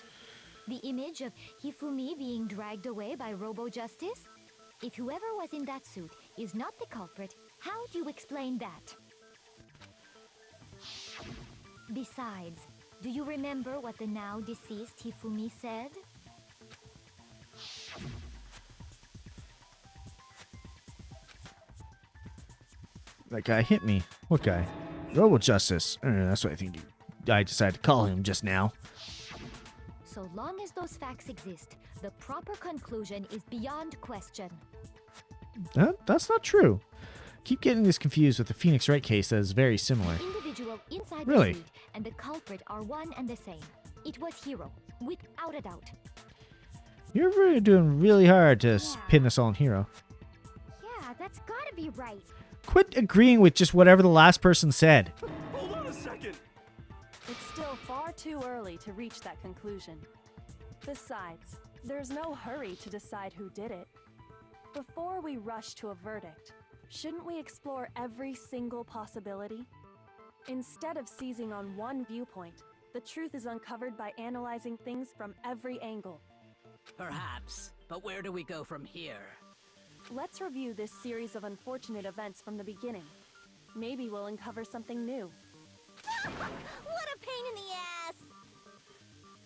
The image of Hifumi being dragged away by Robo-Justice? If whoever was in that suit is not the culprit, how do you explain that? Besides, do you remember what the now deceased Hifumi said? That guy hit me. What guy? Robo Justice. That's what I decided to call him just now. So long as those facts exist, the proper conclusion is beyond question. That's not true. Keep getting this confused with the Phoenix Wright case that is very similar. The individual inside Really? the suit and the culprit are one and the same. It was Hero, without a doubt. You're really doing really hard to pin this all on Hero. Yeah, that's gotta be right. Quit agreeing with just whatever the last person said. Hold on a second. It's still far too early to reach that conclusion. Besides, there's no hurry to decide who did it. Before we rush to a verdict, shouldn't we explore every single possibility? Instead of seizing on one viewpoint, the truth is uncovered by analyzing things from every angle. Perhaps, but where do we go from here? Let's review this series of unfortunate events from the beginning. Maybe we'll uncover something new. What a pain in the ass!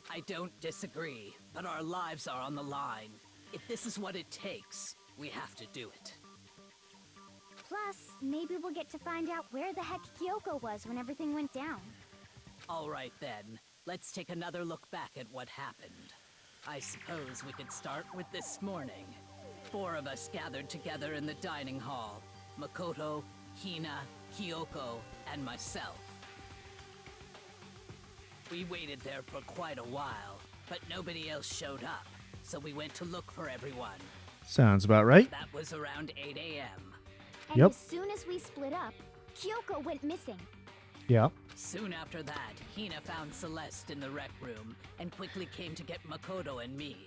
I don't disagree, but our lives are on the line. If this is what it takes, we have to do it. Plus, maybe we'll get to find out where the heck Kyoko was when everything went down. All right then, let's take another look back at what happened. I suppose we could start with this morning. 4 of us gathered together in the dining hall. Makoto, Hina, Kyoko, and myself. We waited there for quite a while, but nobody else showed up, so we went to look for everyone. Sounds about right. That was around 8 a.m. And Yep. as soon as we split up, Kyoko went missing. Yep. Soon after that, Hina found Celeste in the rec room and quickly came to get Makoto and me.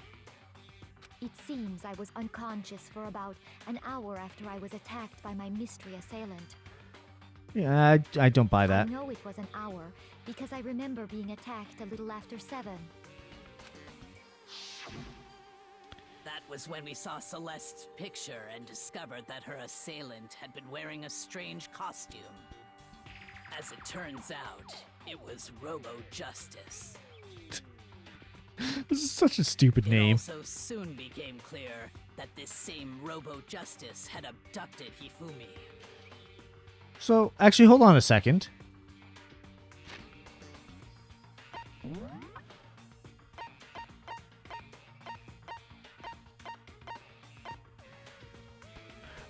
It seems I was unconscious for about an hour after I was attacked by my mystery assailant. Yeah, I don't buy that. I know it was an hour because I remember being attacked a little after 7. That was when we saw Celeste's picture and discovered that her assailant had been wearing a strange costume. As it turns out, it was Robo Justice. This is such a stupid It name. also soon became clear that this same Robo Justice had abducted Hifumi. So, actually, hold on a second.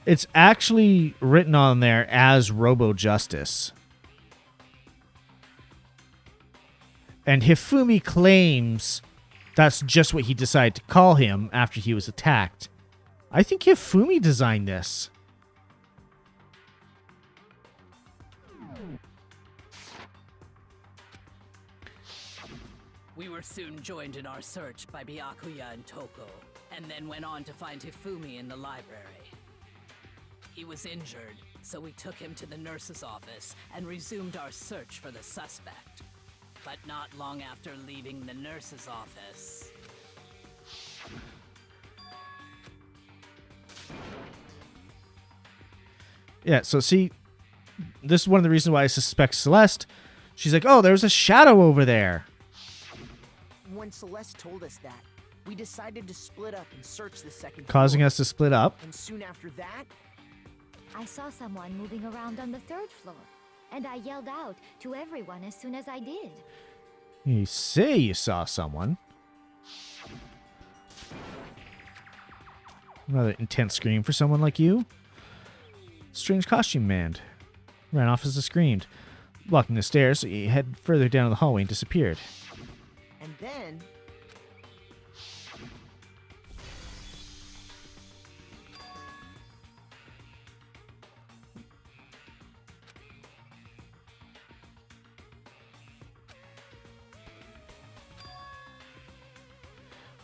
It's actually written on there as Robo Justice. And Hifumi claims that's just what he decided to call him after he was attacked. I think Hifumi designed this. We were soon joined in our search by Byakuya and Toko, and then went on to find Hifumi in the library. He was injured, so we took him to the nurse's office and resumed our search for the suspect. But not long after leaving the nurse's office... Yeah, so see, this is one of the reasons why I suspect Celeste. She's like, oh, there's a shadow over there. When Celeste told us that, we decided to split up and search the second Causing floor. us to split up. And soon after that, I saw someone moving around on the 3rd floor, and I yelled out to everyone as soon as I did. You say you saw someone. Rather intense scream for someone like you. Strange costume man. Ran off as I screamed. Walking the stairs, so he head further down the hallway and disappeared. and then...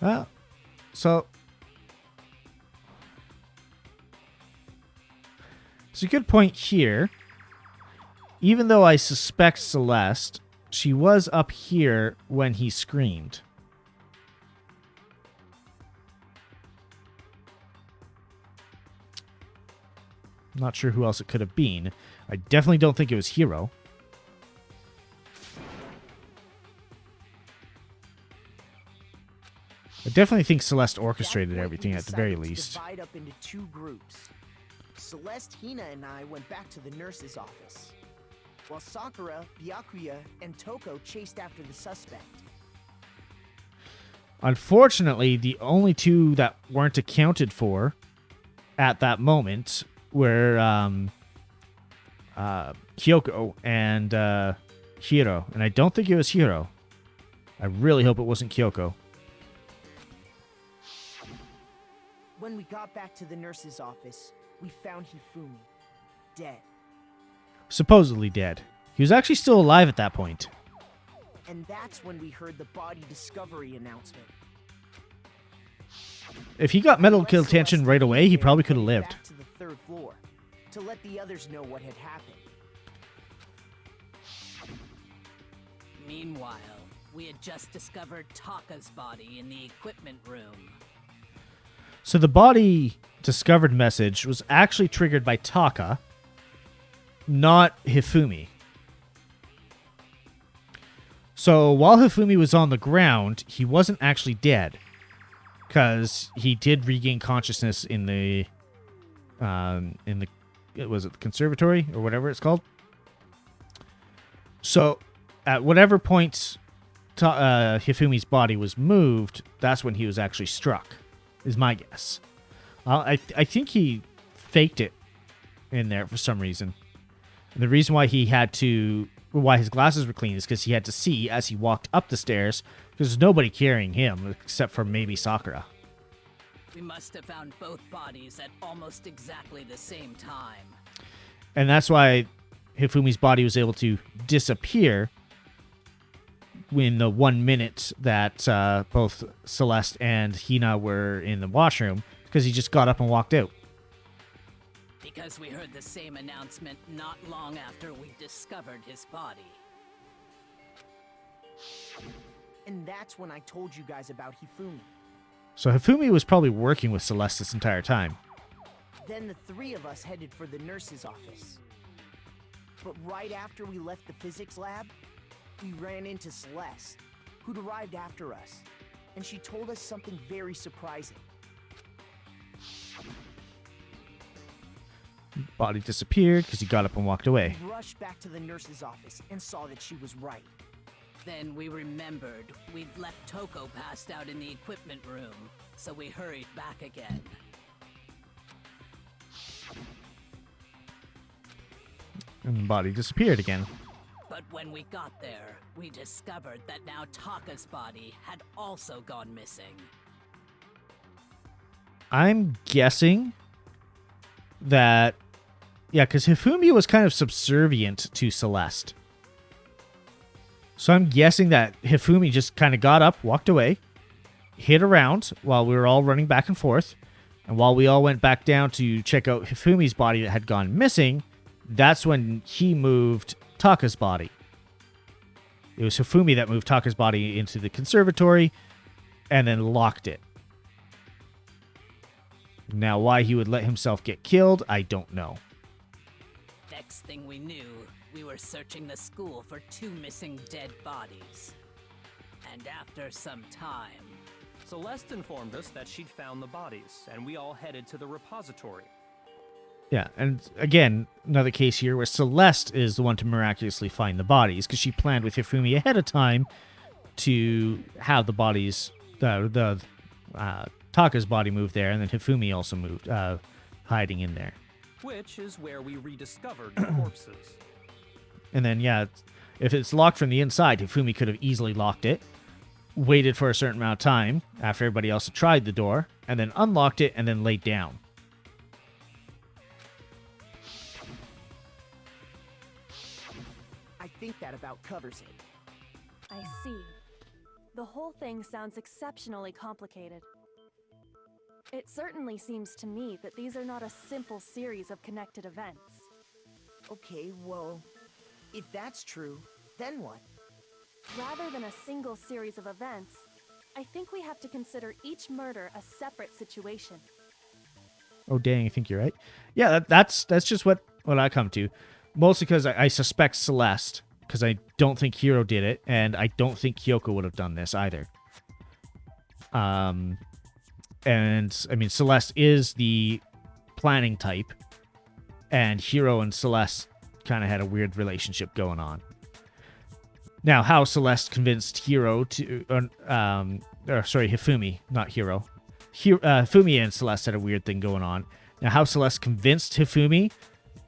Well, so it's a good point here. Even though I suspect Celeste, she was up here when he screamed. I'm not sure who else it could have been. I definitely don't think it was Hero. I definitely think Celeste orchestrated everything at the very least. Divide up into two groups. Celeste, Hina, and I went back to the nurse's office, while Sakura, Byakuya, and Toko chased after the suspect. Unfortunately, the only two that weren't accounted for at that moment were Kyoko and Hiro. And I don't think it was Hiro. I really hope it wasn't Kyoko. When we got back to the nurse's office, we found Hifumi dead. Supposedly dead. He was actually still alive at that point. And that's when we heard the body discovery announcement. If he got medical attention right away, he probably could have lived. Back to the third floor to let the others know what had happened. Meanwhile, we had just discovered Taka's body in the equipment room. So the body discovered message was actually triggered by Taka, not Hifumi. So while Hifumi was on the ground, he wasn't actually dead, because he did regain consciousness in the was it the conservatory or whatever it's called. So at whatever point Hifumi's body was moved, that's when he was actually struck, is my guess. I think he faked it in there for some reason. And the reason why why his glasses were clean is because he had to see as he walked up the stairs, because there's nobody carrying him except for maybe Sakura. We must have found both bodies at almost exactly the same time. And that's why Hifumi's body was able to disappear in the 1 minute that both Celeste and Hina were in the washroom, because he just got up and walked out. Because we heard the same announcement not long after we discovered his body. And that's when I told you guys about Hifumi. So Hifumi was probably working with Celeste this entire time. Then the three of us headed for the nurse's office. But right after we left the physics lab, we ran into Celeste, who'd arrived after us. And she told us something very surprising. Body disappeared because he got up and walked away. We rushed back to the nurse's office and saw that she was right. Then we remembered we'd left Toko passed out in the equipment room, so we hurried back again. And the body disappeared again. But when we got there, we discovered that now Taka's body had also gone missing. I'm guessing that, yeah, because Hifumi was kind of subservient to Celeste. So I'm guessing that Hifumi just kind of got up, walked away, hid around while we were all running back and forth. And while we all went back down to check out Hifumi's body that had gone missing, that's when he moved Taka's body. It was Hifumi that moved Taka's body into the conservatory and then locked it. Now, why he would let himself get killed, I don't know. Next thing we knew, we were searching the school for 2 missing dead bodies. And after some time... Celeste informed us that she'd found the bodies, and we all headed to the repository. Yeah, and again, another case here where Celeste is the one to miraculously find the bodies, because she planned with Hifumi ahead of time to have the bodies, Taka's body moved there, and then Hifumi also moved, hiding in there. Which is where we rediscovered the corpses. And then, yeah, if it's locked from the inside, Hifumi could have easily locked it, waited for a certain amount of time after everybody else had tried the door, and then unlocked it and then laid down. I think that about covers it. I see. The whole thing sounds exceptionally complicated. It certainly seems to me that these are not a simple series of connected events. Okay, well, if that's true, then what? Rather than a single series of events, I think we have to consider each murder a separate situation. Oh, dang, I think you're right. Yeah, that's just what I come to. Mostly because I suspect Celeste, because I don't think Hiro did it, and I don't think Kyoko would have done this either. And, I mean, Celeste is the planning type, and Hiro and Celeste kind of had a weird relationship going on. Now, how Celeste convinced Hiro to sorry, Hifumi, not Hiro. Fumi and Celeste had a weird thing going on. Now, how Celeste convinced Hifumi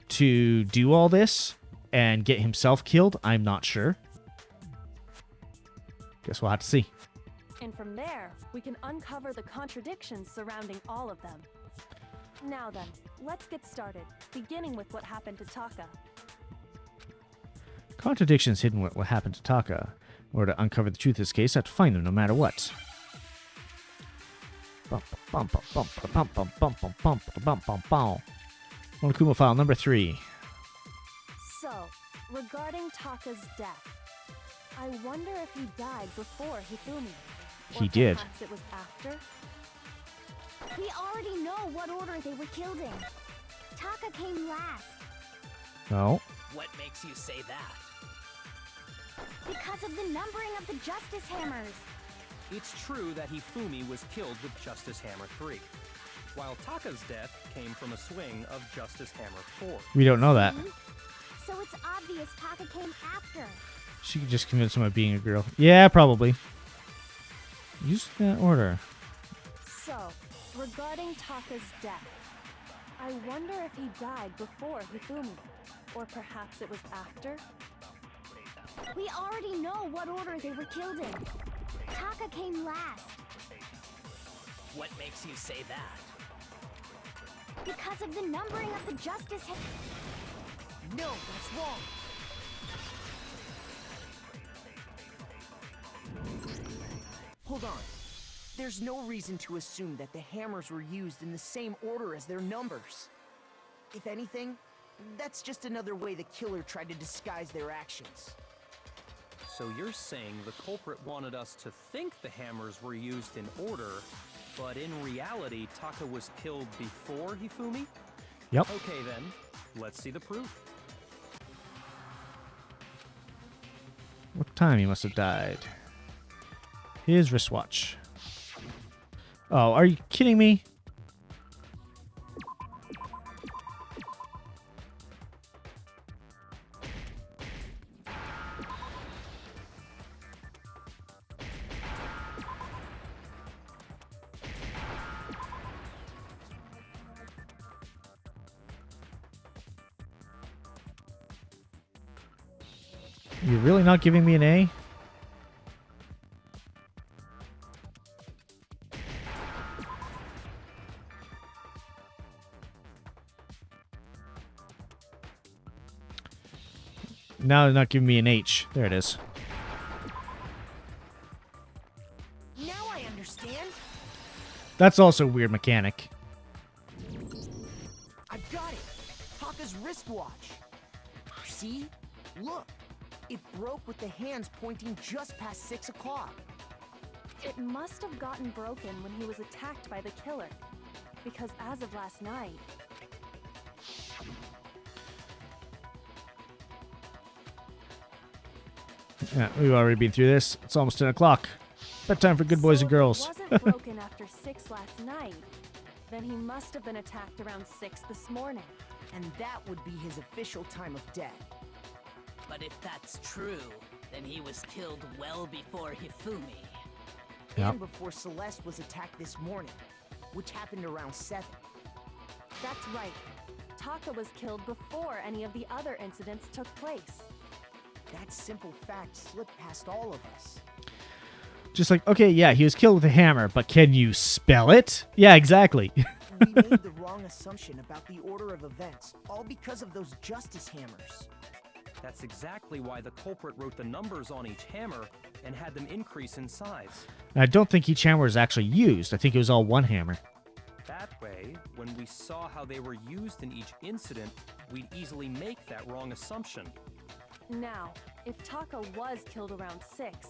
to do all this and get himself killed, I'm not sure. Guess we'll have to see. And from there, we can uncover the contradictions surrounding all of them. Now then, let's get started, beginning with what happened to Taka. Contradictions hidden what happened to Taka. In order to uncover the truth of this case, I have to find them no matter what. Monokuma file number 3. So, regarding Taka's death, I wonder if he died before Hifumi. He did. Perhaps it was after? We already know what order they were killed in. Taka came last. No. What makes you say that? Because of the numbering of the Justice Hammers. It's true that Hifumi was killed with Justice Hammer 3, while Taka's death came from a swing of Justice Hammer 4. We don't know that. So it's obvious Taka came after. She could just convince him of being a girl. Yeah, probably. Use that order. So, regarding Taka's death, I wonder if he died before Hifumi, or perhaps it was after? We already know what order they were killed in. Taka came last. What makes you say that? Because of the numbering of the Justice Hammers. No, that's wrong. Hold on. There's no reason to assume that the hammers were used in the same order as their numbers. If anything, that's just another way the killer tried to disguise their actions. So you're saying the culprit wanted us to think the hammers were used in order, but in reality, Taka was killed before Hifumi? Yep. Okay then, let's see the proof. What time he must have died? His wristwatch. Oh, are you kidding me? You're really not giving me an A? Now they're not giving me an H. There it is. Now I understand. That's also a weird mechanic. I've got it. Taka's wristwatch. See? Look. It broke with the hands pointing just past 6 o'clock. It must have gotten broken when he was attacked by the killer. Because as of last night... Yeah, we've already been through this. It's almost 10 o'clock. Bedtime for good boys and girls. If it wasn't broken after 6 last night, then he must have been attacked around 6 this morning. And that would be his official time of death. But if that's true, then he was killed well before Hifumi. Yep. And before Celeste was attacked this morning, which happened around 7. That's right. Taka was killed before any of the other incidents took place. That simple fact slipped past all of us. Just like, okay, yeah, he was killed with a hammer, but can you spell it? Yeah, exactly. We made the wrong assumption about the order of events, all because of those justice hammers. That's exactly why the culprit wrote the numbers on each hammer and had them increase in size. And I don't think each hammer was actually used. I think it was all one hammer. That way, when we saw how they were used in each incident, we'd easily make that wrong assumption. Now, if Taka was killed around 6,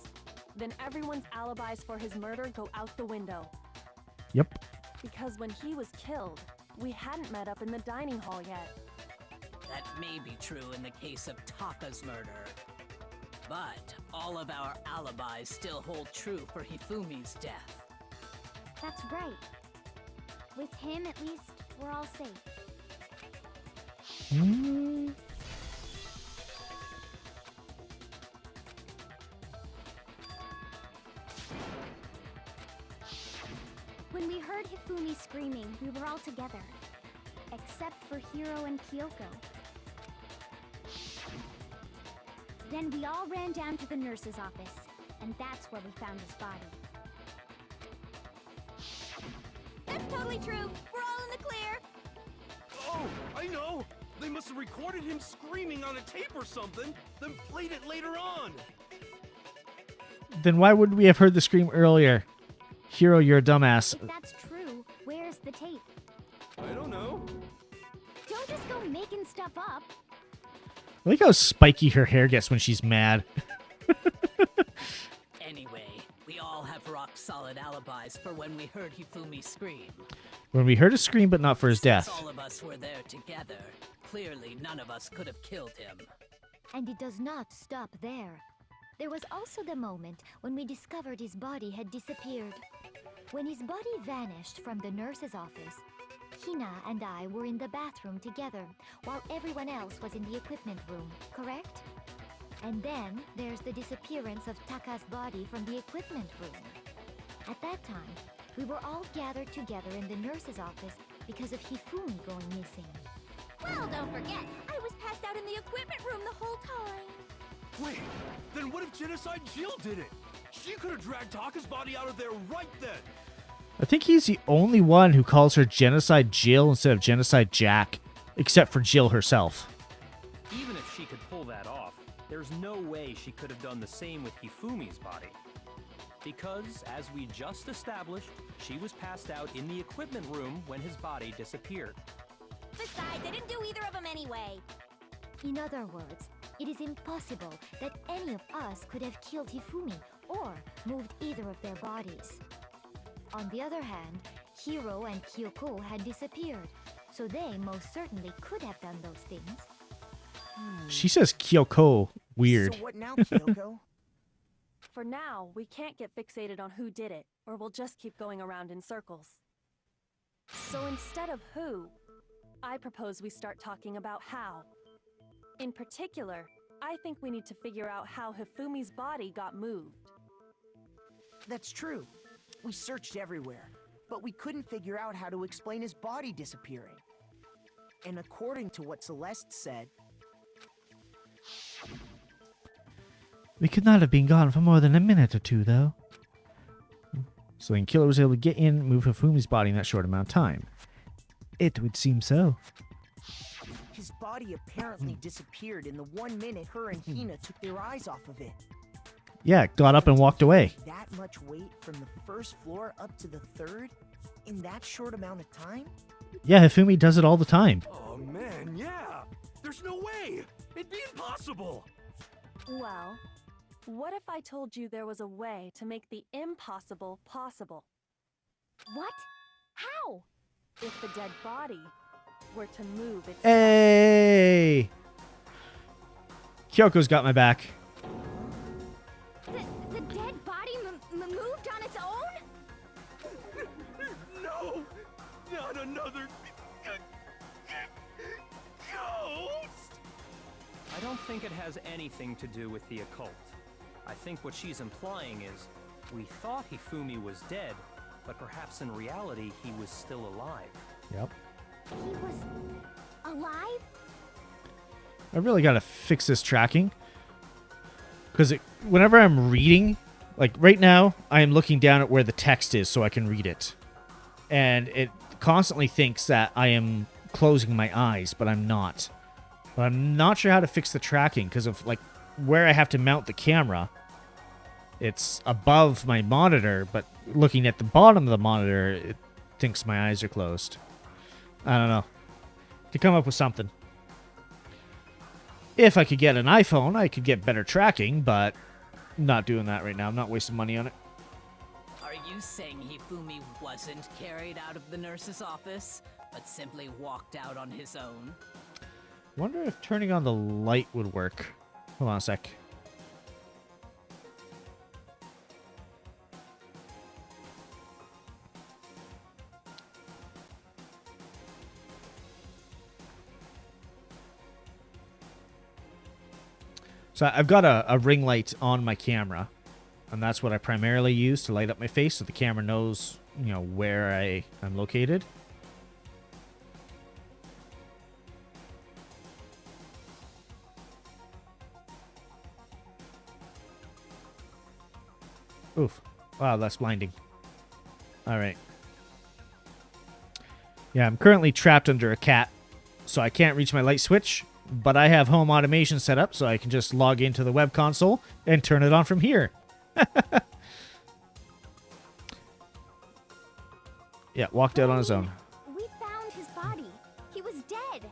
then everyone's alibis for his murder go out the window. Yep. Because when he was killed, we hadn't met up in the dining hall yet. That may be true in the case of Taka's murder. But all of our alibis still hold true for Hifumi's death. That's right. With him, at least, we're all safe. heard Hifumi screaming, we were all together. Except for Hiro and Kyoko. Then we all ran down to the nurse's office, and that's where we found his body. That's totally true. We're all in the clear. Oh, I know! They must have recorded him screaming on a tape or something, then played it later on! Then why wouldn't we have heard the scream earlier? Hiro, you're a dumbass. If that's true, where's the tape? I don't know. Don't just go making stuff up. I like how spiky her hair gets when she's mad. Anyway, we all have rock-solid alibis for when we heard Hifumi scream. When we heard a scream, but not for his Since death. all of us were there together, clearly none of us could have killed him. And it does not stop there. There was also the moment when we discovered his body had disappeared. When his body vanished from the nurse's office, Hina and I were in the bathroom together, while everyone else was in the equipment room, correct? And then there's the disappearance of Taka's body from the equipment room. At that time, we were all gathered together in the nurse's office because of Hifumi going missing. Well, don't forget, I was passed out in the equipment room the whole time. Wait, then what if Genocide Jill did it? She could have dragged Taka's body out of there right then! I think he's the only one who calls her Genocide Jill instead of Genocide Jack, except for Jill herself. Even if she could pull that off, there's no way she could have done the same with Hifumi's body. Because, as we just established, she was passed out in the equipment room when his body disappeared. Besides, I didn't do either of them anyway. In other words, it is impossible that any of us could have killed Hifumi or moved either of their bodies. On the other hand, Hiro and Kyoko had disappeared, so they most certainly could have done those things. She says Kyoko. Weird. So what now, Kyoko? For now, we can't get fixated on who did it, or we'll just keep going around in circles. So instead of who, I propose we start talking about how. In particular, I think we need to figure out how Hifumi's body got moved. That's true. We searched everywhere, but we couldn't figure out how to explain his body disappearing. And according to what Celeste said, We could not have been gone for more than a minute or two, though. So the killer was able to get in and move Hifumi's body in that short amount of time. It would seem so. his body apparently disappeared in the 1 minute her and Hina took their eyes off of it. Yeah, got up and walked away. That much weight from the first floor up to the third in that short amount of time? Yeah, Hifumi does it all the time. Oh man, yeah! There's no way! It'd be impossible! Well, what if I told you there was a way to make the impossible possible? What? How? If the dead body were to move itself. Hey! Kyoko's got my back. The dead body moved on its own? No! Not another... ghost! I don't think it has anything to do with the occult. I think what she's implying is, we thought Hifumi was dead, but perhaps in reality he was still alive. Yep. He was alive? I really gotta fix this tracking. Because whenever I'm reading, like right now, I am looking down at where the text is so I can read it. And it constantly thinks that I am closing my eyes, but I'm not. But I'm not sure how to fix the tracking because of like where I have to mount the camera. It's above my monitor, but looking at the bottom of the monitor, it thinks my eyes are closed. I don't know. To come up with something. If I could get an iPhone, I could get better tracking, but I'm not doing that right now. I'm not wasting money on it. Are you saying Hifumi wasn't carried out of the nurse's office, but simply walked out on his own? Wonder if turning on the light would work. Hold on a sec. So I've got a ring light on my camera, and that's what I primarily use to light up my face so the camera knows you know, where I'm located. Oof. Wow, that's blinding. All right. Yeah, I'm currently trapped under a cat, so I can't reach my light switch, but I have home automation set up, so I can just log into the web console and turn it on from here. Yeah, walked out on his own. We found his body. He was dead.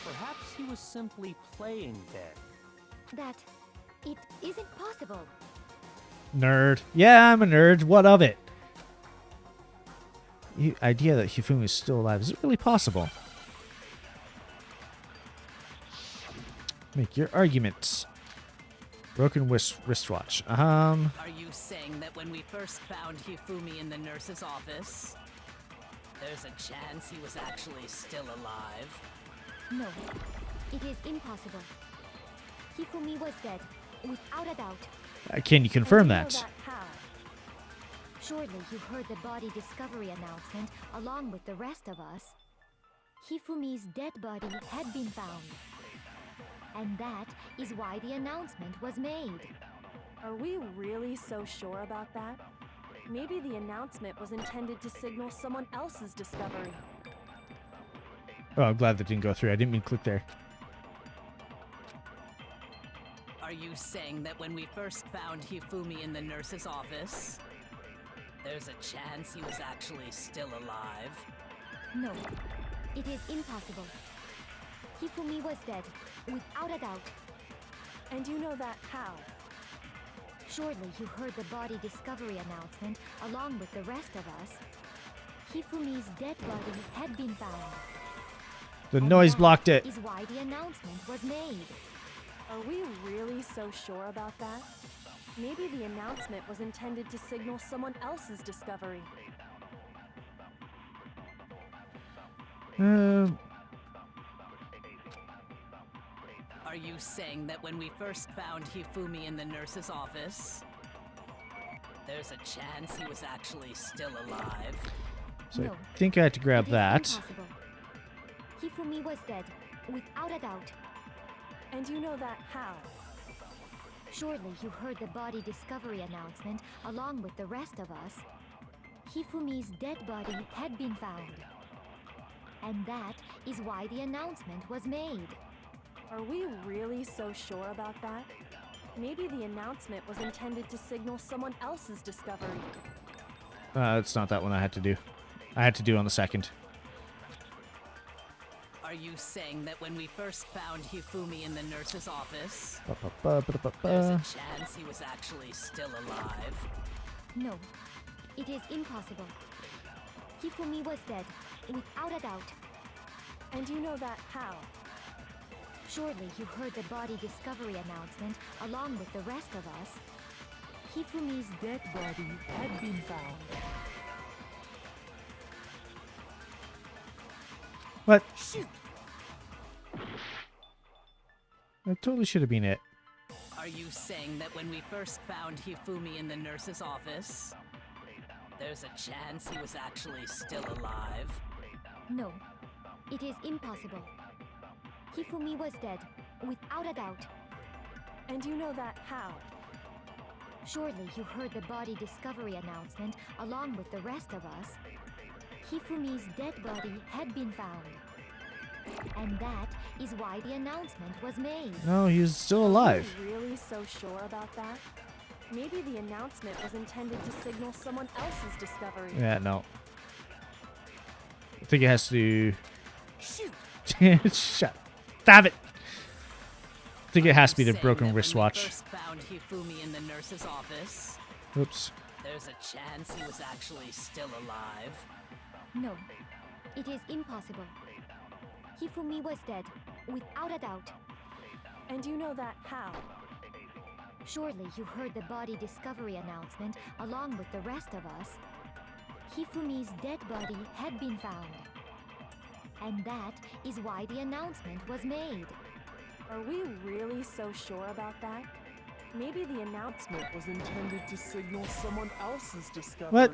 Perhaps he was simply playing dead. That it isn't possible. Nerd. Yeah, I'm a nerd. What of it? The idea that Hifumi is still alive, is it really possible? Make your arguments. Broken wristwatch. Are you saying that when we first found Hifumi in the nurse's office, there's a chance he was actually still alive? No, it is impossible. Hifumi was dead, without a doubt. Can you confirm And you know that? how? Surely you heard the body discovery announcement along with the rest of us. Hifumi's dead body had been found. And that is why the announcement was made. Are we really so sure about that? Maybe the announcement was intended to signal someone else's discovery. Oh, I'm glad that didn't go through. I didn't mean to click there. Are you saying that when we first found Hifumi in the nurse's office, there's a chance he was actually still alive? No, it is impossible. Hifumi was dead, without a doubt. And you know that how? Surely you heard the body discovery announcement along with the rest of us. Hifumi's dead body had been found. The And noise that blocked it. is why the announcement was made. Are we really so sure about that? Maybe the announcement was intended to signal someone else's discovery. Are you saying that when we first found Hifumi in the nurse's office, there's a chance he was actually still alive? So No, I think I had to grab it is that. impossible. Hifumi was dead, without a doubt. And you know that how? Surely you heard the body discovery announcement along with the rest of us. Hifumi's dead body had been found. And that is why the announcement was made. Are we really so sure about that? Maybe the announcement was intended to signal someone else's discovery. It's not that one I had to do. I had to do on the second. Are you saying that when we first found Hifumi in the nurse's office, Ba-ba-ba-ba-ba-ba. there's a chance he was actually still alive? No, it is impossible. Hifumi was dead, without a doubt. And you know that how? Surely you heard the body discovery announcement along with the rest of us. Hifumi's dead body had been found. What? Shoot! That totally should have been it. Are you saying that when we first found Hifumi in the nurse's office, there's a chance he was actually still alive? No, it is impossible. Hifumi was dead, without a doubt. And you know that how? Surely you heard the body discovery announcement along with the rest of us. Hifumi's dead body had been found. And that is why the announcement was made. No, he was still alive. Are you really so sure about that? Maybe the announcement was intended to signal someone else's discovery. Yeah, no. I think it has to do... Shoot! Shut. Stop it! I think it has to be the Saying broken that when we wristwatch. first found Hifumi in the nurse's office, Oops. there's a chance he was actually still alive? No, it is impossible. Hifumi was dead, without a doubt. And you know that how? Surely you heard the body discovery announcement along with the rest of us. Hifumi's dead body had been found. And that is why the announcement was made. Are we really so sure about that? Maybe the announcement was intended to signal someone else's discovery. What?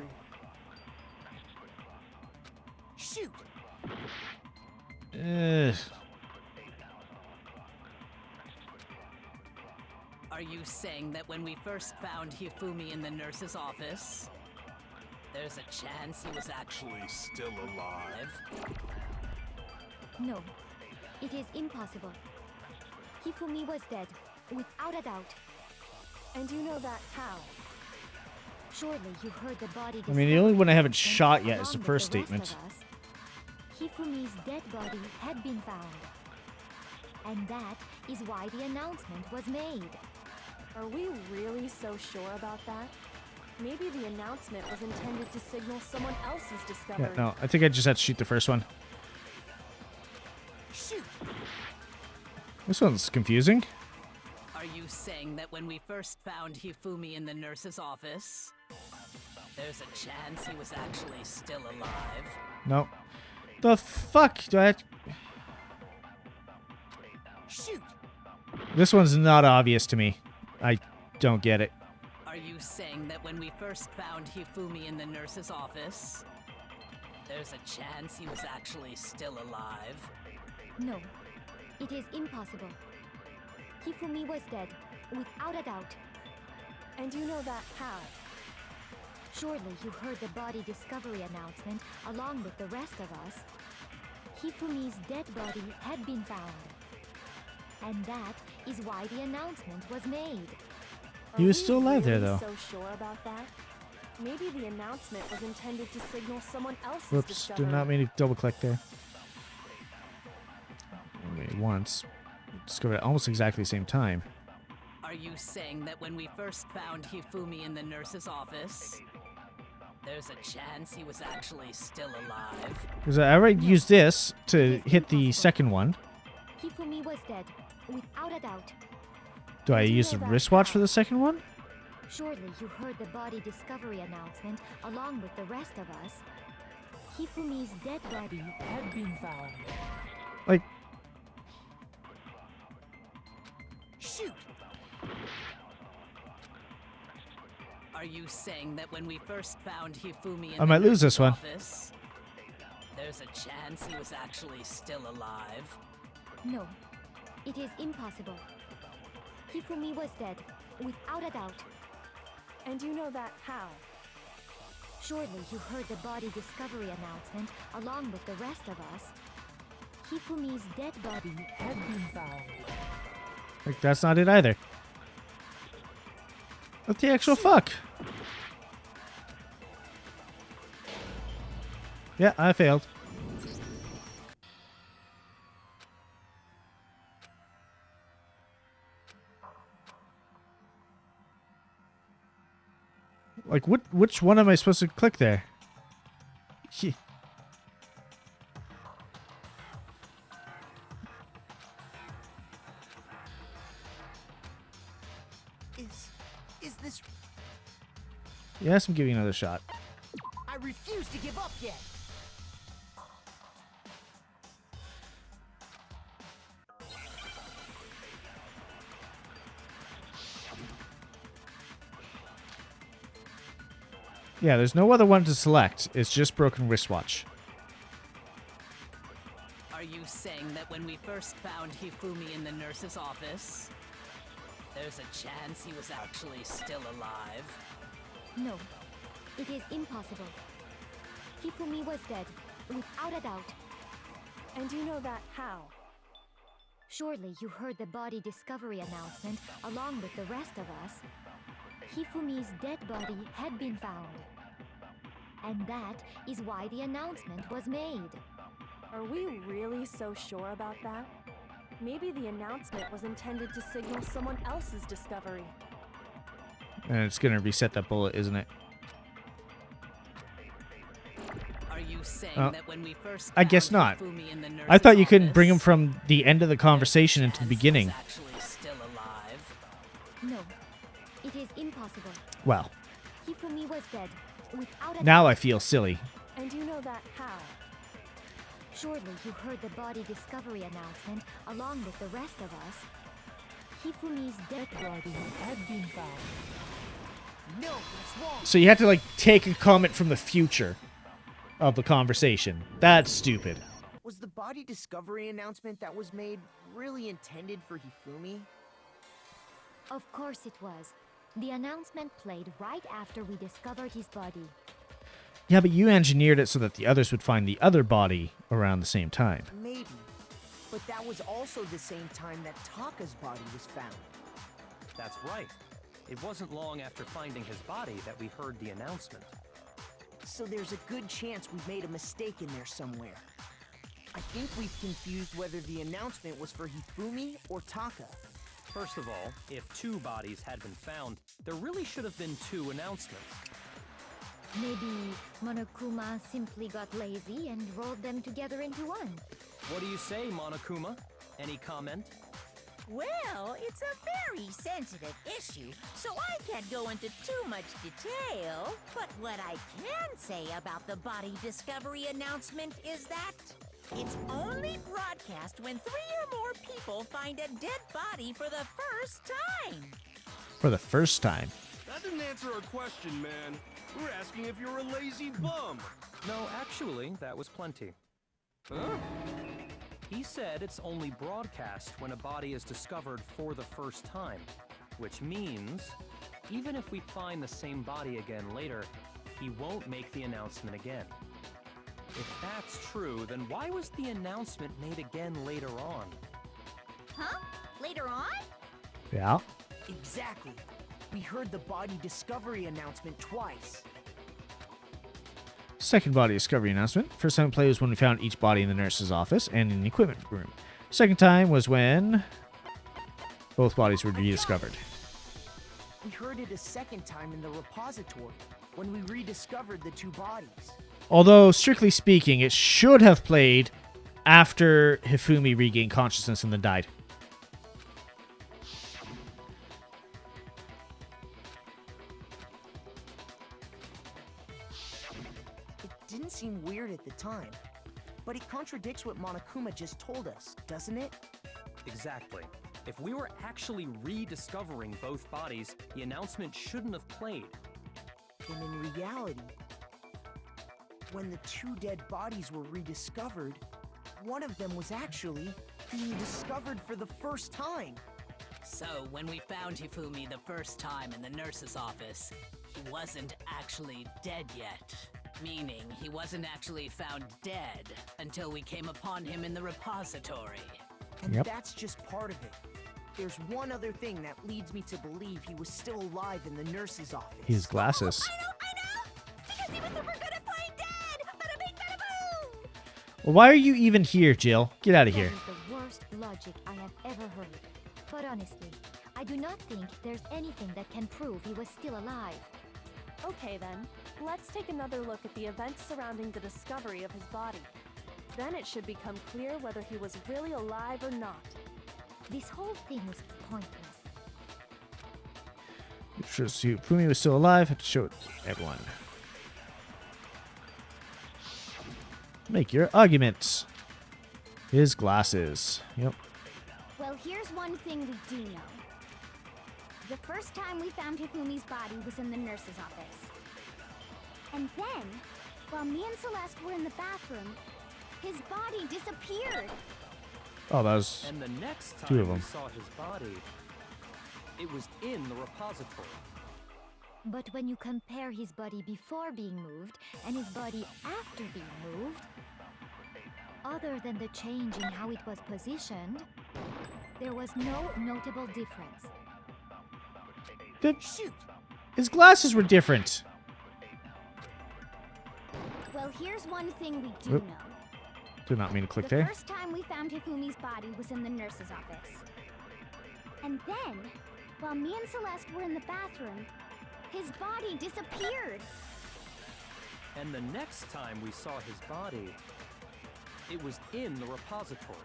Are you saying that when we first found Hifumi in the nurse's office, there's a chance he was actually still alive? No, it is impossible. Hifumi was dead, without a doubt. And you know that how? Surely you heard the body. I mean, the only one I haven't shot yet is the first statement. Hifumi's dead body had been found. And that is why the announcement was made. Are we really so sure about that? Maybe the announcement was intended to signal someone else's discovery. Yeah, no, I think I just had to shoot the first one. Shoot. This one's confusing. Are you saying that when we first found Hifumi in the nurse's office, there's a chance he was actually still alive? No. The fuck do I have to... Shoot. This one's not obvious to me. I don't get it. Are you saying that when we first found Hifumi in the nurse's office, there's a chance he was actually still alive? No, it is impossible. Hifumi was dead, without a doubt. And you know that how? Surely you heard the body discovery announcement along with the rest of us. Hifumi's dead body had been found. And that is why the announcement was made. He was still alive there, though. So sure about that? Maybe the announcement was intended to signal someone else's Whoops, discovery. did not mean to double click there. Only once. Discovered at almost exactly the same time. Are you saying that when we first found Hifumi in the nurse's office, there's a chance he was actually still alive? Because I already used this to hit the second one. Hifumi was dead, without a doubt. Do I use the wristwatch for the second one? Surely you heard the body discovery announcement along with the rest of us. Hifumi's dead body had been found. Like... Shoot! Are you saying that when we first found Hifumi in I might lose this one. office, there's a chance he was actually still alive? No, it is impossible. Hifumi was dead, without a doubt. And you know that how? Surely you heard the body discovery announcement along with the rest of us. Hifumi's dead body had been found. Like, that's not it either. What the actual fuck? Yeah, I failed. Like, which one am I supposed to click there? Is this... Yes, I'm giving you another shot. I refuse to give up yet. Yeah, there's no other one to select. It's just broken wristwatch. Are you saying that when we first found Hifumi in the nurse's office, there's a chance he was actually still alive? No, it is impossible. Hifumi was dead, without a doubt. And you know that how? Surely you heard the body discovery announcement along with the rest of us. Hifumi's dead body had been found. And that is why the announcement was made. Are we really so sure about that? Maybe the announcement was intended to signal someone else's discovery. And it's gonna reset that bullet, isn't it? Are you saying that when we first I guess not. Hifumi in the I thought you nurse's couldn't bring him office, from the end of the conversation into the beginning. actually still alive? No, it is impossible. Well, Hifumi was dead, without a now doubt. I feel silly. And you know that how? Surely you heard the body discovery announcement along with the rest of us. Hifumi's dead body had been found. No, that's wrong. So you had to, like, take a comment from the future of the conversation. That's stupid. Was the body discovery announcement that was made really intended for Hifumi? Of course it was. The announcement played right after we discovered his body. Yeah, but you engineered it so that the others would find the other body around the same time. Maybe. But that was also the same time that Taka's body was found. That's right. It wasn't long after finding his body that we heard the announcement. So there's a good chance we've made a mistake in there somewhere. I think we've confused whether the announcement was for Hifumi or Taka. First of all, if 2 bodies had been found, there really should have been 2 announcements. Maybe Monokuma simply got lazy and rolled them together into one. What do you say, Monokuma? Any comment? Well, it's a very sensitive issue, so I can't go into too much detail. But what I can say about the body discovery announcement is that it's only broadcast when 3 or more people find a dead body for the first time. For the first time. That didn't answer our question, man. We're asking if you're a lazy bum. No, actually, that was plenty. Huh? He said it's only broadcast when a body is discovered for the first time, which means even if we find the same body again later, he won't make the announcement again. If that's true, then why was the announcement made again later on? Huh? Later on? Yeah. Exactly. We heard the body discovery announcement twice. Second body discovery announcement. First time we played was when we found each body in the nurse's office and in the equipment room. Second time was when both bodies were rediscovered. We heard it a second time in the repository, when we rediscovered the 2 bodies. Although, strictly speaking, it should have played after Hifumi regained consciousness and then died. It didn't seem weird at the time, but it contradicts what Monokuma just told us, doesn't it? Exactly. If we were actually rediscovering both bodies, the announcement shouldn't have played. Then in reality, when the 2 dead bodies were rediscovered, one of them was actually being discovered for the first time. So, when we found Hifumi the first time in the nurse's office, he wasn't actually dead yet. Meaning, he wasn't actually found dead until we came upon him in the repository. And Yep. that's just part of it. There's one other thing that leads me to believe he was still alive in the nurse's office. His glasses. I know! Because he was super good at playing dead! Bada bing, bada boom! Well, why are you even here, Jill? Get out of here. That is the worst logic I have ever heard. But honestly, I do not think there's anything that can prove he was still alive. Okay then, let's take another look at the events surrounding the discovery of his body. Then it should become clear whether he was really alive or not. This whole thing is pointless. Hifumi was still alive. Have to show it to everyone. Make your arguments. His glasses. Yep. Well, here's one thing we do know. The first time we found Hifumi's body was in the nurse's office. And then, while me and Celeste were in the bathroom, his body disappeared. Oh, that was And the next 2 time of we them. saw his body, it was in the repository. But when you compare his body before being moved and his body after being moved, other than the change in how it was positioned, there was no notable difference. Shoot! His glasses were different. Well, here's one thing we do Oop. know. Did not mean to click The there. first time we found Hifumi's body was in the nurse's office. And then, while me and Celeste were in the bathroom, his body disappeared. And the next time we saw his body, it was in the repository.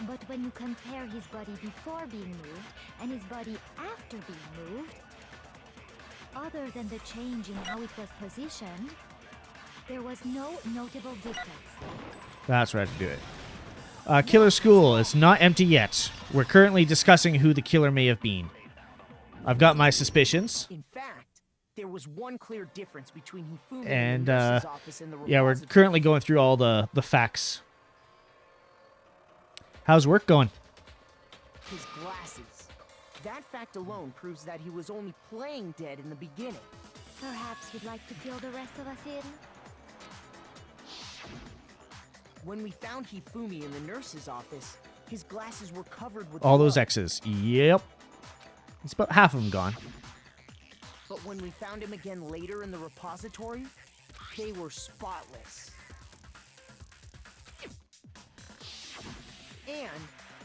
But when you compare his body before being moved and his body after being moved, other than the change in how it was positioned, there was no notable difference. That's right to do it. Killer School is not empty yet. We're currently discussing who the killer may have been. I've got my suspicions. In fact, there was one clear difference between Hifumi And, the nurse's office and the yeah, we're repository. currently going through all the facts How's work going? His glasses. That fact alone proves that he was only playing dead in the beginning. Perhaps you'd like to fill the rest of us in? When we found Hifumi in the nurse's office, his glasses were covered with All those blood. X's. Yep. It's about half of them gone. But when we found him again later in the repository, they were spotless. And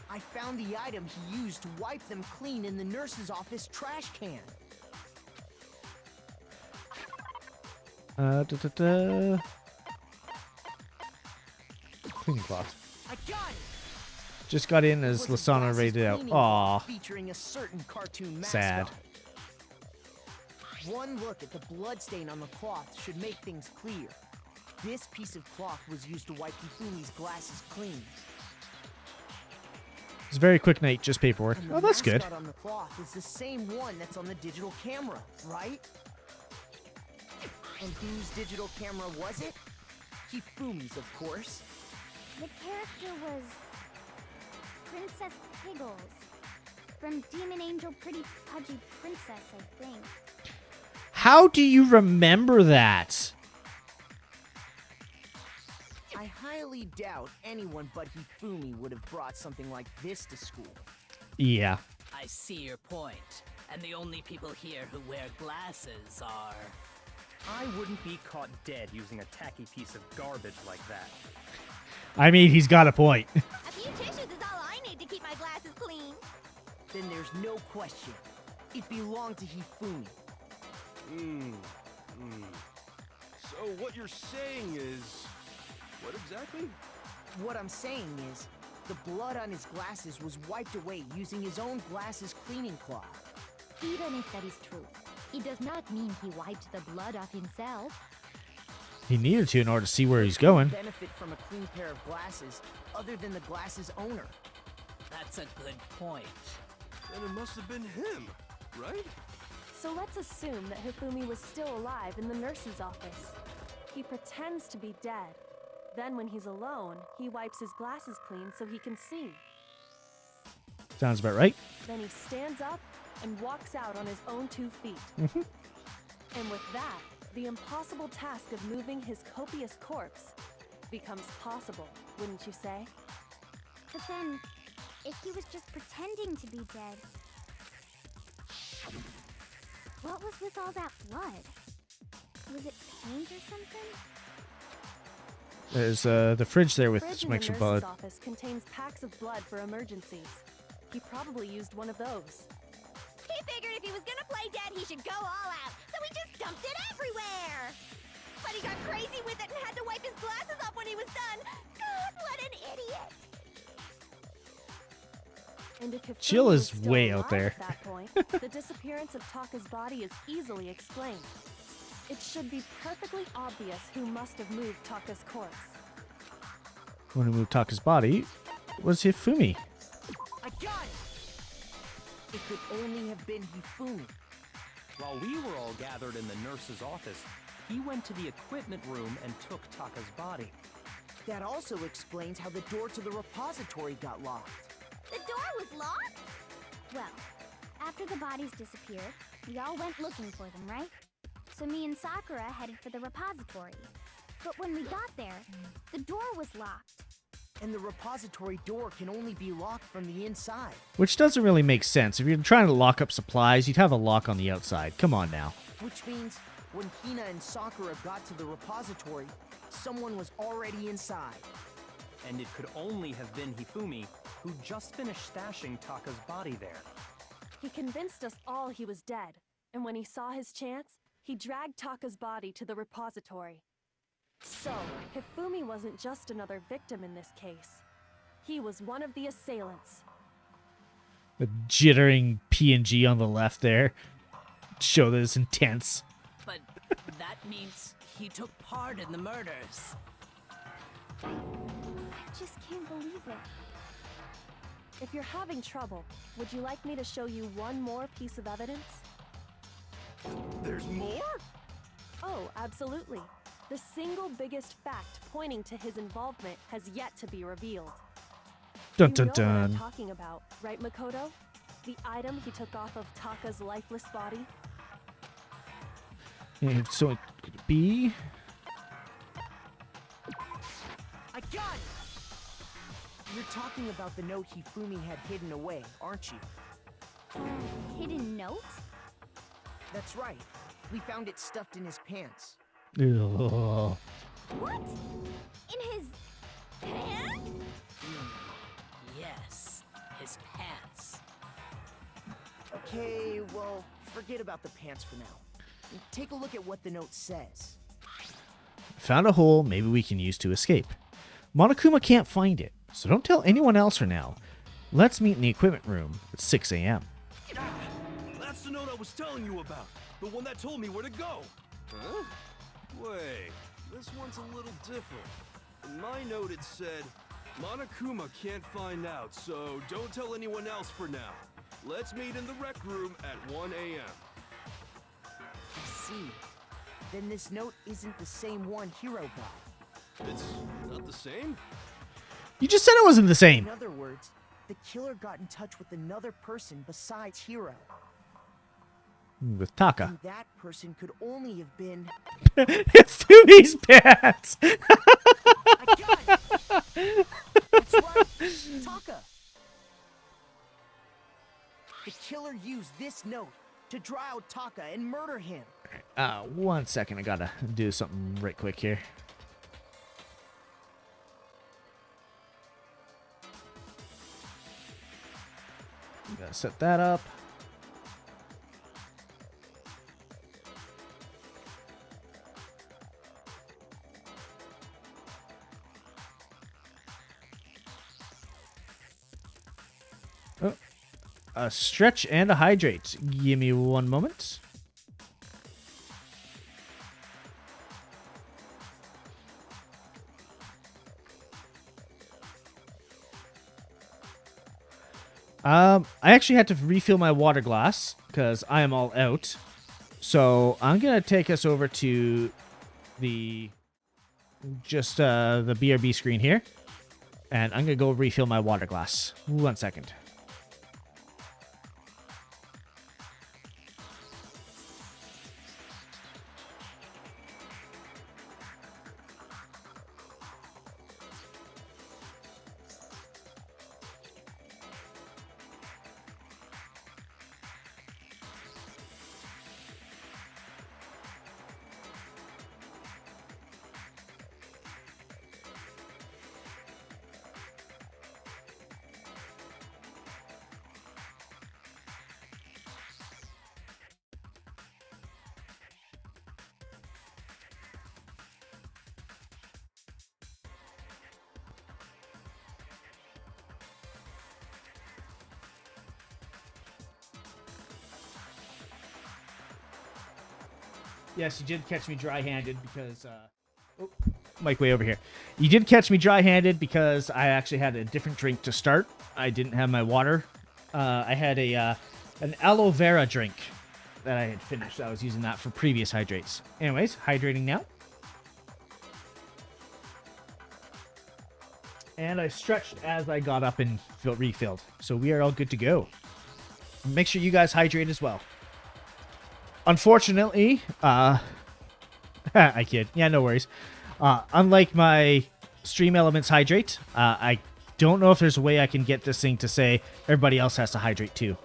I found the item he used to wipe them clean in the nurse's office trash can. Cleaning cloth. I got it! Just got in It as was a Lasana glasses rated out. cleaning Aw. cloth featuring a certain cartoon mascot. Sad. One look at the bloodstain on the cloth should make things clear. This piece of cloth was used to wipe Hifumi's glasses clean. It's a very quick night, just paperwork. And the Oh, that's good. mascot on the cloth is the same one that's on the digital camera, right? And whose digital camera was it? Hifumi's, of course. The character was Princess Piggles from Demon Angel Pretty Pudgy Princess, I think. How do you remember that? I highly doubt anyone but Hifumi would have brought something like this to school. Yeah. I see your point. And the only people here who wear glasses are... I wouldn't be caught dead using a tacky piece of garbage like that. I mean, he's got a point. A few tissues is all I need to keep my glasses clean. Then there's no question. It belonged to Hifumi. So what you're saying is... What exactly? What I'm saying is, the blood on his glasses was wiped away using his own glasses cleaning cloth. Even if that is true, it does not mean he wiped the blood off himself. He needed to in order to see where he's going. Benefit from a clean pair of glasses other than the glasses owner. That's a good point. Then it must have been him, right? So let's assume that Hifumi was still alive in the nurse's office. He pretends to be dead. Then when he's alone, he wipes his glasses clean so he can see. Sounds about right. Then he stands up and walks out on his own 2 feet. And with that, the impossible task of moving his copious corpse becomes possible, wouldn't you say? But then, if he was just pretending to be dead, what was with all that blood? Was it paint or something? There's the fridge there with Fridge some in the extra nurse's blood. office contains packs of blood for emergencies. He probably used one of those. He figured if he was gonna play dead, he should go all out, so he just dumped it everywhere. But he got crazy with it and had to wipe his glasses off when he was done. God, what an idiot! And if Hifumi Jill was is still way alive out there. At that point, the disappearance of Taka's body is easily explained. It should be perfectly obvious who must have moved Taka's corpse. When he moved Taka's body, was Hifumi. I got it! It could only have been Hifumi. While we were all gathered in the nurse's office, he went to the equipment room and took Taka's body. That also explains how the door to the repository got locked. The door was locked? Well, after the bodies disappeared, we all went looking for them, right? So me and Sakura headed for the repository. But when we got there, the door was locked. And the repository door can only be locked from the inside. Which doesn't really make sense. If you're trying to lock up supplies, you'd have a lock on the outside. Come on now. Which means when Hina and Sakura got to the repository, someone was already inside. And it could only have been Hifumi, who just finished stashing Taka's body there. He convinced us all he was dead, and when he saw his chance, he dragged Taka's body to the repository. So, Hifumi wasn't just another victim in this case. He was one of the assailants. The jittering PNG on the left there. Show that it's intense. But that means he took part in the murders. I just can't believe it. If you're having trouble, would you like me to show you one more piece of evidence? There's more? Oh, absolutely. The single biggest fact pointing to his involvement has yet to be revealed. Dun You dun know what I'm dun. talking about, right, Makoto? The item he took off of Taka's lifeless body? Yeah, so it could be. I got it! You're talking about the note Hifumi had hidden away, aren't you? Hidden note? That's right. We found it stuffed in his pants. Ugh. What? In his pants? Yes, his pants. Okay, well, forget about the pants for now. Take a look at what the note says. Found a hole maybe we can use to escape. Monokuma can't find it, so don't tell anyone else for now. Let's meet in the equipment room at 6 a.m. Ah, that's the note I was telling you about. The one that told me where to go. Huh? Wait, this one's a little different. In my note it said, Monokuma can't find out, so don't tell anyone else for now. Let's meet in the rec room at 1 a.m. I see. Then this note isn't the same one Hiro got. It's not the same? You just said it wasn't the same. In other words, the killer got in touch with another person besides Hiro. With Taka. And that person could only have been... It's Fumi's pants! I got it! That's right! Taka! The killer used this note to draw out Taka and murder him. 1 second, I gotta do something right quick here. Gotta set that up. Oh, a stretch and a hydrate. Give me 1 moment. I actually had to refill my water glass because I am all out. So I'm gonna take us over to the the BRB screen here, and I'm gonna go refill my water glass. 1 second. Yes, you did catch me dry-handed because... oh, mic way over here. You did catch me dry-handed because I actually had a different drink to start. I didn't have my water. I had an aloe vera drink that I had finished. I was using that for previous hydrates. Anyways, hydrating now. And I stretched as I got up and refilled. So we are all good to go. Make sure you guys hydrate as well. Unfortunately, I kid. Yeah, no worries. Unlike my Stream Elements Hydrate, I don't know if there's a way I can get this thing to say everybody else has to hydrate too,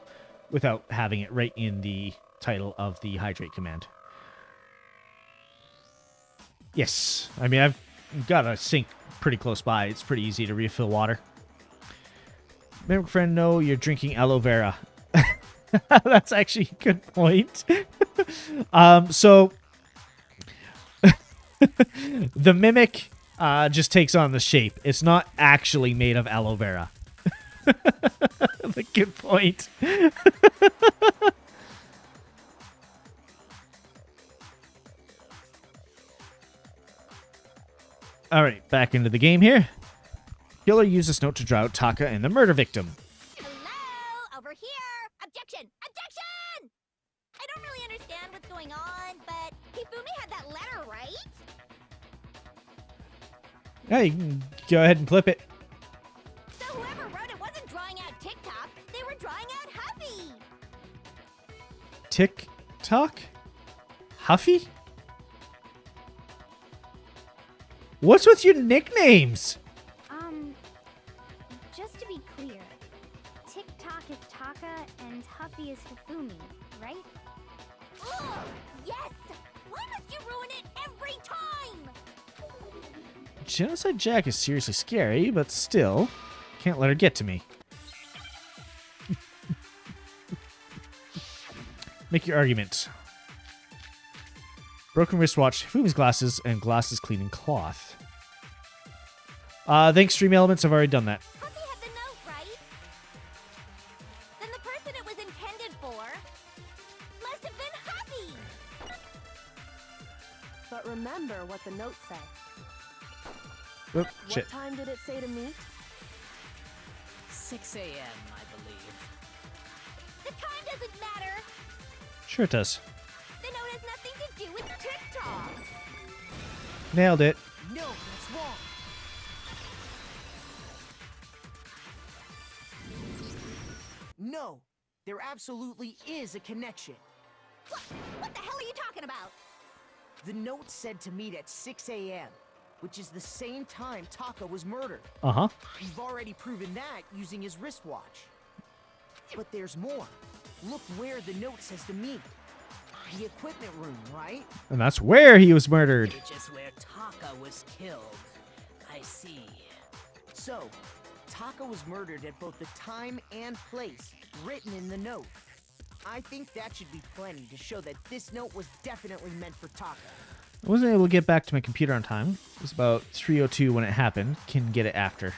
without having it right in the title of the hydrate command. Yes, I mean, I've got a sink pretty close by. It's pretty easy to refill water. Remember, friend, no, you're drinking aloe vera. That's actually a good point. So the mimic just takes on the shape. It's not actually made of aloe vera. Good point. All right, back into the game here. Killer used this note to draw out Taka and the murder victim. Hello? Over here! Objection! Objection! I don't really understand what's going on, but Hifumi had that letter, right? Yeah, you can go ahead and clip it. So whoever Whoever wrote it wasn't drawing out TikTok, they were drawing out Huffy! TikTok? Huffy? What's with your nicknames? Just to be clear, TikTok is Taka and Huffy is Hifumi, right? Ugh, yes! Why must you ruin it every time? Genocide Jack is seriously scary, but still, can't let her get to me. Make your argument. Broken wristwatch, Hifumi's glasses, and glasses cleaning cloth. Thanks, Stream Elements. I've already done that. Huffy had the note, right? Then the person it was intended for must have been Huffy! But remember what the note said. Oop, shit. What time did it say to meet? 6 a.m., I believe. The time doesn't matter! Sure it does. The note has nothing to do with TikTok! Nailed it. No, that's wrong. No, there absolutely is a connection. What the hell are you talking about? The note said to meet at 6 a.m., which is the same time Taka was murdered. Uh-huh. We've already proven that using his wristwatch. But there's more. Look where the note says to meet. The equipment room, right? And that's where he was murdered. Which is where Taka was killed. I see. So, Taka was murdered at both the time and place written in the note. I think that should be plenty to show that this note was definitely meant for Taka. I wasn't able to get back to my computer on time. It was about 3:02 when it happened. Can get it after.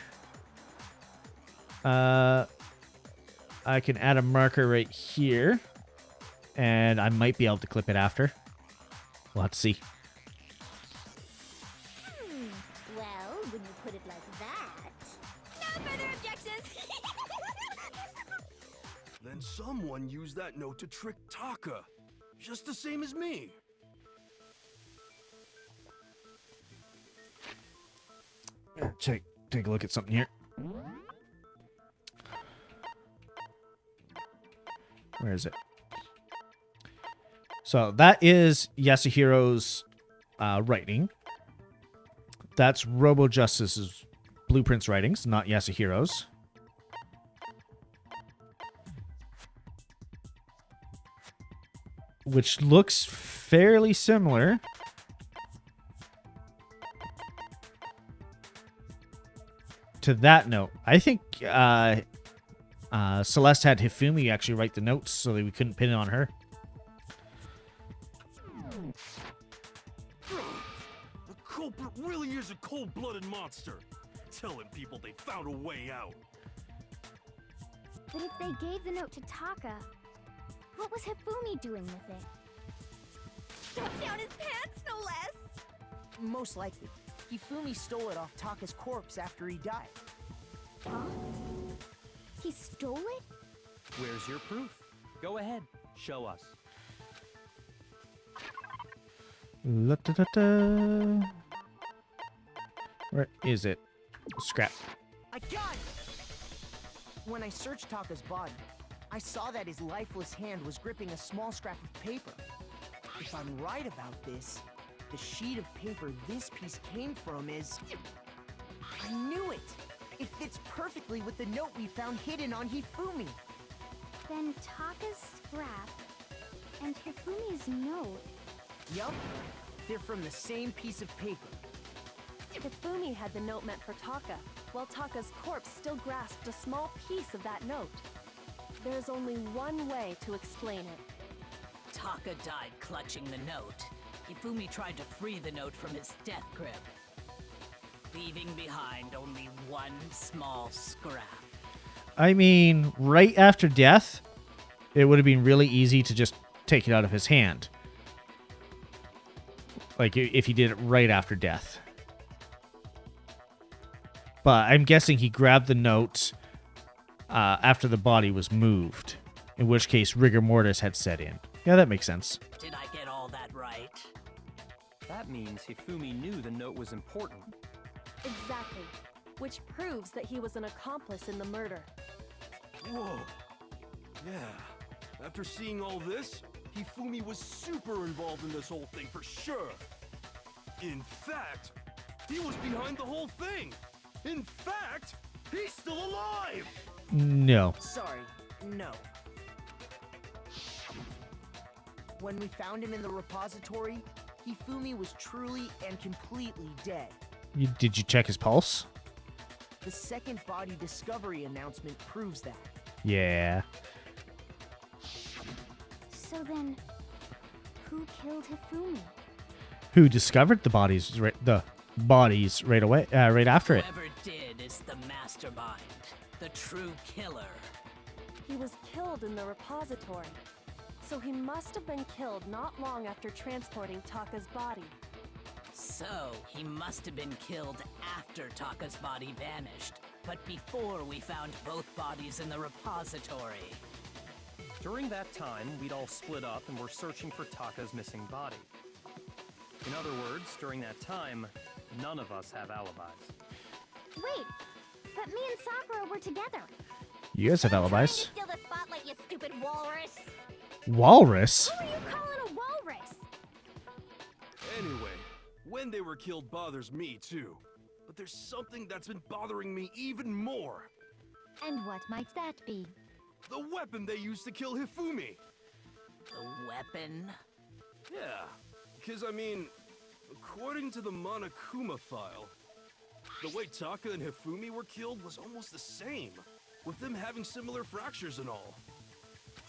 I can add a marker right here. And I might be able to clip it after. We'll have to see. Well, when you put it like that... No further objections! Then someone used that note to trick Taka. Just the same as me. Take a look at something here. Where is it? So that is Yasuhiro's writing. That's Robo Justice's Blueprint's writings, not Yasuhiro's. Which looks fairly similar. To that note, I think Celeste had Hifumi actually write the notes so that we couldn't pin it on her. The culprit really is a cold-blooded monster. Telling people they found a way out. But if they gave the note to Taka, what was Hifumi doing with it? Stuffed down his pants, no less! Most likely. Hifumi stole it off Taka's corpse after he died. Huh? He stole it? Where's your proof? Go ahead, show us. La-da-da-da. Where is it? Scrap. I got it! When I searched Taka's body, I saw that his lifeless hand was gripping a small scrap of paper. If I'm right about this, the sheet of paper this piece came from is... I knew it! It fits perfectly with the note we found hidden on Hifumi. Then Taka's scrap and Hifumi's note. Yup, they're from the same piece of paper. Hifumi had the note meant for Taka, while Taka's corpse still grasped a small piece of that note. There's only one way to explain it. Taka died clutching the note. Hifumi tried to free the note from his death grip, leaving behind only one small scrap. I mean, right after death, it would have been really easy to just take it out of his hand. Like, if he did it right after death. But I'm guessing he grabbed the note after the body was moved, in which case rigor mortis had set in. Yeah, that makes sense. Did I get all that right? That means Hifumi knew the note was important. Exactly. which proves that he was an accomplice in the murder. Whoa. Yeah. After seeing all this, Hifumi was super involved in this whole thing for sure. In fact, he was behind the whole thing. In fact, he's still alive. No. Sorry, no. When we found him in the repository, Hifumi was truly and completely dead. Did you check his pulse? The second body discovery announcement proves that. Yeah. So then, who killed Hifumi? Who discovered the bodies? Right away, right after it. Whoever did is the mastermind, the true killer. He was killed in the repository, so he must have been killed not long after transporting Taka's body. So, he must have been killed after Taka's body vanished, but before we found both bodies in the repository. During that time, we'd all split up and were searching for Taka's missing body. In other words, during that time, none of us have alibis. Wait, but me and Sakura were together. You guys have alibis. Steal the spotlight, you stupid walrus. Walrus? Who are you calling a walrus? Anyway, when they were killed bothers me too. But there's something that's been bothering me even more. And what might that be? The weapon they used to kill Hifumi. The weapon? Yeah, because I mean, according to the Monokuma file, the way Taka and Hifumi were killed was almost the same, with them having similar fractures and all.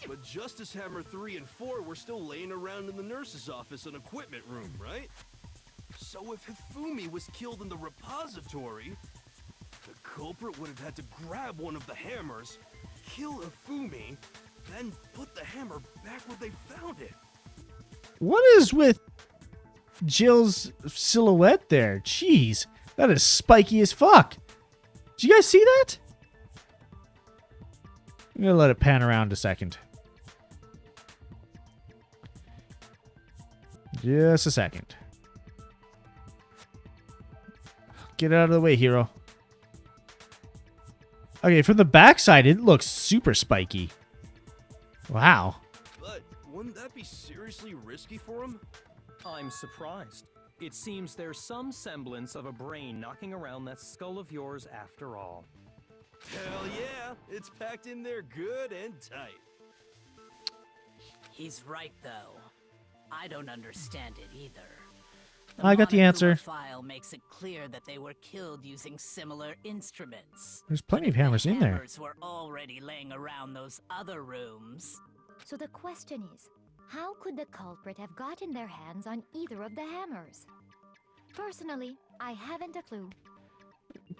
But Justice Hammer 3 and 4 were still laying around in the nurse's office and equipment room, right? So if Hifumi was killed in the repository, the culprit would have had to grab one of the hammers, kill Hifumi, then put the hammer back where they found it. What is with Jill's silhouette there? Jeez, that is spiky as fuck. Did you guys see that? I'm gonna let it pan around a second. Just a second. Get out of the way, hero. Okay, from the backside, it looks super spiky. Wow. But wouldn't that be seriously risky for him? I'm surprised. It seems there's some semblance of a brain knocking around that skull of yours after all. Hell yeah, it's packed in there good and tight. He's right, though. I don't understand it either. I got the answer. The file makes it clear that they were killed using similar instruments. There's plenty of hammers in there. Hammers were already laying around those other rooms. So the question is, how could the culprit have gotten their hands on either of the hammers? Personally, I haven't a clue.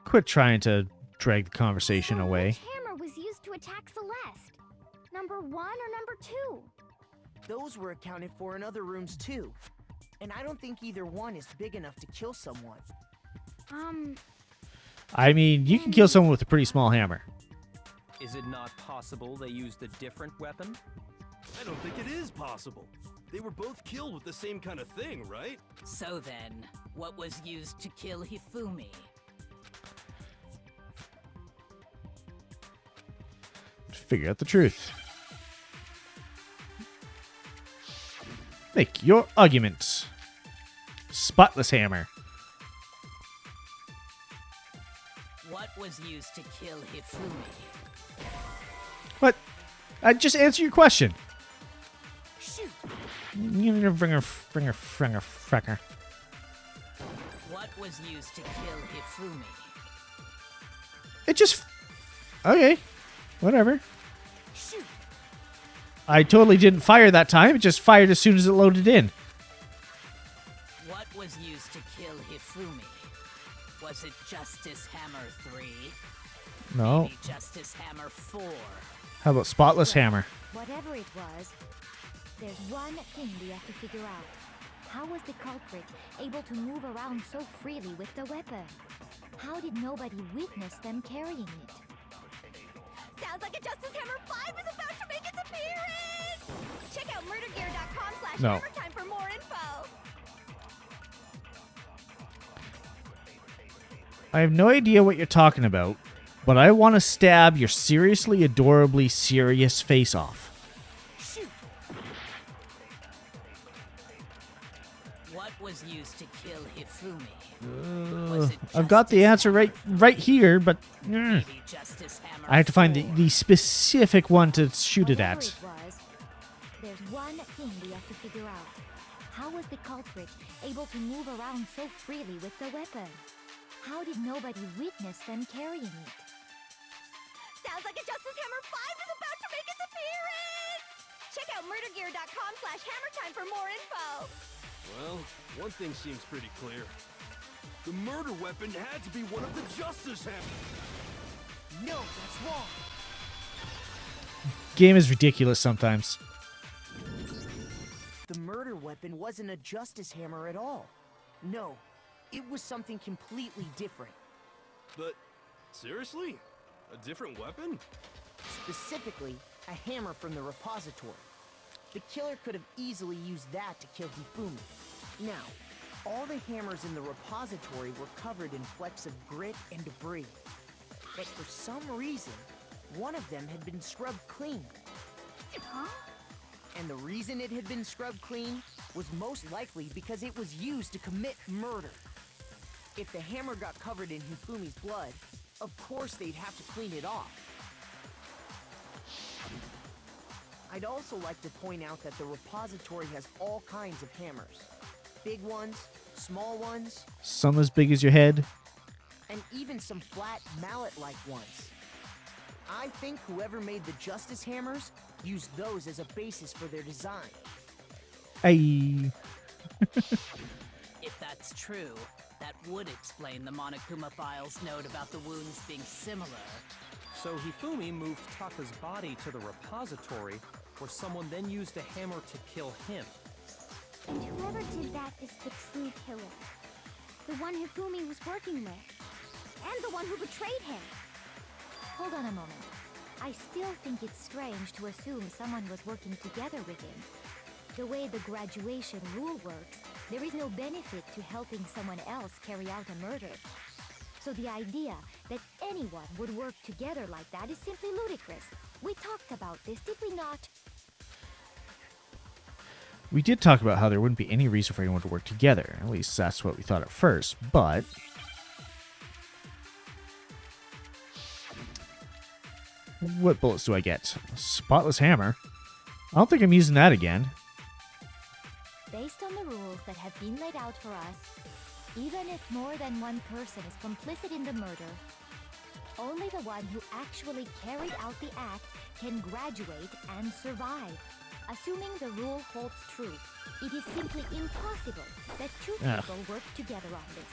Quit trying to drag the conversation away. Which hammer was used to attack Celeste? Number 1 or number 2? Those were accounted for in other rooms too. And I don't think either one is big enough to kill someone. I mean, you can kill someone with a pretty small hammer. Is it not possible they used a different weapon? I don't think it is possible. They were both killed with the same kind of thing, right? So then, what was used to kill Hifumi? Figure out the truth. Make your argument. Spotless hammer. What was used to kill Hifumi? What? I just answer your question. Shoot! You bring her, frecker. What was used to kill Hifumi? It just... Okay. Whatever. Shoot! I totally didn't fire that time. It just fired as soon as it loaded in. What was used to kill Hifumi? Was it Justice Hammer 3? No. Maybe Justice Hammer 4? How about Spotless Hammer? Whatever it was, there's one thing we have to figure out. How was the culprit able to move around so freely with the weapon? How did nobody witness them carrying it? Sounds like a Justice Hammer 5 is about to make its appearance! Check out murdergear.com/hammertime No. for more info! I have no idea what you're talking about, but I want to stab your seriously, adorably serious face off. Shoot! What was used to kill Hifumi? Was it I've got the answer right here, but maybe Justice Hammer I have to find 4? the specific one to shoot it Whatever at. it was, there's one thing we have to figure out. How was the culprit able to move around so freely with the weapon? How did nobody witness them carrying it? Sounds like a Justice Hammer 5 is about to make its appearance! Check out murdergear.com/hammertime for more info! Well, one thing seems pretty clear. The murder weapon had to be one of the Justice Hammers. No, that's wrong. Game is ridiculous sometimes. The murder weapon wasn't a Justice Hammer at all. No, it was something completely different. But, seriously? A different weapon? Specifically, a hammer from the repository. The killer could have easily used that to kill Hifumi. Now, all the hammers in the repository were covered in flecks of grit and debris. But for some reason, one of them had been scrubbed clean. Huh? And the reason it had been scrubbed clean was most likely because it was used to commit murder. If the hammer got covered in Hifumi's blood, of course they'd have to clean it off. I'd also like to point out that the repository has all kinds of hammers. Big ones, small ones, Some as big as your head. and even some flat mallet-like ones. I think whoever made the Justice Hammers used those as a basis for their design. Ay. If that's true, that would explain the Monokuma file's note about the wounds being similar. So Hifumi moved Taka's body to the repository, where someone then used a hammer to kill him. And whoever did that is the true killer. The one Hifumi was working with. And the one who betrayed him. Hold on a moment. I still think it's strange to assume someone was working together with him. The way the graduation rule works, there is no benefit to helping someone else carry out a murder. So the idea that anyone would work together like that is simply ludicrous. We talked about this, did we not? We did talk about how there wouldn't be any reason for anyone to work together. At least that's what we thought at first, but... What bullets do I get? A spotless hammer? I don't think I'm using that again. Based on the rules that have been laid out for us, even if more than one person is complicit in the murder, only the one who actually carried out the act can graduate and survive. Assuming the rule holds true, it is simply impossible that two people work together on this.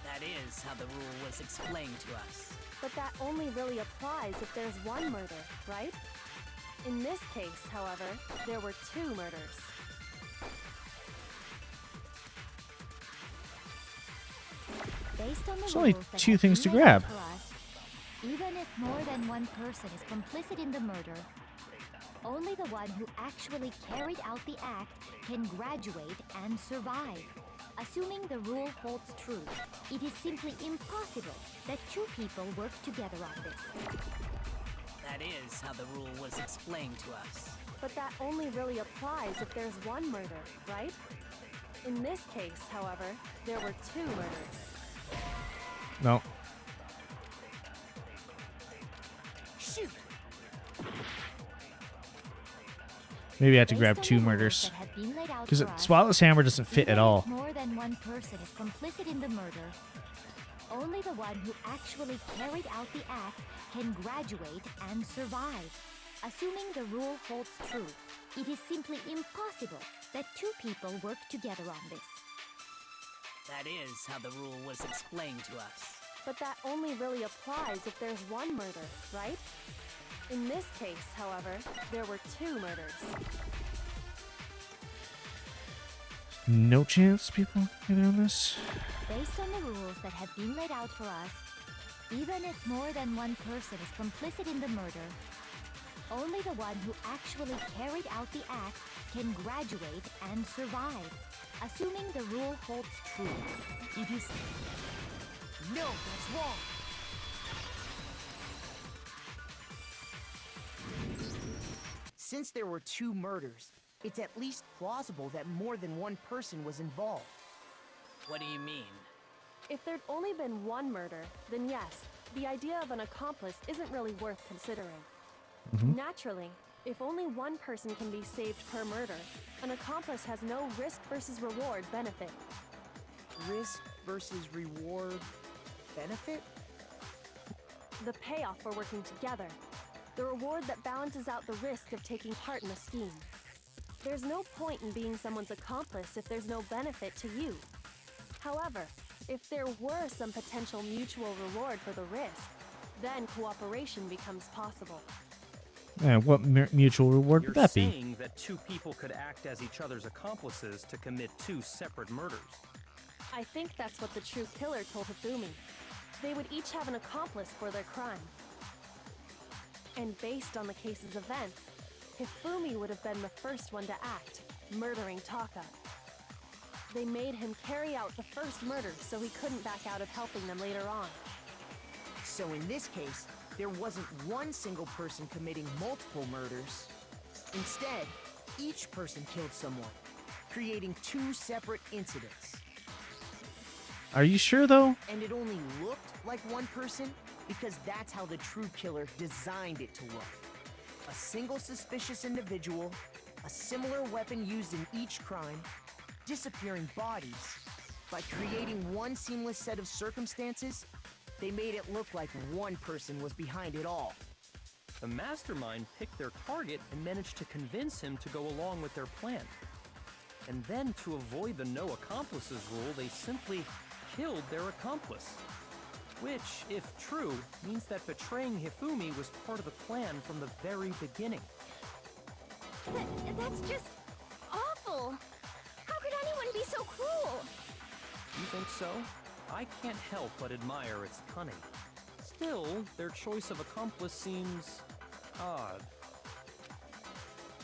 That is how the rule was explained to us. But that only really applies if there's one murder, right? In this case, however, there were two murders. Based on the There's only rules that two have things been to laid out grab. for us, even if more than one person is complicit in the murder, only the one who actually carried out the act can graduate and survive. Assuming the rule holds true, it is simply impossible that two people work together on this. That is how the rule was explained to us. But that only really applies if there's one murder, right? In this case, however, there were two murders. No. Shoot! Maybe I had to Based grab on two the rules murders. that have been laid out Because for a us, spotless hammer doesn't fit even at all. if more than one person is complicit in the murder, only the one who actually carried out the act can graduate and survive. Assuming the rule holds true, it is simply impossible that two people work together on this. That is how the rule was explained to us. But that only really applies if there's one murder, right? In this case, however, there were two murders. No chance, people, either on this. Based on the rules that have been laid out for us, even if more than one person is complicit in the murder, only the one who actually carried out the act can graduate and survive. Assuming the rule holds true, it is... No, that's wrong. Since there were 2 murders, it's at least plausible that more than one person was involved. What do you mean? If there'd only been one murder, then yes, the idea of an accomplice isn't really worth considering. Naturally, if only one person can be saved per murder, an accomplice has no risk versus reward benefit. Risk versus reward benefit? The payoff for working together. The reward that balances out the risk of taking part in a scheme. There's no point in being someone's accomplice if there's no benefit to you. However, if there were some potential mutual reward for the risk, then cooperation becomes possible. And what mutual reward You're would that be? saying that 2 people could act as each other's accomplices to commit 2 separate murders. I think that's what the true killer told Hifumi. They would each have an accomplice for their crime. And based on the case's events, Hifumi would have been the first one to act, murdering Taka. They made him carry out the first murder so he couldn't back out of helping them later on. So in this case, there wasn't one single person committing multiple murders. Instead, each person killed someone, creating 2 separate incidents. Are you sure though? And it only looked like one person because that's how the true killer designed it to look. A single suspicious individual, a similar weapon used in each crime, disappearing bodies. By creating one seamless set of circumstances, they made it look like one person was behind it all. The mastermind picked their target and managed to convince him to go along with their plan. And then, to avoid the no accomplices rule, they simply killed their accomplice. Which, if true, means that betraying Hifumi was part of the plan from the very beginning. That's just awful. How could anyone be so cruel? You think so? I can't help but admire its cunning. Still, their choice of accomplice seems odd.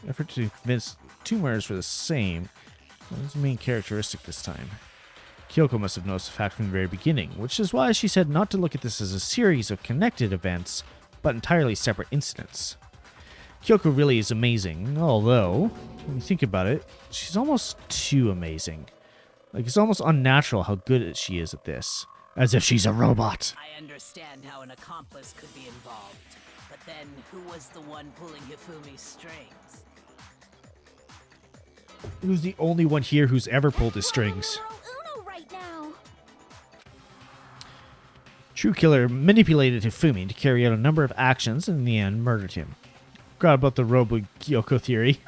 Effort to convince 2 murders were the same. What was the main characteristic this time? Kyoko must have noticed the fact from the very beginning, which is why she said not to look at this as a series of connected events, but entirely separate incidents. Kyoko really is amazing, although, when you think about it, she's almost too amazing. Like, it's almost unnatural how good she is at this. As if she's a robot. I understand how an accomplice could be involved, but then who was the one pulling Hifumi's strings? Who's the only one here who's ever pulled his strings? Uno right now. True Killer manipulated Hifumi to carry out a number of actions and in the end murdered him. Forgot about the Robo Kyoko theory.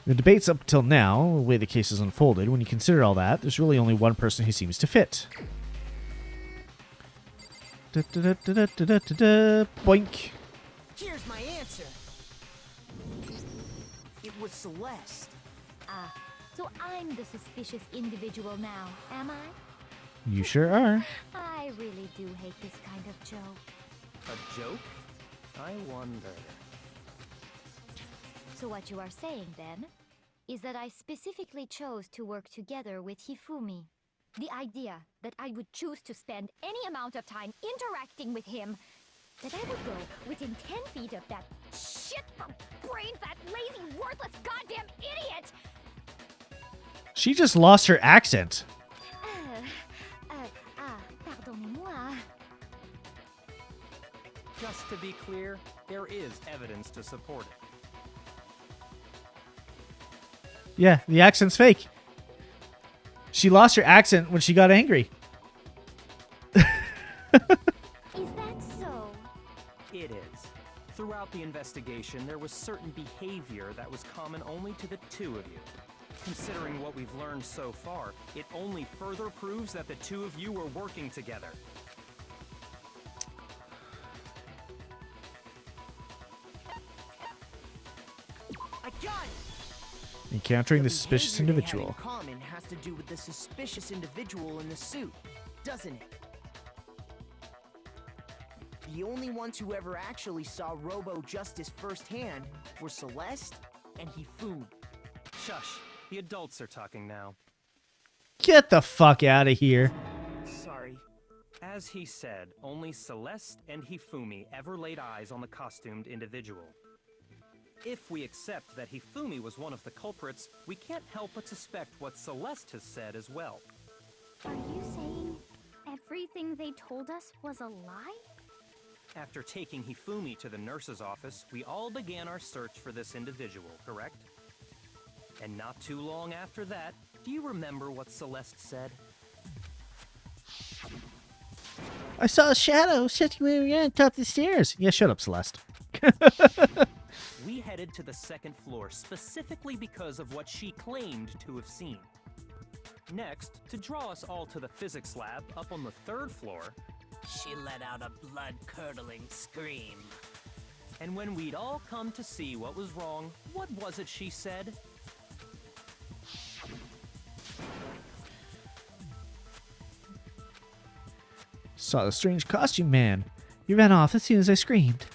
The debates up till now, the way the case has unfolded, when you consider all that, there's really only one person who seems to fit. Boink. Here's my answer. It was Celeste. Ah, so I'm the suspicious individual now, am I? You sure are. I really do hate this kind of joke. A joke? I wonder. So what you are saying, then, is that I specifically chose to work together with Hifumi. The idea that I would choose to spend any amount of time interacting with him, that I would go within 10 feet of that shit-brained, that lazy, worthless goddamn idiot! She just lost her accent. Pardonnez-moi. Just to be clear, there is evidence to support it. Yeah, the accent's fake. She lost her accent when she got angry. Is that so? It is. Throughout the investigation, there was certain behavior that was common only to the 2 of you. Considering what we've learned so far, it only further proves that the 2 of you were working together. I got it! Encountering the suspicious behavior they individual. had in common has to do with the suspicious individual in the suit, doesn't it? The only ones who ever actually saw Robo Justice firsthand were Celeste and Hifumi. Shush. The adults are talking now. Get the fuck out of here. Sorry. As he said, only Celeste and Hifumi ever laid eyes on the costumed individual. If we accept that Hifumi was one of the culprits, we can't help but suspect what Celeste has said as well. Are you saying everything they told us was a lie? After taking Hifumi to the nurse's office, we all began our search for this individual, correct? And not too long after that, do you remember what Celeste said? I saw a shadow sitting around top of the stairs. Yeah, shut up, Celeste. We headed to the second floor specifically because of what she claimed to have seen. Next, to draw us all to the physics lab up on the third floor, She let out a blood-curdling scream. and when we'd all come to see what was wrong, what was it she said? Saw the strange costume man. He ran off as soon as I screamed.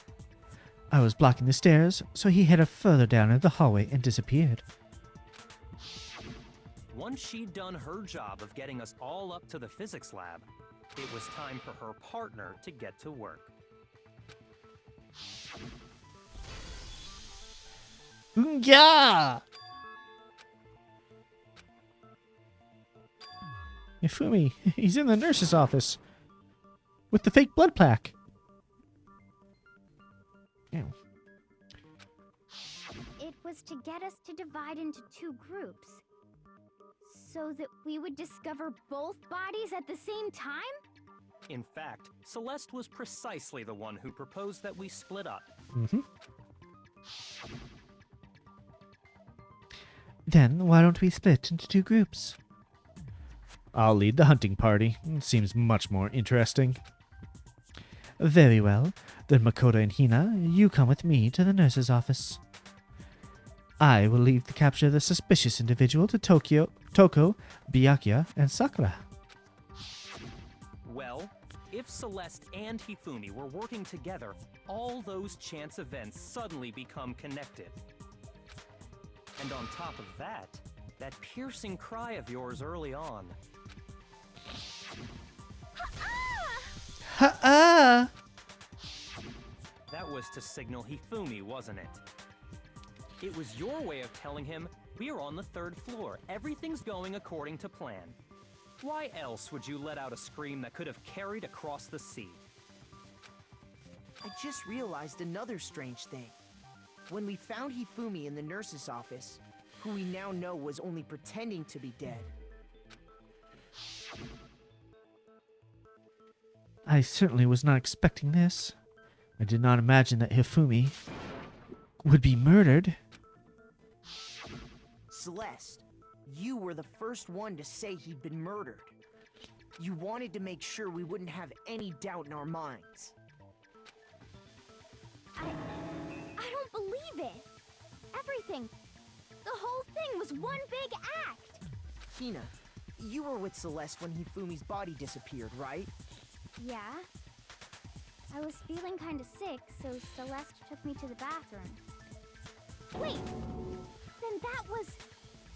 I was blocking the stairs, so he headed further down into the hallway and disappeared. Once she'd done her job of getting us all up to the physics lab, it was time for her partner to get to work. Yeah! Hifumi, he's in the nurse's office. With the fake blood plaque. Ew. It was to get us to divide into two groups. So that we would discover both bodies at the same time? In fact, Celeste was precisely the one who proposed that we split up. Mm-hmm. Then why don't we split into two groups? I'll lead the hunting party. Seems much more interesting. Very well. Then Makoto and Hina, you come with me to the nurse's office. I will leave the capture of the suspicious individual to Toko, Byakuya, and Sakura. Well, if Celeste and Hifumi were working together, all those chance events suddenly become connected. And on top of that, that piercing cry of yours early on. Ha-ah! That was to signal Hifumi, wasn't it? It was your way of telling him, we're on the third floor, everything's going according to plan. Why else would you let out a scream that could have carried across the sea? I just realized another strange thing. When we found Hifumi in the nurse's office, who we now know was only pretending to be dead. I certainly was not expecting this. I did not imagine that Hifumi would be murdered. Celeste, you were the first one to say he'd been murdered. You wanted to make sure we wouldn't have any doubt in our minds. I don't believe it. Everything, the whole thing was one big act. Hina, you were with Celeste when Hifumi's body disappeared, right? Yeah. I was feeling kind of sick, so Celeste took me to the bathroom. Wait, then that was...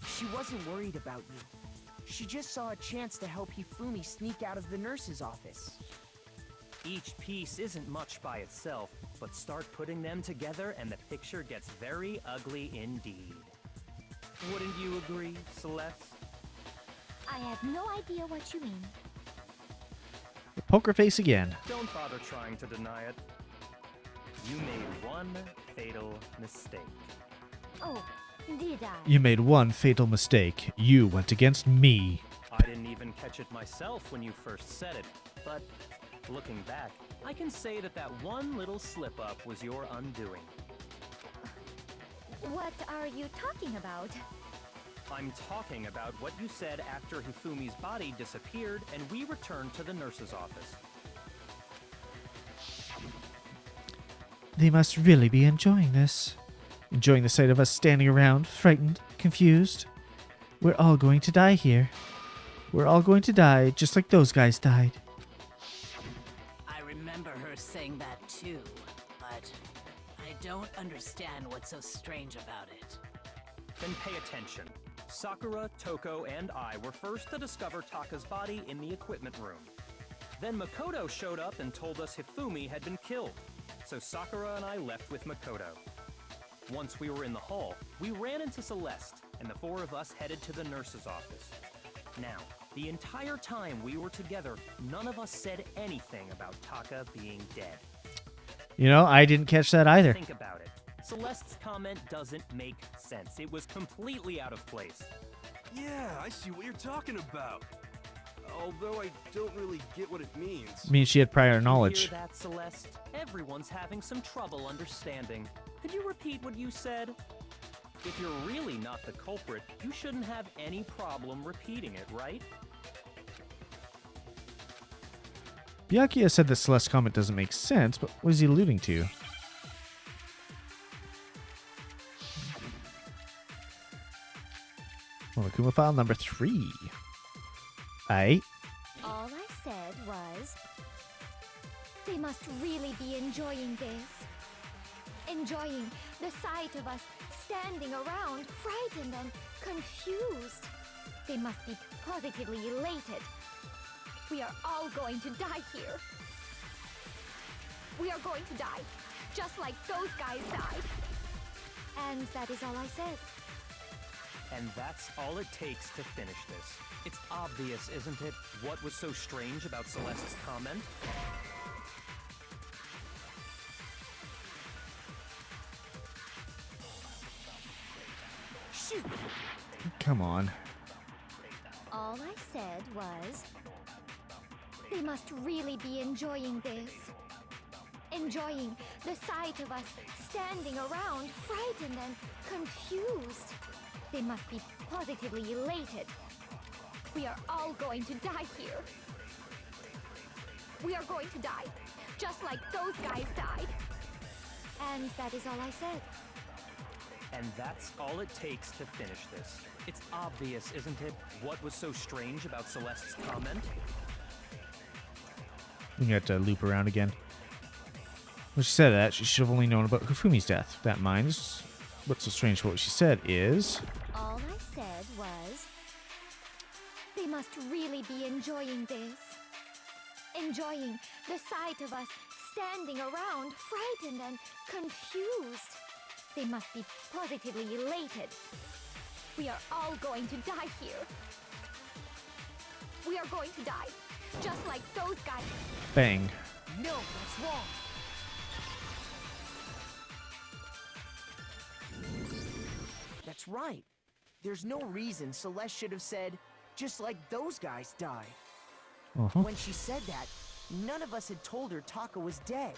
She wasn't worried about you. She just saw a chance to help Hifumi sneak out of the nurse's office. Each piece isn't much by itself, but start putting them together and the picture gets very ugly indeed. Wouldn't you agree, Celeste? I have no idea what you mean. Poker face again. Don't bother trying to deny it. You made one fatal mistake. Oh, did I? You made one fatal mistake. You went against me. I didn't even catch it myself when you first said it, but looking back, I can say that that one little slip-up was your undoing. What are you talking about? I'm talking about what you said after Hifumi's body disappeared and we returned to the nurse's office. They must really be enjoying this. Enjoying the sight of us standing around, frightened, confused. We're all going to die here. We're all going to die just like those guys died. I remember her saying that too, but I don't understand what's so strange about it. Then pay attention. Sakura, Toko, and I were first to discover Taka's body in the equipment room. Then Makoto showed up and told us Hifumi had been killed, so Sakura and I left with Makoto. Once we were in the hall, we ran into Celeste, and the four of us headed to the nurse's office. Now, the entire time we were together, none of us said anything about Taka being dead. You know, I didn't catch that either. Think about it. Celeste's comment doesn't make sense. It was completely out of place. Yeah, I see what you're talking about. Although I don't really get what it means. I mean, she had prior knowledge. You hear that, Celeste? Everyone's having some trouble understanding. Could you repeat what you said? If you're really not the culprit, you shouldn't have any problem repeating it, right? Byakuya said that Celeste's comment doesn't make sense, but what is he alluding to? Well, Akuma file number 3. Aye. All I said was, they must really be enjoying this. Enjoying the sight of us standing around, frightened and confused. They must be positively elated. We are all going to die here. We are going to die, just like those guys died. And that is all I said. And that's all it takes to finish this. It's obvious, isn't it, what was so strange about Celeste's comment? Shoot! Come on. All I said was, they must really be enjoying this. Enjoying the sight of us standing around, frightened and confused. They must be positively elated. We are all going to die here. We are going to die, just like those guys died. And that is all I said. And that's all it takes to finish this. It's obvious, isn't it, what was so strange about Celeste's comment? We got to loop around again. When she said that, she should have only known about Hifumi's death. That minds. What's so strange about what she said is... All I said was, they must really be enjoying this. Enjoying the sight of us standing around, frightened and confused. They must be positively elated. We are all going to die here. We are going to die, just like those guys. Bang. No, that's wrong. That's right. There's no reason Celeste should have said, just like those guys died. When she said that, none of us had told her Taka was dead.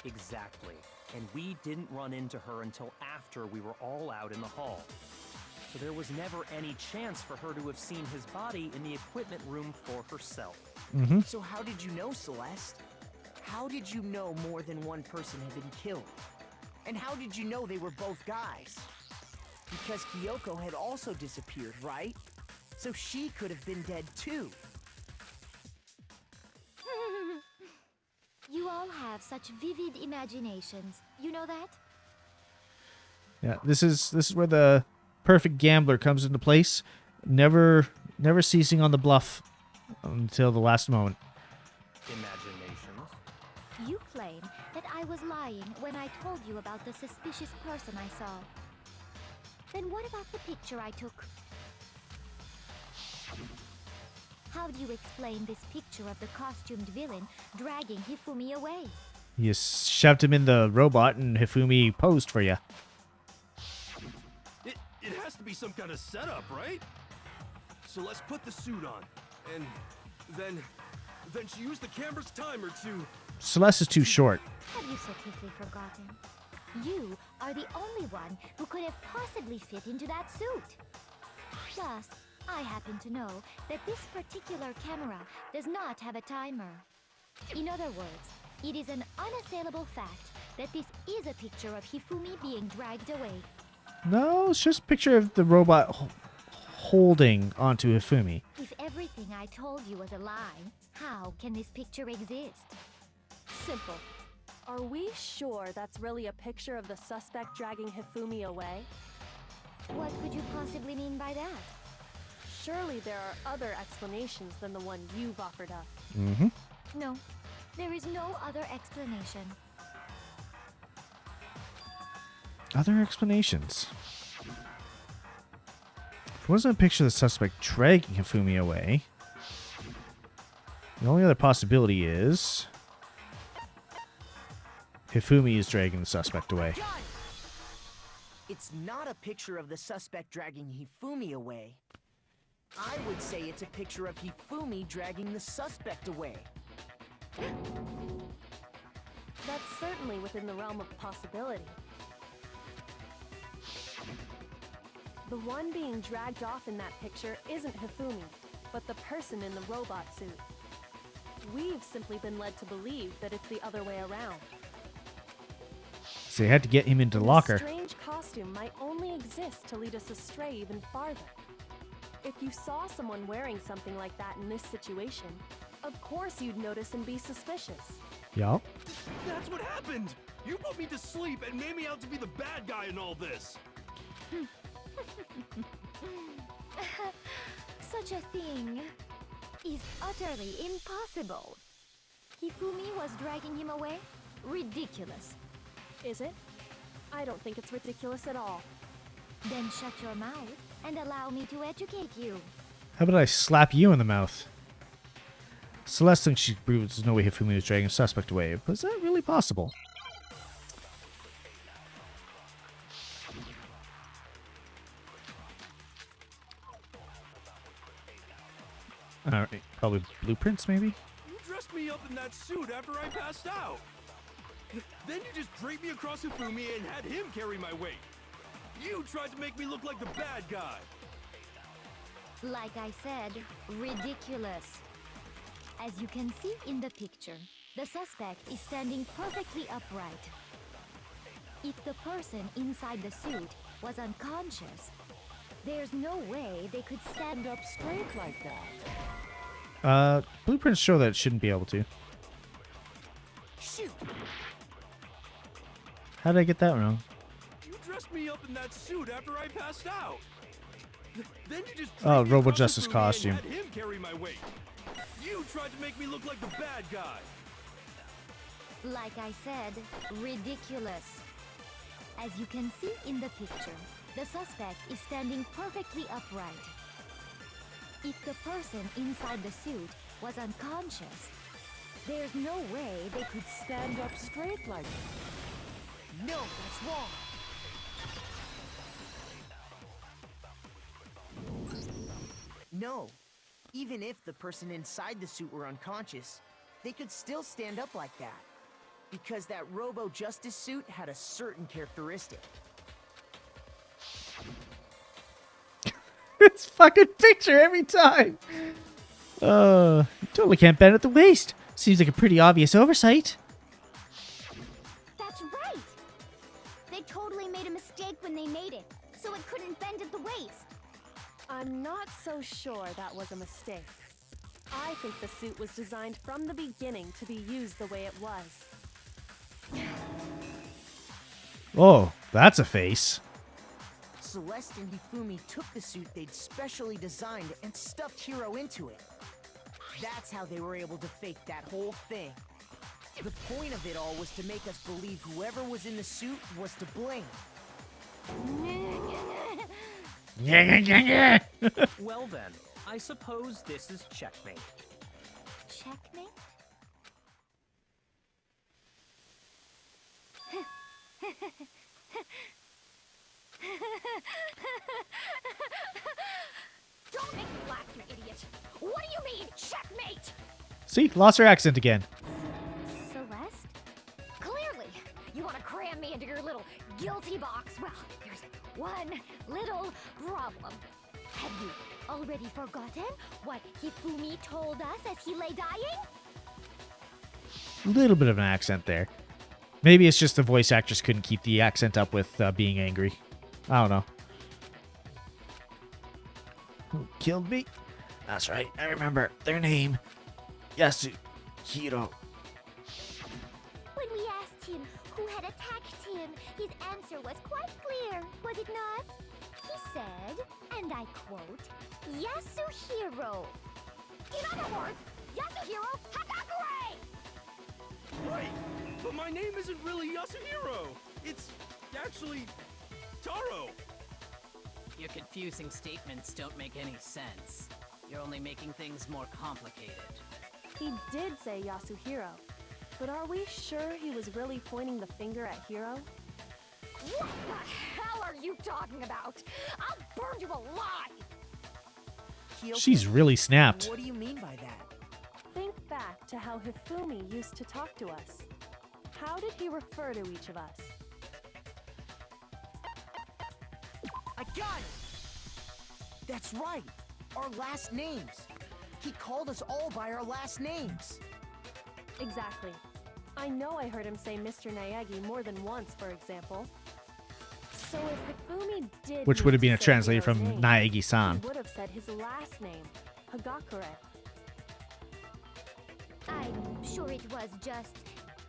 Exactly. And we didn't run into her until after we were all out in the hall. So there was never any chance for her to have seen his body in the equipment room for herself. So how did you know, Celeste? How did you know more than one person had been killed? And how did you know they were both guys? Because Kyoko had also disappeared, right? So she could have been dead too. You all have such vivid imaginations. You know that? Yeah, this is where the perfect gambler comes into place. Never ceasing on the bluff until the last moment. Imaginations. You claim that I was lying when I told you about the suspicious person I saw. Then what about the picture I took? How do you explain this picture of the costumed villain dragging Hifumi away? You shoved him in the robot and Hifumi posed for you. It has to be some kind of setup, right? So let's put the suit on, and then she used the camera's timer to... Celeste is too short. Have you so quickly forgotten? You are the only one who could have possibly fit into that suit. Plus, I happen to know that this particular camera does not have a timer. In other words, it is an unassailable fact that this is a picture of Hifumi being dragged away. No, it's just a picture of the robot holding onto Hifumi. If everything I told you was a lie, how can this picture exist? Simple. Are we sure that's really a picture of the suspect dragging Hifumi away? What could you possibly mean by that? Surely there are other explanations than the one you've offered up. Mm-hmm. No, there is no other explanation. Other explanations. If it wasn't a picture of the suspect dragging Hifumi away, the only other possibility is Hifumi is dragging the suspect away. It's not a picture of the suspect dragging Hifumi away. I would say it's a picture of Hifumi dragging the suspect away. That's certainly within the realm of possibility. The one being dragged off in that picture isn't Hifumi, but the person in the robot suit. We've simply been led to believe that it's the other way around. So they had to get him into the locker. This strange costume might only exist to lead us astray even farther. If you saw someone wearing something like that in this situation, of course you'd notice and be suspicious. Yup. That's what happened! You put me to sleep and made me out to be the bad guy in all this! Such a thing is utterly impossible. Hifumi was dragging him away? Ridiculous. Is it? I don't think it's ridiculous at all. Then shut your mouth and allow me to educate you. How about I slap you in the mouth? Celeste thinks she proves there's no way Hifumi was dragging a suspect away, but is that really possible? Alright, probably blueprints, maybe? You dressed me up in that suit after I passed out! Then you just draped me across Hifumi and had him carry my weight! You tried to make me look like the bad guy! Like I said, ridiculous. As you can see in the picture, the suspect is standing perfectly upright. If the person inside the suit was unconscious, there's no way they could stand up straight like that. Blueprints show that it shouldn't be able to. Shoot! How did I get that wrong? You dressed me up in that suit after I passed out! Then you just Oh, draped me Robo across Justice Hifumi costume. and had him carry my weight! You tried to make me look like the bad guy! Like I said, ridiculous. As you can see in the picture, the suspect is standing perfectly upright. If the person inside the suit was unconscious, there's no way they could stand up straight like that. No, that's wrong. No. Even if the person inside the suit were unconscious, they could still stand up like that. Because that Robo Justice suit had a certain characteristic. This fucking picture every time! You totally can't bend at the waist. Seems like a pretty obvious oversight. That's right! They totally made a mistake when they made it, so it couldn't bend at the waist. I'm not so sure that was a mistake. I think the suit was designed from the beginning to be used the way it was. Oh, that's a face. Celeste and Hifumi took the suit they'd specially designed and stuffed Hiro into it. That's how they were able to fake that whole thing. The point of it all was to make us believe whoever was in the suit was to blame. Well then, I suppose this is checkmate. Checkmate? Don't make me laugh, you idiot! What do you mean, checkmate? See, lost her accent again. Celeste? Clearly, you want to cram me into your little guilty box. Well, there's one little problem. Have you already forgotten what Hifumi told us as he lay dying? A little bit of an accent there. Maybe it's just the voice actress couldn't keep the accent up with being angry. I don't know. Who killed me? That's right, I remember their name. Yasuhiro. When we asked him who had attacked him, his answer was quite clear, was it not? said, and I quote, Yasuhiro. In other words, Yasuhiro Hagakure! Right, but my name isn't really Yasuhiro. It's actually Taro. Your confusing statements don't make any sense. You're only making things more complicated. He did say Yasuhiro, but are we sure he was really pointing the finger at Hiro? What the hell are you talking about? I'll burn you alive! Kyoko, She's really snapped. what do you mean by that? Think back to how Hifumi used to talk to us. How did he refer to each of us? I got it! That's right! Our last names! He called us all by our last names! Exactly. I know I heard him say Mr. Naegi more than once, for example. So if Hifumi did Which would have need been to a say translator Hiro's from name, Naegi-san. he would have said his last name, Hagakure. I'm sure it was just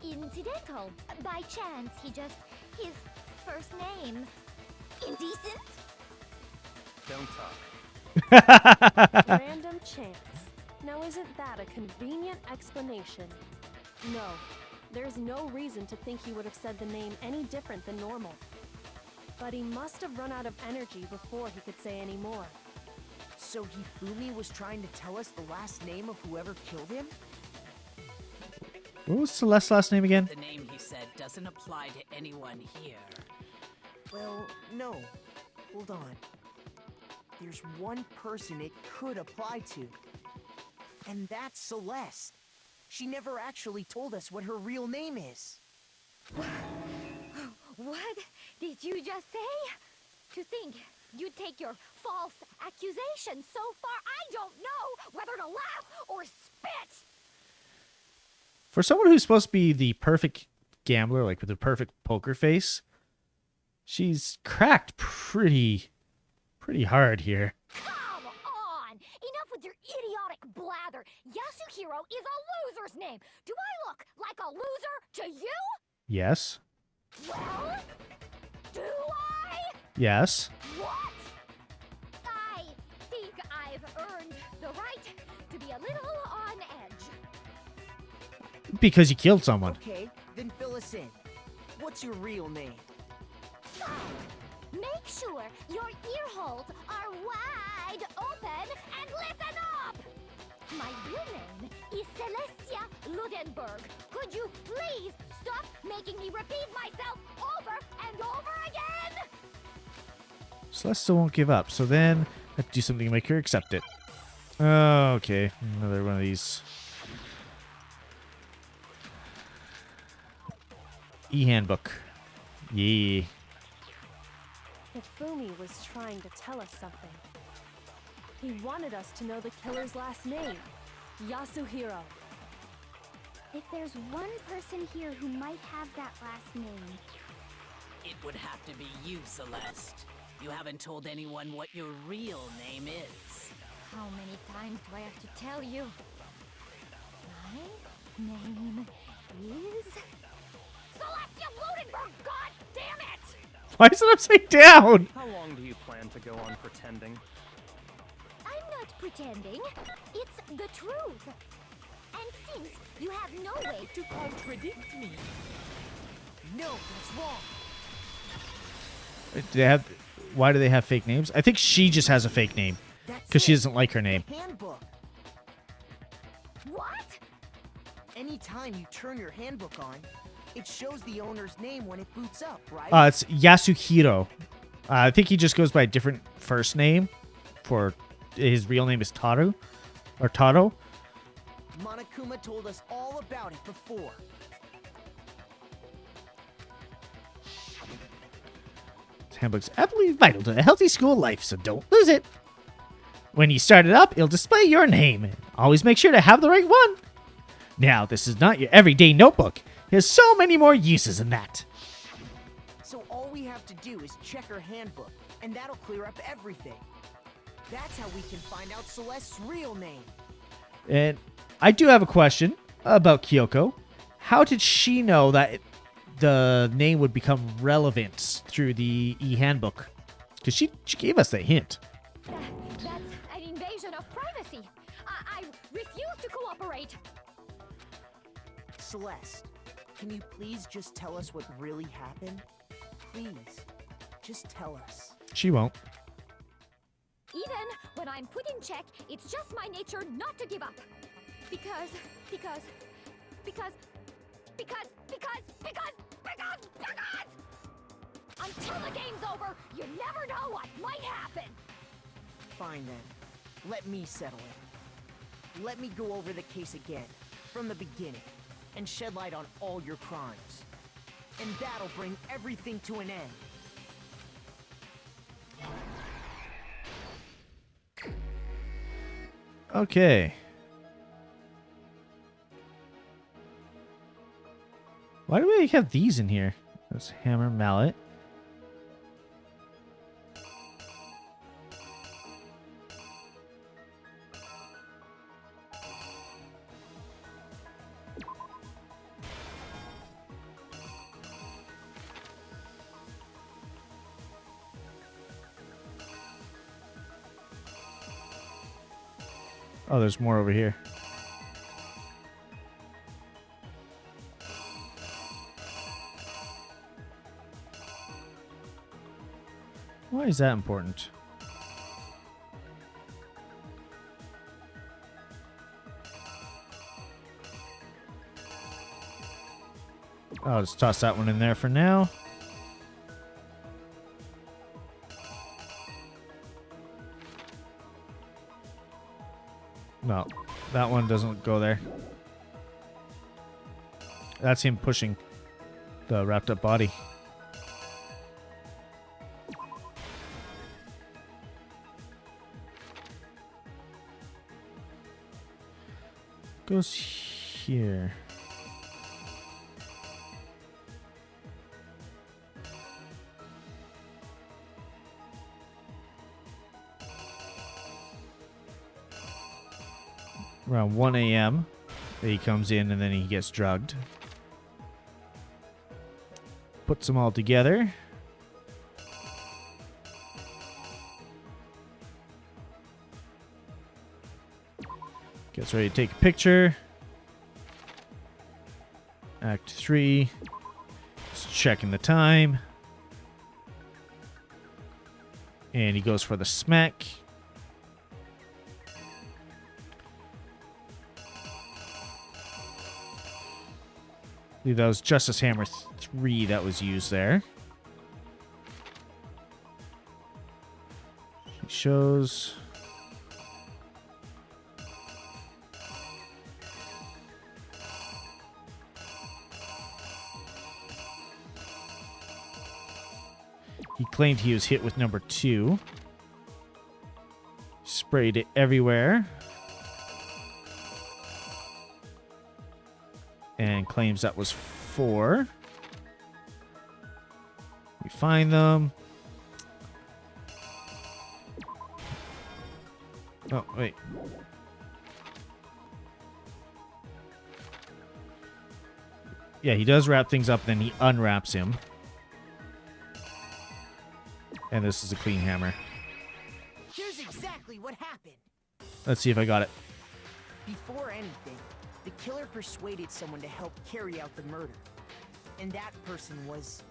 incidental. By chance, his first name. Indecent? Don't talk. Random chance. Now isn't that a convenient explanation? No, there's no reason to think he would have said the name any different than normal. But he must have run out of energy before he could say any more. So Hifumi was trying to tell us the last name of whoever killed him? What was Celeste's last name again? The name he said doesn't apply to anyone here. Well, no. Hold on. There's one person it could apply to. And that's Celeste. She never actually told us what her real name is. What did you just say? To think you'd take your false accusation so far, I don't know whether to laugh or spit! For someone who's supposed to be the perfect gambler, like with the perfect poker face, she's cracked pretty hard here. Come on! Enough with your idiotic blather! Yasuhiro is a loser's name! Do I look like a loser to you? Yes. Well, do I? Yes. What? I think I've earned the right to be a little on edge. Because you killed someone. Okay, then fill us in. What's your real name? So, make sure your ear holes are wide open and listen up! My real name is Celestia Ludenberg. Could you please stop making me repeat myself over and over again? Celeste still won't give up, so then I have to do something to make her accept it. Okay, another one of these. E-handbook. Yeah. Hifumi was trying to tell us something. He wanted us to know the killer's last name, Yasuhiro. If there's one person here who might have that last name, It would have to be you, Celeste. You haven't told anyone what your real name is. how many times do I have to tell you? My name is Celestia Ludenberg, god damn it! Why is it upside down? How long do you plan to go on pretending? I'm not pretending. It's the truth. And since you have no way to contradict me, No, that's wrong. Do they have? Why do they have fake names? I think she just has a fake name because she doesn't like her name. Handbook. what? Anytime you turn your handbook on, it shows the owner's name when it boots up, right? It's Yasuhiro. I think he just goes by a different first name. For his real name is Taro, or Taro. Monokuma told us all about it before. This handbook's absolutely vital to a healthy school life, so don't lose it. When you start it up, it'll display your name. Always make sure to have the right one. Now, this is not your everyday notebook. It has so many more uses than that. So all we have to do is check her handbook, and that'll clear up everything. That's how we can find out Celeste's real name. And I do have a question about Kyoko. How did she know that the name would become relevant through the e-handbook? Because she gave us a hint. That's an invasion of privacy. I refuse to cooperate. Celeste, can you please just tell us what really happened? Please, just tell us. She won't. Even when I'm put in check, it's just my nature not to give up. Because until the game's over, you never know what might happen. Fine then. Let me settle it. Let me go over the case again, from the beginning, and shed light on all your crimes. And that'll bring everything to an end. Okay. Why do we have these in here? There's hammer, mallet. Oh, there's more over here. Why is that important? I'll just toss that one in there for now. No, that one doesn't go there. That's him pushing the wrapped up body. Goes here. Around 1 a.m. he comes in and then he gets drugged. Puts them all together. Gets ready to take a picture. Act 3. Just checking the time. And he goes for the smack. I believe that was Justice Hammer 3 that was used there. He shows... He claimed he was hit with number 2. Sprayed it everywhere. And claims that was 4. We find them. Oh, wait. Yeah, he does wrap things up, then he unwraps him. And this is a clean hammer. Here's exactly what happened. Let's see if I got it. Before anything, the killer persuaded someone to help carry out the murder. And that person was...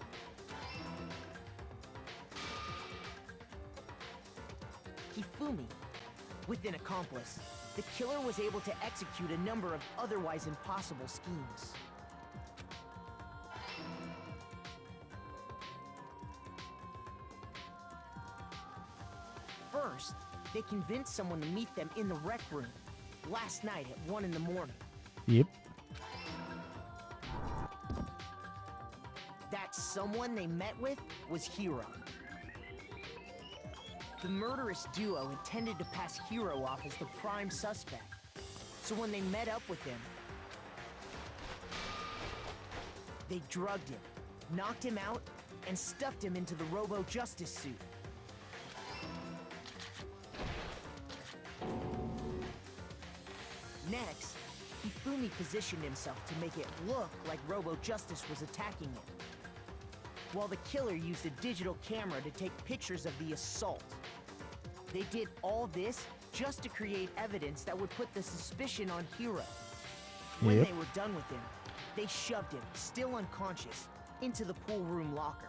Hifumi. With an accomplice, the killer was able to execute a number of otherwise impossible schemes. First, they convinced someone to meet them in the rec room last night at 1 in the morning. Yep. That someone they met with was Hiro. The murderous duo intended to pass Hiro off as the prime suspect. So when they met up with him, they drugged him, knocked him out, and stuffed him into the Robo-Justice suit. Next, Hifumi positioned himself to make it look like Robo-Justice was attacking him. while the killer used a digital camera to take pictures of the assault. They did all this just to create evidence that would put the suspicion on Hiro. When they were done with him, they shoved him, still unconscious, into the pool room locker.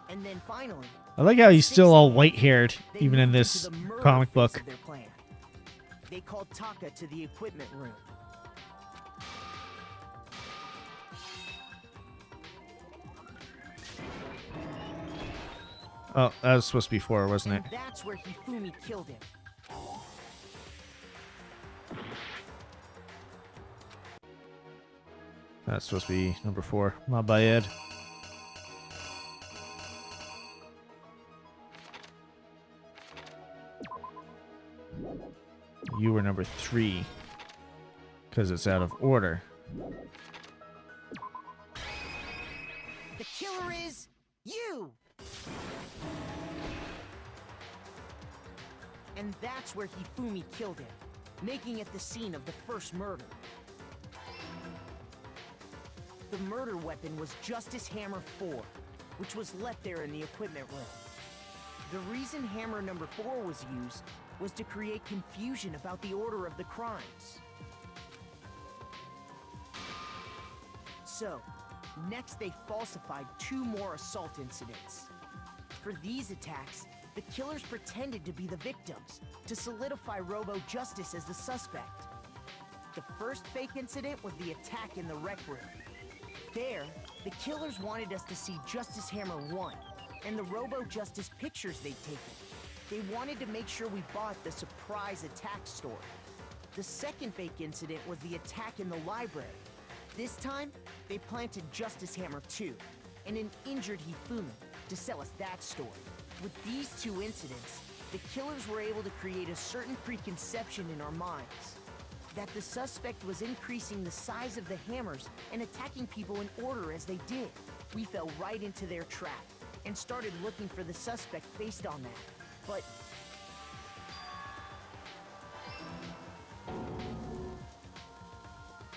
And then finally, I like how he's still all white-haired, even in this comic book. They called Taka to the equipment room. Oh, that was supposed to be 4, wasn't it? And that's where Hifumi killed him. That's supposed to be number 4. My bad. You were number 3. Because it's out of order. The killer is you! And that's where Hifumi killed him, making it the scene of the first murder. The murder weapon was Justice Hammer 4, which was left there in the equipment room. The reason hammer number 4 was used was to create confusion about the order of the crimes. So, next they falsified 2 more assault incidents. For these attacks, the killers pretended to be the victims to solidify Robo Justice as the suspect. The first fake incident was the attack in the rec room. There, the killers wanted us to see Justice Hammer 1 and the Robo Justice pictures they'd taken. They wanted to make sure we bought the surprise attack story. The second fake incident was the attack in the library. This time, they planted Justice Hammer 2 and an injured Hifumi to sell us that story. With these 2 incidents, the killers were able to create a certain preconception in our minds that the suspect was increasing the size of the hammers and attacking people in order as they did. We fell right into their trap and started looking for the suspect based on that. But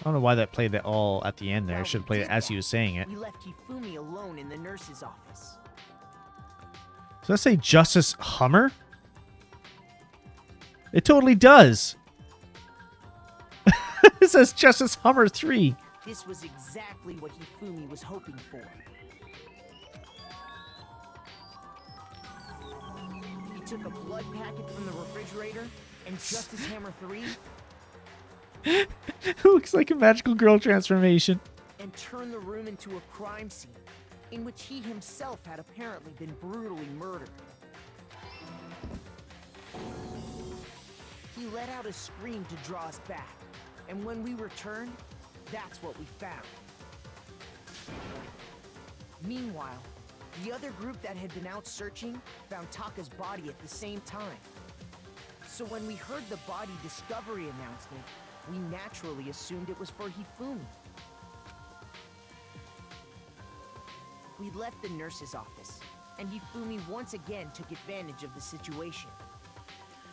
I don't know why that played that all at the end there. I should have played it as he was saying it. we left Hifumi alone in the nurse's office. Does that say Justice Hummer? It totally does. It says Justice Hummer 3. This was exactly what Hifumi was hoping for. He took a blood packet from the refrigerator and Justice Hammer 3 Looks like a magical girl transformation. and turned the room into a crime scene in which he himself had apparently been brutally murdered. He let out a scream to draw us back, and when we returned, that's what we found. Meanwhile, the other group that had been out searching found Taka's body at the same time. So when we heard the body discovery announcement, we naturally assumed it was for Hifumi. We left the nurse's office, and Hifumi once again took advantage of the situation.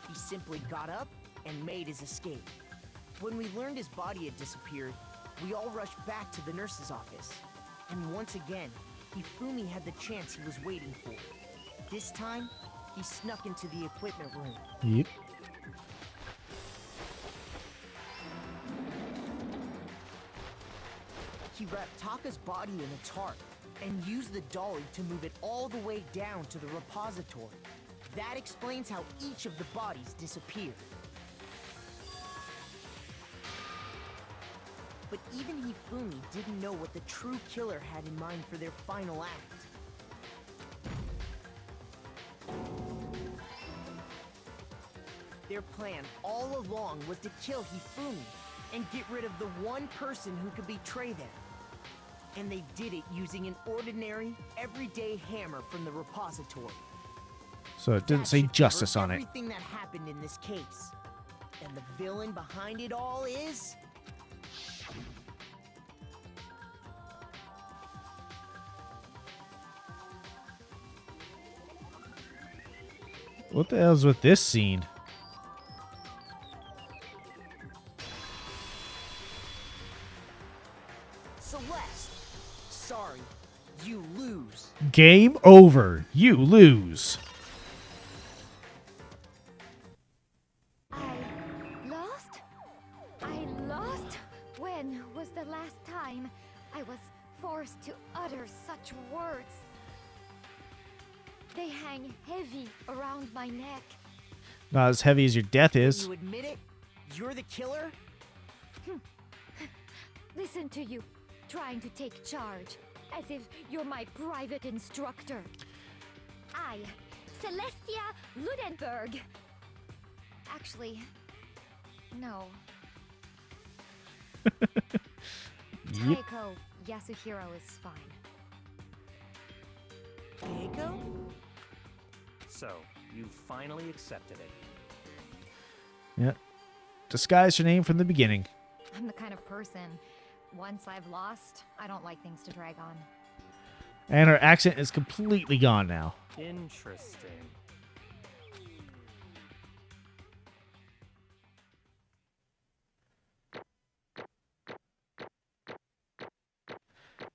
He simply got up and made his escape. When we learned his body had disappeared, we all rushed back to the nurse's office. And once again, Hifumi had the chance he was waiting for. This time, he snuck into the equipment room. Yep. He wrapped Taka's body in a tarp and used the dolly to move it all the way down to the repository. That explains how each of the bodies disappeared. But even Hifumi didn't know what the true killer had in mind for their final act. Their plan all along was to kill Hifumi and get rid of the one person who could betray them. And they did it using an ordinary, everyday hammer from the repository. So it didn't say justice on it. Everything that happened in this case. And the villain behind it all is... What the hell's with this scene? Celeste. Sorry, you lose. Game over. You lose. I lost? I lost? When was the last time I was forced to utter such words? They hang heavy around my neck. Not as heavy as your death is. You admit it? You're the killer? Listen to you, trying to take charge, as if you're my private instructor. I, Celestia Ludenberg. Actually, no. Taiko Yasuhiro is fine. Taiko? So, you finally accepted it. Yeah. Disguise your name from the beginning. I'm the kind of person, once I've lost, I don't like things to drag on. And her accent is completely gone now. Interesting.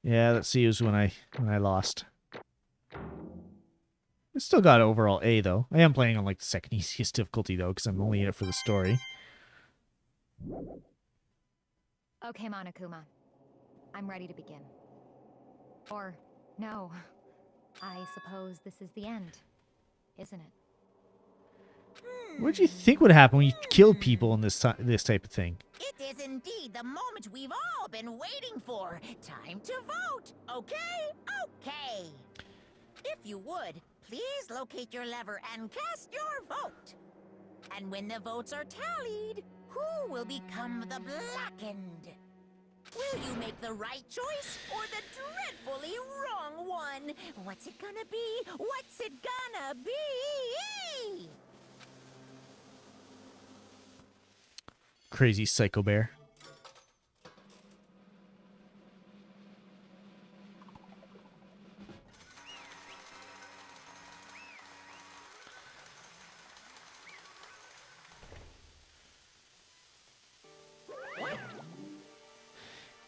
Yeah, let's see, it was when I lost. I still got overall A though. I am playing on like the second easiest difficulty though, because I'm only in it for the story. Okay, Monokuma. I'm ready to begin. Or, no. I suppose this is the end, isn't it? What do you think would happen when you killed people in this type of thing? It is indeed the moment we've all been waiting for. Time to vote, okay? Okay. If you would, please locate your lever and cast your vote. And when the votes are tallied, who will become the blackened? Will you make the right choice or the dreadfully wrong one? What's it gonna be? What's it gonna be? Crazy psycho bear.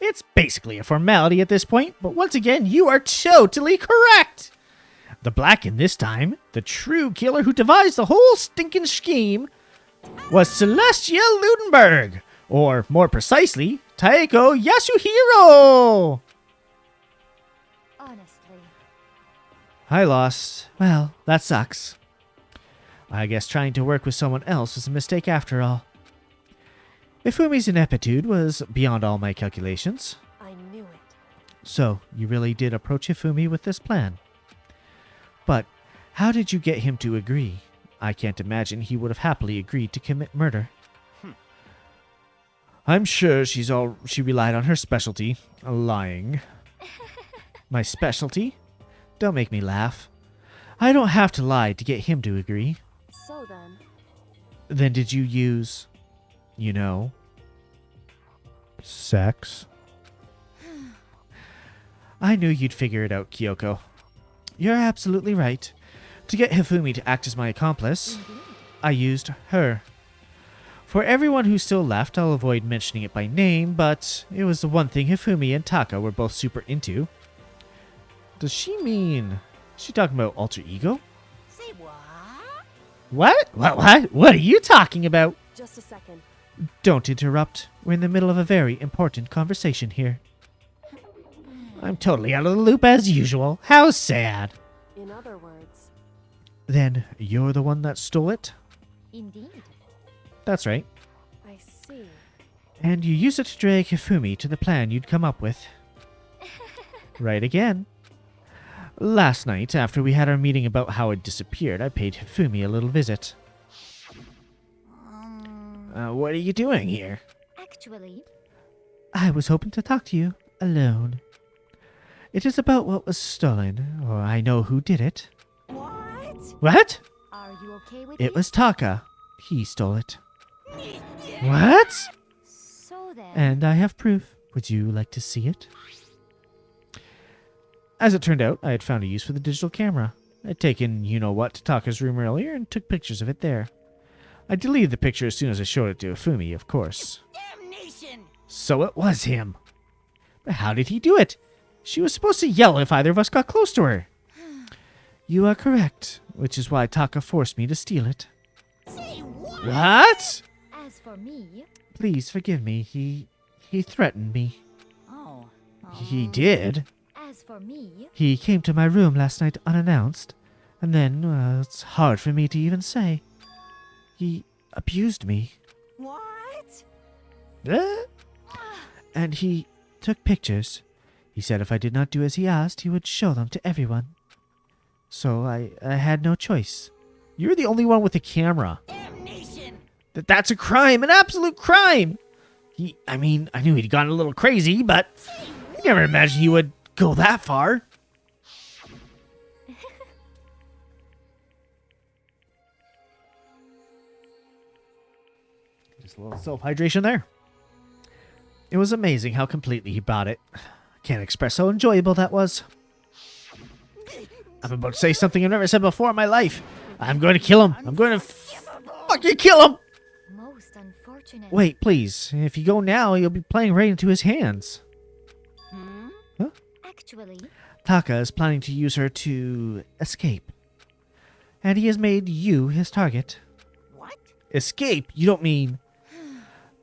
It's basically a formality at this point, but once again, you are totally correct! The Blackened this time, the true killer who devised the whole stinking scheme, was Celestia Ludenberg, or more precisely, Taiko Yasuhiro! Honestly. I lost. Well, that sucks. I guess trying to work with someone else was a mistake after all. Ifumi's ineptitude was beyond all my calculations. I knew it. So, you really did approach Ifumi with this plan. But, how did you get him to agree? I can't imagine he would have happily agreed to commit murder. I'm sure she relied on her specialty, lying. My specialty? Don't make me laugh. I don't have to lie to get him to agree. So then... Then did you use... you know... sex? I knew you'd figure it out, Kyoko. You're absolutely right. To get Hifumi to act as my accomplice, I used her. For everyone who's still left, I'll avoid mentioning it by name, but it was the one thing Hifumi and Taka were both super into. Does she mean... is she talking about alter ego? Say what? What are you talking about? Just a second. Don't interrupt. We're in the middle of a very important conversation here. I'm totally out of the loop as usual. How sad. In other words... Then you're the one that stole it? Indeed. That's right. I see. And you used it to drag Hifumi to the plan you'd come up with. Right again. Last night, after we had our meeting about how it disappeared, I paid Hifumi a little visit. What are you doing here? Actually... I was hoping to talk to you, alone. It is about what was stolen, or I know who did it. What? What? Are you okay with It was Taka. He stole it. What? So then... And I have proof. Would you like to see it? As it turned out, I had found a use for the digital camera. I'd taken you-know-what to Taka's room earlier and took pictures of it there. I deleted the picture as soon as I showed it to Ifumi, of course. Damnation! So it was him. But how did he do it? She was supposed to yell if either of us got close to her. You are correct, which is why Taka forced me to steal it. Say what? What? As for me, Please forgive me. He threatened me. Oh. He did. as for me, He came to my room last night unannounced, and then, it's hard for me to even say. He abused me. What? And he took pictures. He said if I did not do as he asked, he would show them to everyone. So I had no choice. You're the only one with a camera. Damnation! That's a crime, an absolute crime! I knew he'd gone a little crazy, but I never imagined he would go that far. Just a little self-hydration there. It was amazing how completely he brought it. I can't express how enjoyable that was. I'm about to say something I've never said before in my life. I'm going to kill him. I'm going to fucking kill him. most unfortunate. Wait, please. If you go now, you'll be playing right into his hands. Huh? Actually, Taka is planning to use her to escape. And he has made you his target. What? Escape? You don't mean...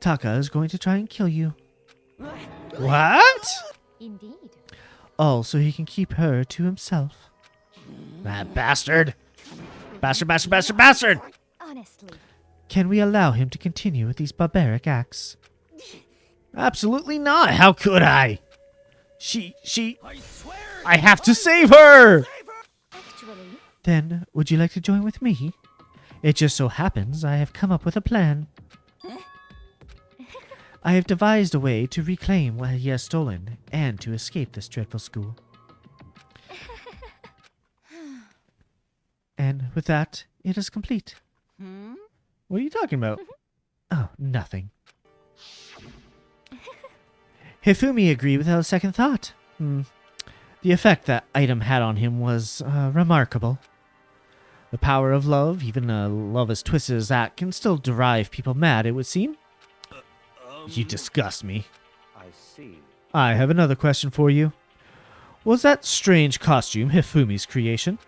Taka is going to try and kill you. What? indeed. Oh, so he can keep her to himself. That bastard. Bastard, bastard, bastard, bastard! Honestly, Can we allow him to continue with these barbaric acts? Absolutely not. How could I? I have to save her! actually, Then, would you like to join with me? It just so happens I have come up with a plan. I have devised a way to reclaim what he has stolen and to escape this dreadful school. And with that, it is complete. What are you talking about? Oh, nothing. Hifumi agreed without a second thought. The effect that item had on him was remarkable. The power of love, even a love as twisted as that, can still drive people mad, it would seem. You disgust me. I see. I have another question for you. Was that strange costume Hifumi's creation?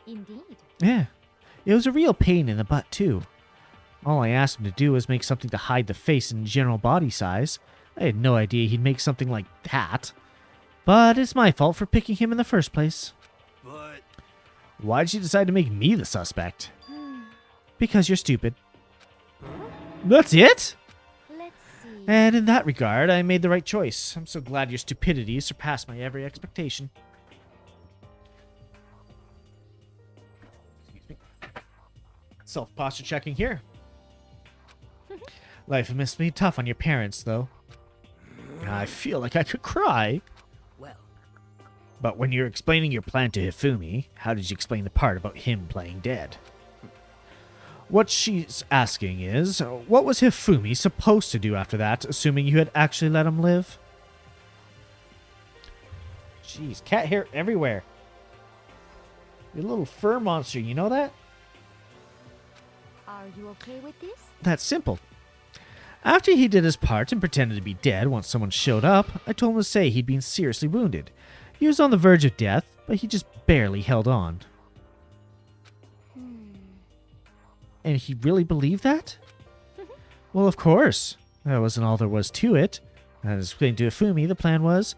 indeed. Yeah. It was a real pain in the butt, too. All I asked him to do was make something to hide the face and general body size. I had no idea he'd make something like that. But it's my fault for picking him in the first place. But... Why'd you decide to make me the suspect? Because you're stupid. That's it? Let's see. And in that regard, I made the right choice. I'm so glad your stupidity surpassed my every expectation. Excuse me. Self-posture checking here. Life must be tough on your parents, though. I feel like I could cry. Well, But when you're explaining your plan to Hifumi, how did you explain the part about him playing dead? What she's asking is, what was Hifumi supposed to do after that, assuming you had actually let him live? Jeez, cat hair everywhere. You're a little fur monster, you know that? Are you okay with this? That's simple. After he did his part and pretended to be dead once someone showed up, I told him to say he'd been seriously wounded. He was on the verge of death, but he just barely held on. And he really believed that? Well, of course. That wasn't all there was to it. As explained to Hifumi, the plan was,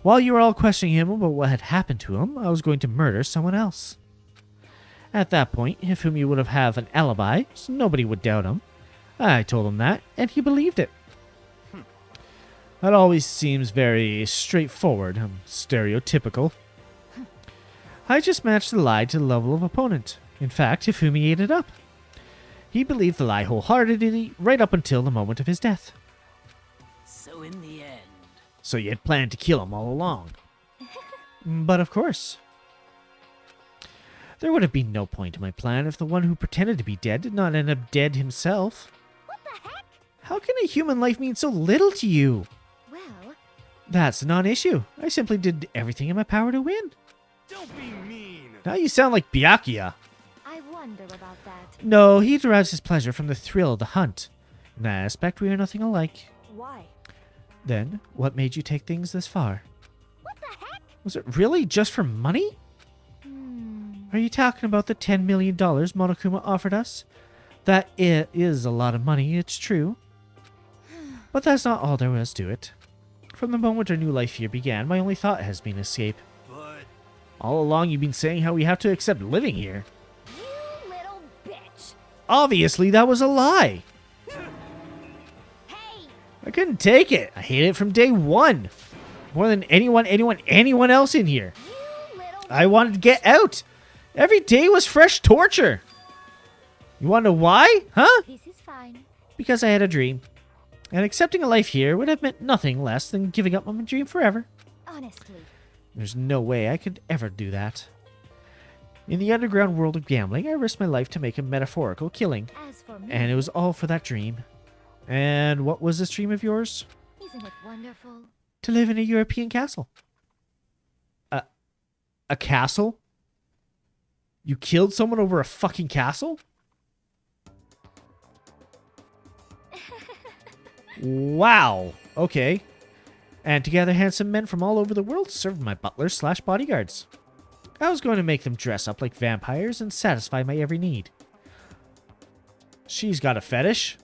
while you were all questioning him about what had happened to him, I was going to murder someone else. At that point, Hifumi would have an alibi, so nobody would doubt him. I told him that, and he believed it. That always seems very straightforward, stereotypical. I just matched the lie to the level of opponent. In fact, Hifumi ate it up. He believed the lie wholeheartedly right up until the moment of his death. so in the end, So you had planned to kill him all along. But of course. There would have been no point to my plan if the one who pretended to be dead did not end up dead himself. What the heck? How can a human life mean so little to you? Well, That's a non-issue. I simply did everything in my power to win. Don't be mean! Now you sound like Byakuya. I wonder about that. No, he derives his pleasure from the thrill of the hunt. In that aspect, we are nothing alike. Why? Then, what made you take things this far? What the heck? Was it really just for money? Are you talking about the $10 million Monokuma offered us? That it is a lot of money, it's true. But that's not all there was to it. From the moment our new life here began, my only thought has been escape. But... All along you've been saying how we have to accept living here. You little bitch. Obviously, that was a lie. Hey! I couldn't take it. I hated it from day one. More than anyone else in here. You little... I wanted to get out. Every day was fresh torture. You want to know why? Huh? This is fine. Because I had a dream. And accepting a life here would have meant nothing less than giving up on my dream forever. Honestly. There's no way I could ever do that. In the underground world of gambling, I risked my life to make a metaphorical killing. As for me, And it was all for that dream. And what was this dream of yours? isn't it wonderful? To live in a European castle. A castle? You killed someone over a fucking castle? Wow. Okay. And to gather handsome men from all over the world served my butlers / bodyguards. I was going to make them dress up like vampires and satisfy my every need. She's got a fetish.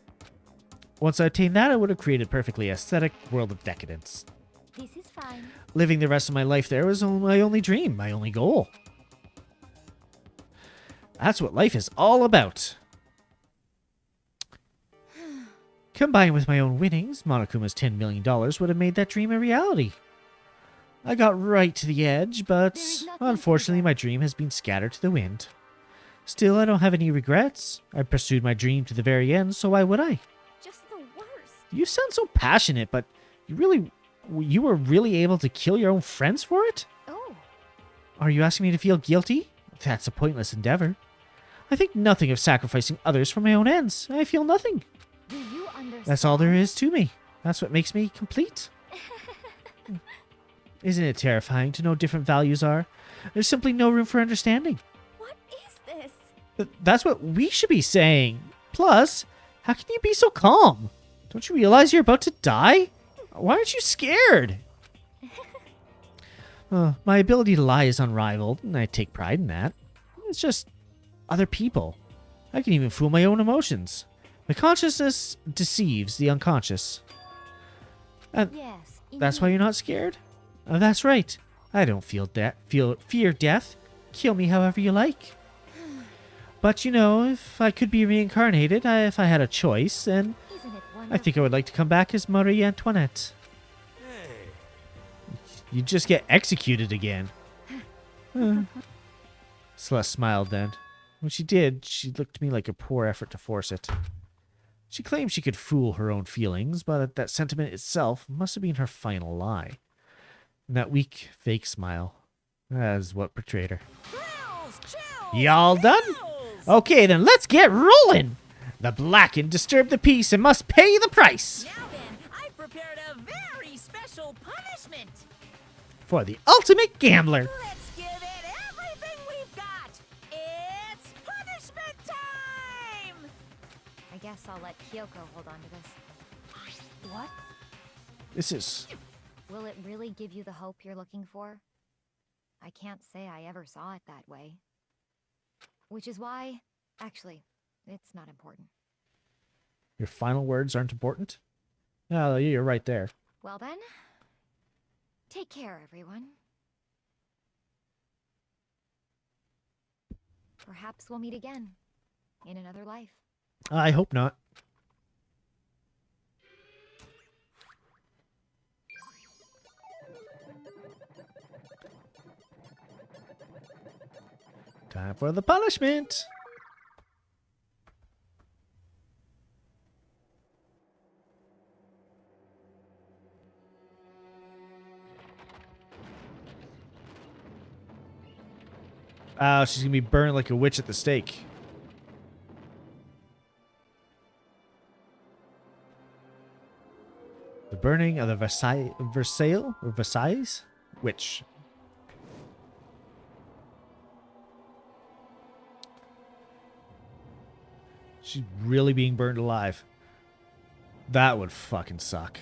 Once I attained that, I would have created a perfectly aesthetic world of decadence. This is fine. Living the rest of my life there was my only dream, my only goal. That's what life is all about. Combined with my own winnings, Monokuma's $10 million would have made that dream a reality. I got right to the edge, but unfortunately my dream has been scattered to the wind. Still, I don't have any regrets. I pursued my dream to the very end, so why would I? Just the worst. You sound so passionate, but you were really able to kill your own friends for it? Oh. Are you asking me to feel guilty? That's a pointless endeavor. I think nothing of sacrificing others for my own ends. I feel nothing. Do you understand? That's all there is to me. That's what makes me complete. Isn't it terrifying to know different values are? There's simply no room for understanding. What is this? That's what we should be saying. Plus, how can you be so calm? Don't you realize you're about to die? Why aren't you scared? My ability to lie is unrivaled, and I take pride in that. It's just other people. I can even fool my own emotions. The consciousness deceives the unconscious. Yes. That's why you're not scared? That's right. I don't fear death. Kill me however you like. But you know, if I could be reincarnated, if I had a choice, then I think I would like to come back as Marie Antoinette. Hey. You'd just get executed again. Celeste smiled then. When she did, she looked to me like a poor effort to force it. She claimed she could fool her own feelings, but that sentiment itself must have been her final lie. And that weak, fake smile. That's what betrayed her. Y'all done? Okay, then let's get rolling! The Blackened disturbed the peace and must pay the price! Now then, I've prepared a very special punishment. For the ultimate gambler! Let's give it everything we've got. It's punishment time! I guess I'll let Kyoko hold on to this. What? This is... Will it really give you the hope you're looking for? I can't say I ever saw it that way. Which is why... Actually, it's not important. Your final words aren't important? No, you're right there. Well then, take care, everyone. Perhaps we'll meet again, in another life. I hope not. Time for the punishment! She's gonna be burned like a witch at the stake. The burning of the Versailles witch. She's really being burned alive. That would fucking suck.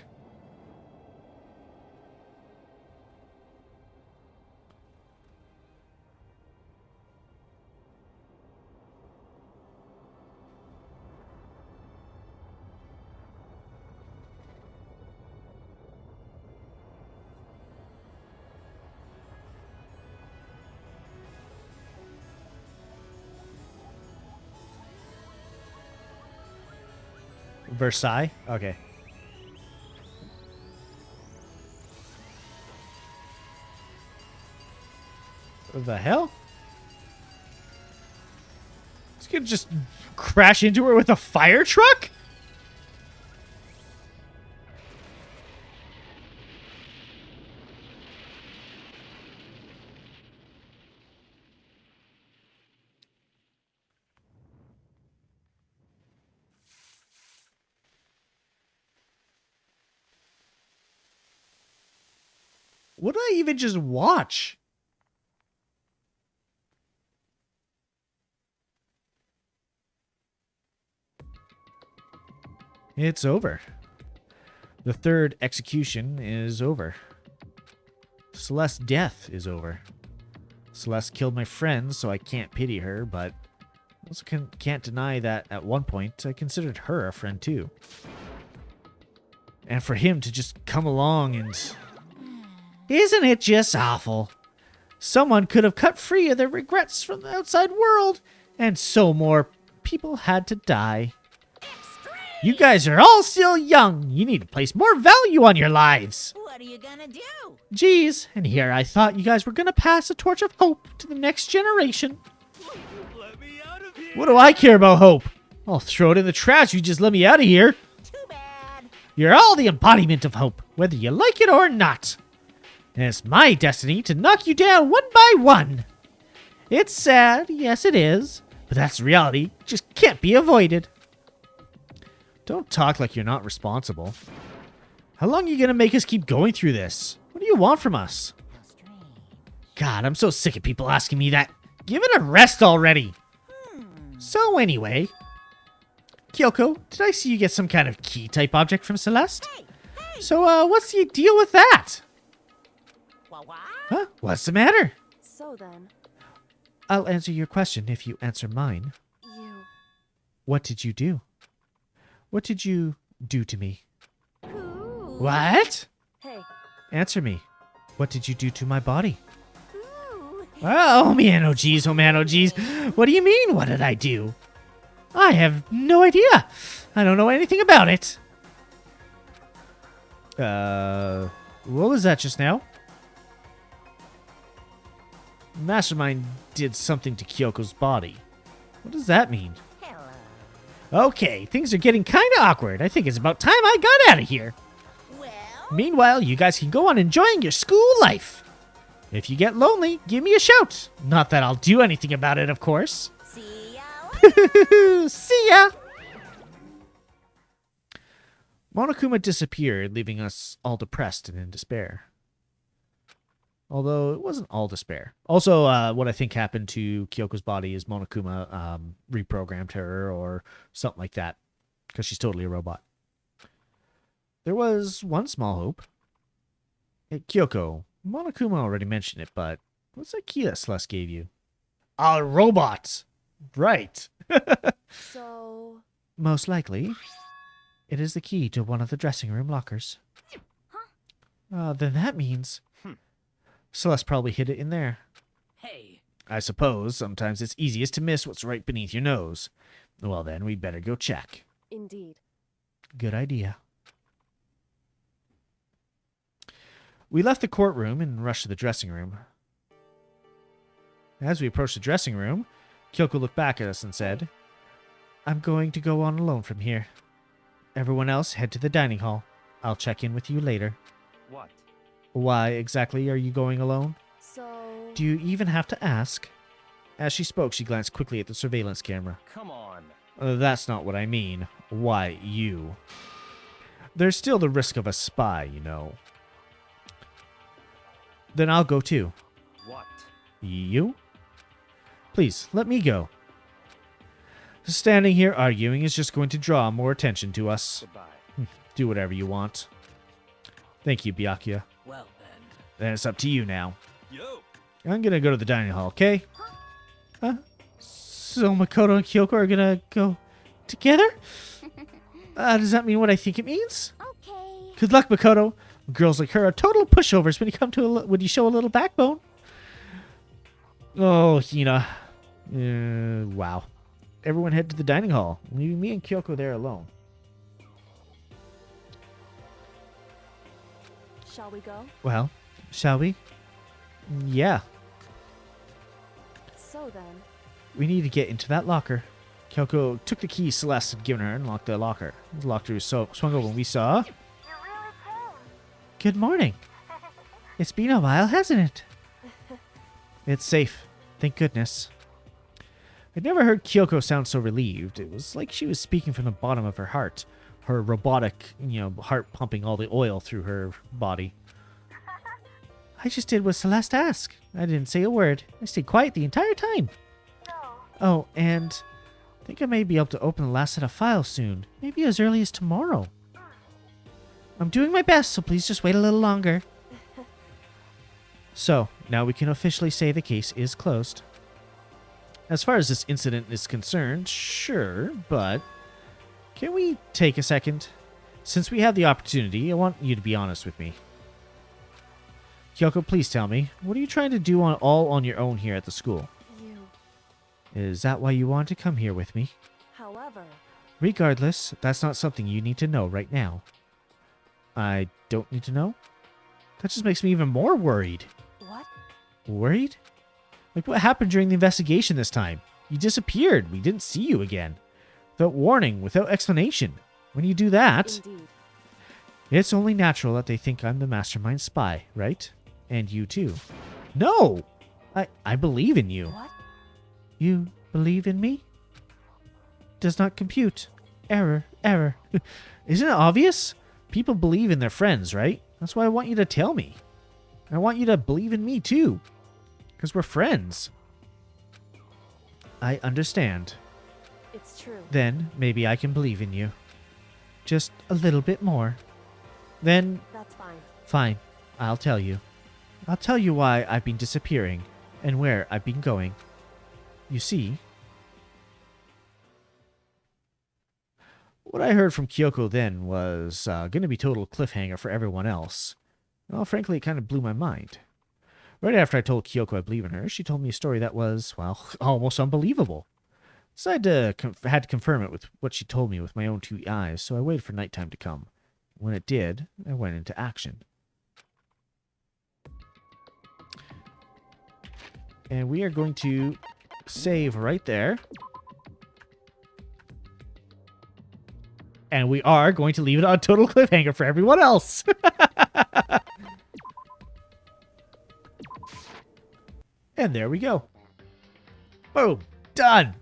Versailles? Okay. What the hell? He's gonna just crash into her with a fire truck? What did I even just watch? It's over. The third execution is over. Celeste's death is over. Celeste killed my friend, so I can't pity her, but I also can't deny that at one point I considered her a friend too. And for him to just come along and... Isn't it just awful? Someone could have cut free of their regrets from the outside world, and so more people had to die. You guys are all still young. You need to place more value on your lives. What are you gonna do? Geez, and here I thought you guys were gonna pass a torch of hope to the next generation. Let me out of here. What do I care about hope? I'll throw it in the trash. You just let me out of here. Too bad. You're all the embodiment of hope, whether you like it or not. And it's my destiny to knock you down one by one. It's sad, yes it is, but that's reality. Just can't be avoided. Don't talk like you're not responsible. How long are you gonna make us keep going through this? What do you want from us? God, I'm so sick of people asking me that. Give it a rest already. So anyway, Kyoko, did I see you get some kind of key type object from Celeste? So what's the deal with that? Huh? What's the matter? So then, I'll answer your question if you answer mine. you... What did you do? What did you do to me? Ooh. What? Hey, Answer me. What did you do to my body? Oh man, oh geez, oh man, oh geez. What do you mean, what did I do? I have no idea. I don't know anything about it. What was that just now? Mastermind did something to Kyoko's body. What does that mean? Okay, things are getting kind of awkward. I think it's about time I got out of here. Meanwhile, you guys can go on enjoying your school life. If you get lonely, give me a shout. Not that I'll do anything about it, of course. See ya. See ya. Monokuma disappeared, leaving us all depressed and in despair. Although it wasn't all despair. Also, what I think happened to Kyoko's body is Monokuma reprogrammed her or something like that. Because she's totally a robot. There was one small hope. Hey, Kyoko, Monokuma already mentioned it, but what's that key that Celeste gave you? A robot! Right. so... Most likely, it is the key to one of the dressing room lockers. Then that means... Celeste probably hid it in there. Hey. I suppose sometimes it's easiest to miss what's right beneath your nose. Well then, we'd better go check. Indeed. Good idea. We left the courtroom and rushed to the dressing room. As we approached the dressing room, Kyoko looked back at us and said, I'm going to go on alone from here. Everyone else head to the dining hall. I'll check in with you later. What? Why exactly are you going alone? So... Do you even have to ask? As she spoke, she glanced quickly at the surveillance camera. Come on. That's not what I mean. Why you? There's still the risk of a spy, you know. Then I'll go too. What? You? Please, let me go. Standing here arguing is just going to draw more attention to us. Goodbye. Do whatever you want. Thank you, Byakuya. Well then. Then it's up to you now. Yo. I'm gonna go to the dining hall, okay? Huh? So Makoto and Kyoko are gonna go together? Does that mean what I think it means? Okay. Good luck, Makoto. Girls like her are total pushovers when you show a little backbone. Oh, Hina. Wow. Everyone head to the dining hall, leaving me and Kyoko there alone. Shall we go? Well, shall we? Yeah. So then, We need to get into that locker. Kyoko took the key Celeste had given her and locked the locker. The locker was swung open when we saw... Good morning. It's been a while, hasn't it? It's safe. Thank goodness. I'd never heard Kyoko sound so relieved. It was like she was speaking from the bottom of her heart. Her robotic, heart pumping all the oil through her body. I just did what Celeste asked. I didn't say a word. I stayed quiet the entire time. Oh, and I think I may be able to open the last set of files soon. Maybe as early as tomorrow. I'm doing my best, so please just wait a little longer. So, now we can officially say the case is closed. As far as this incident is concerned, sure, but can we take a second? Since we have the opportunity, I want you to be honest with me. Kyoko, please tell me, what are you trying to do all on your own here at the school? Is that why you want to come here with me? However... Regardless, that's not something you need to know right now. I don't need to know? That just makes me even more worried. What? Worried? Like what happened during the investigation this time? You disappeared. We didn't see you again. Without warning, without explanation. When you do that... Indeed. It's only natural that they think I'm the mastermind spy, right? And you too. No! I believe in you. What? You believe in me? Does not compute. Error, error. Isn't it obvious? People believe in their friends, right? That's why I want you to tell me. I want you to believe in me too. Because we're friends. I understand. It's true. Then maybe I can believe in you. Just a little bit more. Then... That's fine. Fine. I'll tell you. I'll tell you why I've been disappearing and where I've been going. You see... What I heard from Kyoko then was going to be total cliffhanger for everyone else. Well, frankly, it kind of blew my mind. Right after I told Kyoko I believe in her, she told me a story that was, well, almost unbelievable. So I had to confirm it with what she told me with my own two eyes, so I waited for nighttime to come. When it did, I went into action. And we are going to save right there. And we are going to leave it on a total cliffhanger for everyone else. And there we go. Boom. Done.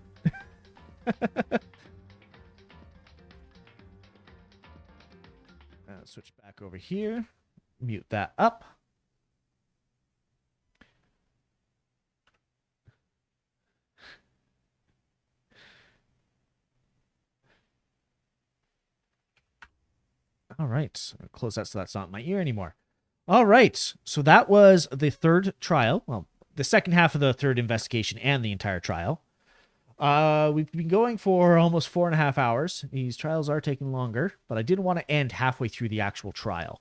Switch back over here. Mute that up. All right. I'll close that so that's not in my ear anymore. All right. So that was the third trial. Well, the second half of the third investigation and the entire trial. We've been going for almost 4.5 hours. These trials are taking longer, but I didn't want to end halfway through the actual trial.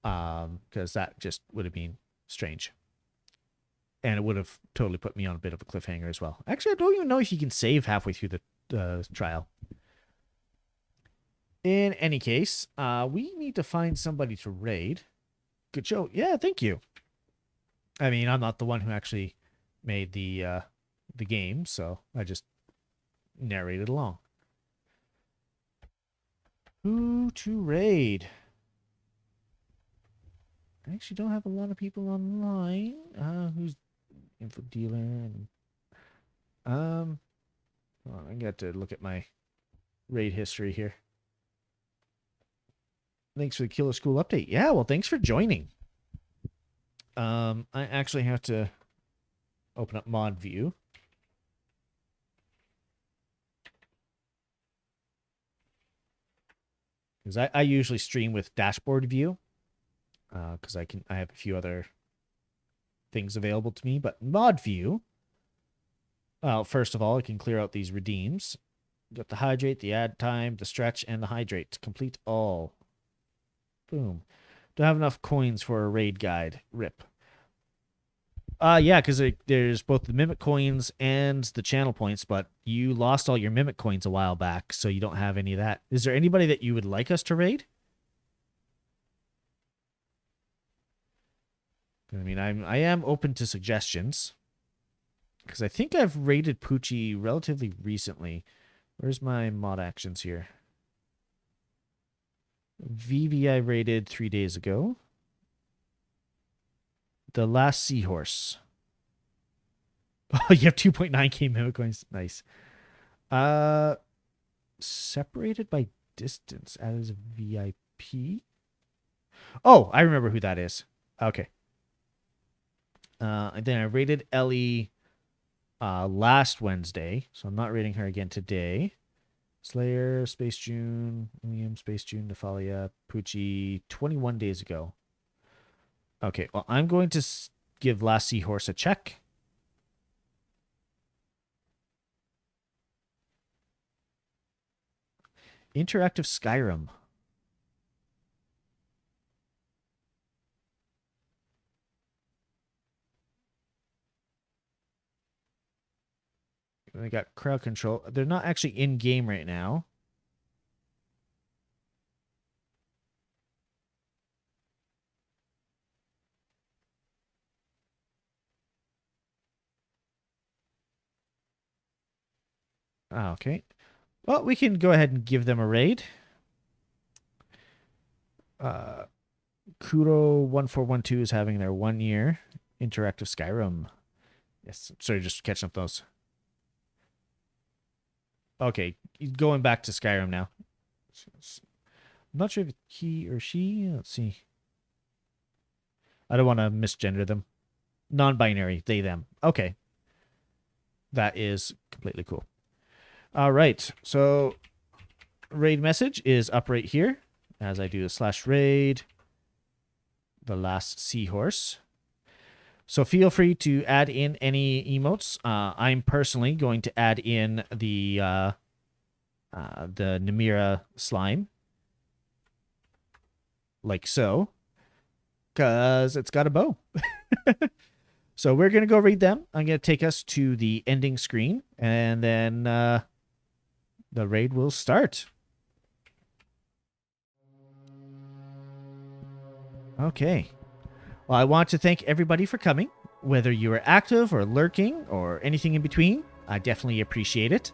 Because that just would have been strange. And it would have totally put me on a bit of a cliffhanger as well. Actually, I don't even know if you can save halfway through the trial. In any case, we need to find somebody to raid. Good show. Yeah, thank you. I mean, I'm not the one who actually made the game, so I just narrated along. Who to raid? I actually don't have a lot of people online. Who's info dealer? And well, I got to look at my raid history here. Thanks for the Killer School update. Yeah, well, thanks for joining. I actually have to open up mod view. Because I usually stream with dashboard view. Because I have a few other things available to me. But mod view, well, first of all, I can clear out these redeems. Got the hydrate, the add time, the stretch, and the hydrate. Complete all. Boom. Don't have enough coins for a raid guide. RIP. Yeah, because there's both the Mimic coins and the channel points, but you lost all your Mimic coins a while back, so you don't have any of that. Is there anybody that you would like us to raid? I mean, I am open to suggestions. Because I think I've rated Poochie relatively recently. Where's my mod actions here? VV I rated 3 days ago. The Last Seahorse. Oh, you have 2.9k memo coins. Nice. Separated by distance as a VIP. Oh, I remember who that is. Okay. And then I rated Ellie last Wednesday, so I'm not rating her again today. Slayer, Space June, William, Space June, Nephalia, Poochie, 21 days ago. Okay, well, I'm going to give Last Seahorse a check. Interactive Skyrim. They got crowd control. They're not actually in game right now. Ah, okay. Well, we can go ahead and give them a raid. Kuro1412 is having their 1 year interactive Skyrim. Yes, sorry, just catching up those. Okay, going back to Skyrim now. I'm not sure if he or she. Let's see. I don't want to misgender them. Non-binary, they, them. Okay. That is completely cool. All right, so raid message is up right here as I do the /raid, the Last Seahorse. So feel free to add in any emotes. I'm personally going to add in the Namira slime, like so, because it's got a bow. So we're going to go read them. I'm going to take us to the ending screen, and then the raid will start. Okay. Well, I want to thank everybody for coming, whether you were active or lurking or anything in between. I definitely appreciate it.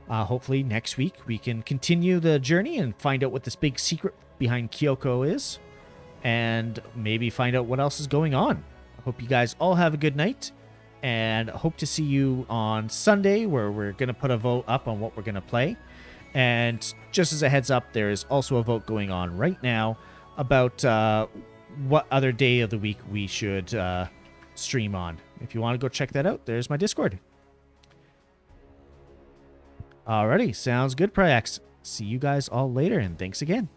Hopefully next week we can continue the journey and find out what this big secret behind Kyoko is, and maybe find out what else is going on. I hope you guys all have a good night, and hope to see you on Sunday, where we're going to put a vote up on what we're going to play. And just as a heads up, there is also a vote going on right now about what other day of the week we should stream on. If you want to go check that out, there's my Discord. Alrighty, sounds good, Pryax. See you guys all later, and thanks again.